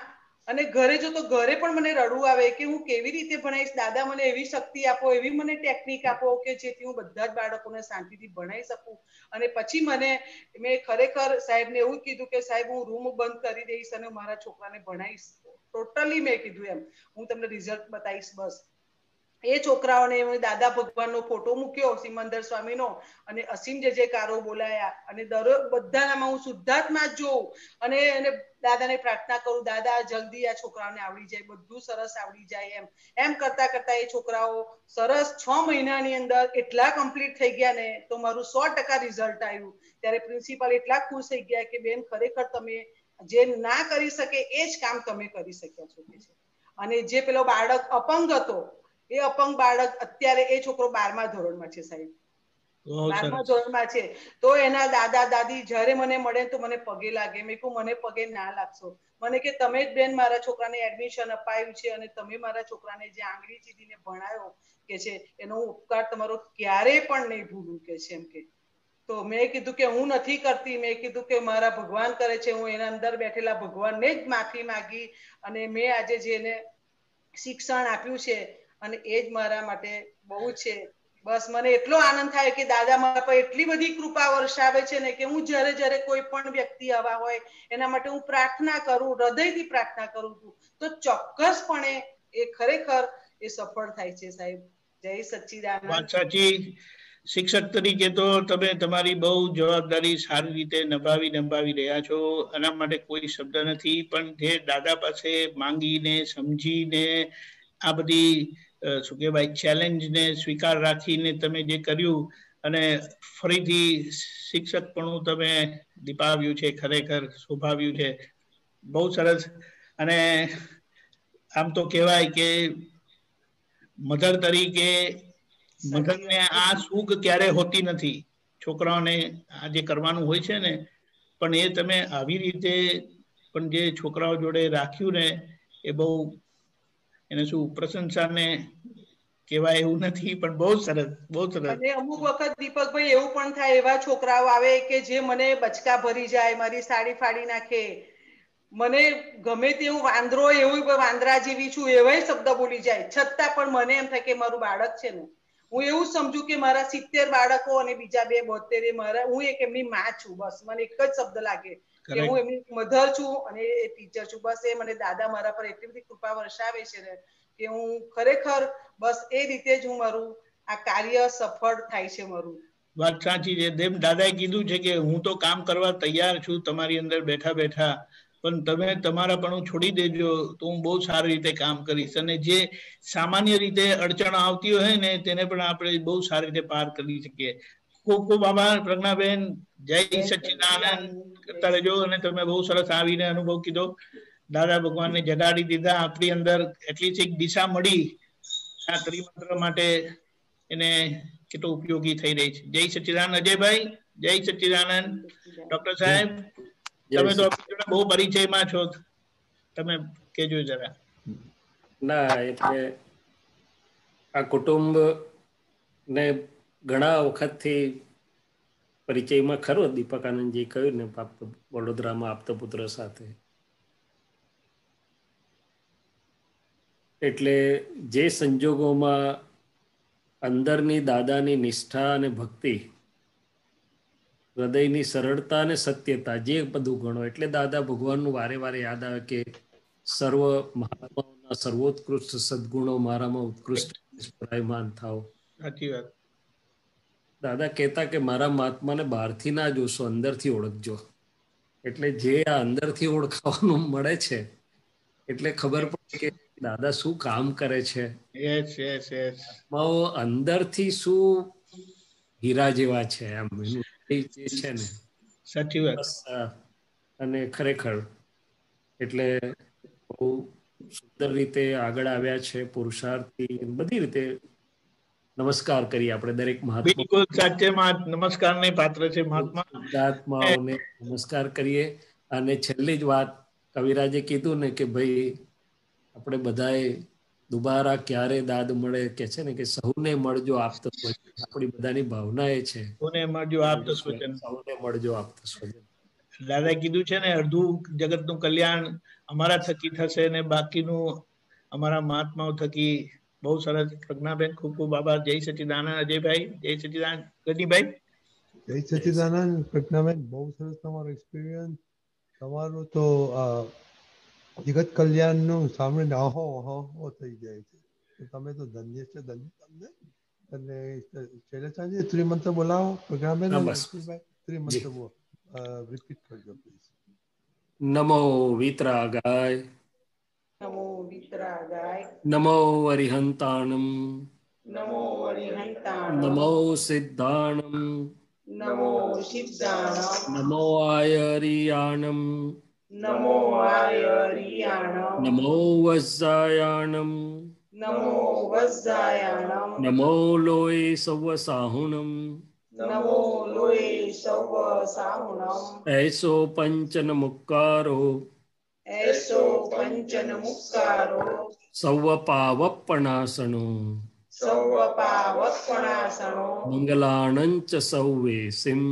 અને ઘરે જો તો ઘરે પણ મને રડવું આવે કે હું કેવી રીતે ભણાવીશ. દાદા મને એવી શક્તિ આપો, એવી મને ટેકનિક આપો કે જેથી હું બધા જ બાળકોને શાંતિથી ભણાવી શકું. અને પછી મેં ખરેખર સાહેબને એવું કીધું કે સાહેબ હું રૂમ બંધ કરી દઈશ અને મારા છોકરાને ભણાવીશ ટોટલી. મેં કીધું એમ હું તમને રિઝલ્ટ બતાવીશ. બસ એ છોકરાઓને દાદા ભગવાનનો ફોટો મૂક્યો સિમંદર સ્વામીનો અને અસીમ જય જયકારો બોલાયા અને બધાનામાં હું શુદ્ધાત્મા જ જોઉં અને દાદાને પ્રાર્થના કરું, દાદા જલ્દી આ છોકરાઓને આવડી જાય, બધું સરસ આવડી જાય. એમ કરતા કરતા એ છોકરાઓ સરસ 6 મહિનાની અંદર એટલા કમ્પ્લીટ થઈ ગયા ને, તો મારું 100% રિઝલ્ટ આવ્યું. ત્યારે પ્રિન્સિપાલ એટલા ખુશ થઈ ગયા કે બેન ખરેખર તમે જે ના કરી શકે એ જ કામ તમે કરી શક્યા છો. અને જે પેલો બાળક અપંગ હતો, એ અપંગ બાળક અત્યારે એ છોકરો 12મા ધોરણમાં છે સાહેબ, 12મા ધોરણમાં છે. તો એના દાદા દાદી જ્યારે મને મળે તો મને પગે લાગે. મેં કહું મને પગે ના લાગશો. મને કે તમે જ બેન મારા છોકરાને એડમિશન અપાયું છે અને તમે મારા છોકરાને જે આંગળી ચીધીને ભણાયો કે છે, એનો હું ઉપકાર તમારો ક્યારેય પણ નહીં ભૂલું કે છે એમ કે. તો મેં કીધું કે હું નથી કરતી, મેં કીધું કે મારા ભગવાન કરે છે, હું એના અંદર બેઠેલા ભગવાનને જ માફી માંગી અને મેં આજે જેને શિક્ષણ આપ્યું છે અને એ જ મારા માટે બહુ છે. બસ મને એટલો આનંદ થાય કે દાદા મારા પર એટલી બધી કૃપા વર્ષાવે છે ને કે હું જ્યારે જ્યારે કોઈ પણ વ્યક્તિ આવા હોય એના માટે હું પ્રાર્થના કરું, હૃદયથી પ્રાર્થના કરું છું, તો ચોક્કસપણે એ ખરેખર એ સફળ થાય છે સાહેબ. જય સચ્ચિદાનંદ. વાત સાચી. શિક્ષક તરીકે તો તમે તમારી બહુ જવાબદારી સારી રીતે નિભાવી રહ્યા છો. એના માટે કોઈ શબ્દ નથી. પણ જે દાદા પાસે માંગીને સમજીને આ બધી શું કહેવાય ચેલેન્જને સ્વીકાર રાખીને તમે જે કર્યું અને ફરીથી શિક્ષકપણું તમે દીપાવ્યું છે, ખરેખર શોભાવ્યું છે. બહુ સરસ. અને આમ તો કહેવાય કે મધર તરીકે મધરને આ સુખ ક્યારે હોતી નથી. છોકરાઓને આ જે કરવાનું હોય છે ને, પણ એ તમે આવી રીતે પણ જે છોકરાઓ જોડે રાખ્યું ને એ બહુ એને શું પ્રશંસાને કહેવાય એવું નથી, પણ બહુ સરસ, બહુ સરસ. અને અમુક વખત દીપકભાઈ એવું પણ થાય, એવા છોકરાઓ આવે કે જે મને બચકા ભરી જાય, મારી સાડી ફાડી નાખે, મને ગમે તેવું વાંદરો એવું વાંદરા જેવી છું એવાય શબ્દ બોલી જાય, છતાં પણ મને એમ થાય કે મારું બાળક છે ને. હું એવું સમજુ કે મારા 70 બાળકો અને બીજા 2 72 મારા, હું એક એમની માં છું. બસ મને એક જ શબ્દ લાગે કે હું એમની મધર છું અને એ ટીચર છું. બસ એ મને દાદા મારા પર એટલી બધી કૃપા વર્ષાવે છે ને કે હું ખરેખર બસ એ રીતે જ હું મારું આ કાર્ય સફળ થાય છે મારું. વાત સાચી છે. જેમ દાદાએ કીધું છે કે હું તો કામ કરવા તૈયાર છું તમારી અંદર બેઠા બેઠા, પણ તમે તમારા પણ છોડી દેજો તો હું બહુ સારી રીતે કામ કરીશ. અને જે સામાન્ય રીતે અડચણ આવતી હોય ને તેને પણ આપણે બહુ સારી રીતે પાર કરી શકીએ. ખૂબ ખૂબ આભાર પ્રજ્ઞાબેન. જય સચ્ચિદાનંદ કરતા રહેજો. અને તમે બહુ સરસ આવીને અનુભવ કીધો. દાદા ભગવાનને જગાડી દીધા આપણી અંદર, એટલી એક દિશા મળી આ ત્રિમંત્ર માટે, એને કેટલો ઉપયોગી થઈ રહી છે. જય સચ્ચિદાનંદ અજયભાઈ. જય સચ્ચિદાનંદ. ડોક્ટર સાહેબ તમે તો બહુ પરિચયમાં છો, તમે કેજો જરા. ના, એટલે આ કુટુંબ ને ઘણા વખતથી પરિચયમાં ખરો. દીપક આનંદજી કહ્યું ને વડોદરામાં આપતા પુત્ર સાથે, એટલે જે સંજોગોમાં અંદરની દાદાની નિષ્ઠા અને ભક્તિ, હૃદયની સરળતા અને સત્યતા, જે બધું ગણો, એટલે દાદા ભગવાનનું વારે વારે યાદ આવે કે સર્વ મહાત્માઓના સર્વોત્કૃષ્ટ સદગુણો મારામાં ઉત્કૃષ્ટ પ્રયમાન થાવ. સાચી વાત. દાદા કહેતા કે મારા મહાત્માને બહારથી ના જોશો, અંદરથી ઓળખજો. એટલે જે આ અંદરથી ઓળખાવાનું મળે છે એટલે ખબર પડે કે દાદા શું કામ કરે છે. આત્માઓ અંદરથી શું હીરા જેવા છે, આમ એનું જે છે ને. સાચી વાત. અને ખરેખર એટલે બહુ સુંદર રીતે આગળ આવ્યા છે, પુરુષાર્થી બધી રીતે. નમસ્કાર કરીએ આપણે દરેક મહાત્મા. બિલકુલ સાચેમાં નમસ્કારને પાત્ર છે મહાત્મા. આત્માઓને નમસ્કાર કરીએ. અને છેલ્લી જ વાત કવિરાજે કીધું ને કે ભાઈ આપણે બધાએ દુબારા ક્યારે દાદ મળે કે છે ને કે સૌને મળજો આપતો સ્વજન. આપણી બધાની ભાવના એ છે, સૌને મળજો આપતો સ્વજન. સૌને મળજો આપતો સ્વજન. દાદાએ કીધું છે ને અડધું જગતનું કલ્યાણ અમારા થકી થશે ને બાકીનું અમારા મહાત્માઓ થકી. બહુ સરસ પ્રજ્ઞાબેન, ખૂબ ખૂબ આભાર. જય સચ્ચિદાનંદ અજયભાઈ. જય સચ્ચિદાનંદ ગનીભાઈ. જય સચ્ચિદાનંદ પ્રજ્ઞાબેન. બહુ સરસ તમારો એક્સપિરિયન્સ. તમારું તો જગત કલ્યાણનું સાંભળીને અહો અહો થઈ જાય છે. તમે તો ધન્ય છે, ધન્ય તમને. અને શૈલેષાજી ત્રિમંત્ર બોલાવો પ્રજ્ઞાબેન. ત્રિમંત્ર બોલો, રિપીટ કરજો પ્લીઝ. નમો વિતરાગાય, નમો વિતરાગાય, નમો અરિહંતાણમ, નમો અરિહંતાણમ, નમો સિદ્ધાણમ, નમો સિદ્ધાણમ, નમો આયરિયાણમ, નમો આયરિયાણમ, નમો વજ્જાયાણમ, નમો વજ્જાયાણમ, નમો લોય સવ સાહુણમ, નમો લોય સવ સાહુણમ, એસો પંચન મુક્કારો, એસો પંચન મુક્કારો, સવ પાવપણાસણો, સવ પાવપણાસણો, મંગલાણંચ સૌવેસિમ,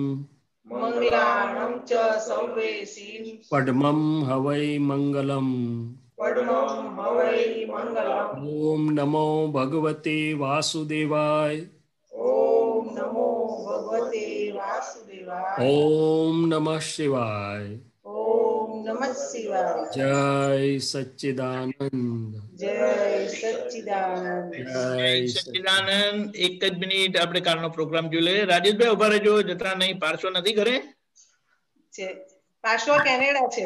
મંગલાણં ચ સૌવેસીમ, પડમં હવૈ મંગલમ, પડમં હવૈ મંગલમ. ઓમ નમો ભગવતે વાસુદેવાય, ઓમ નમો ભગવતે વાસુદેવાય, ઓમ નમઃ શિવાય, ઓમ નમઃ શિવાય. જય સચ્ચિદાનંદ, જય સચ્ચિદાનંદ, જય સચ્ચિદાનંદ. એક જ મિનિટ આપણે કાલનો પ્રોગ્રામ જોઈ લઈએ. રાજેશભાઈ ઉભા રહેજો, જતા નહીં. પાર્શ્વ નથી ઘરે? પાર્શ્વ કેનેડા છે.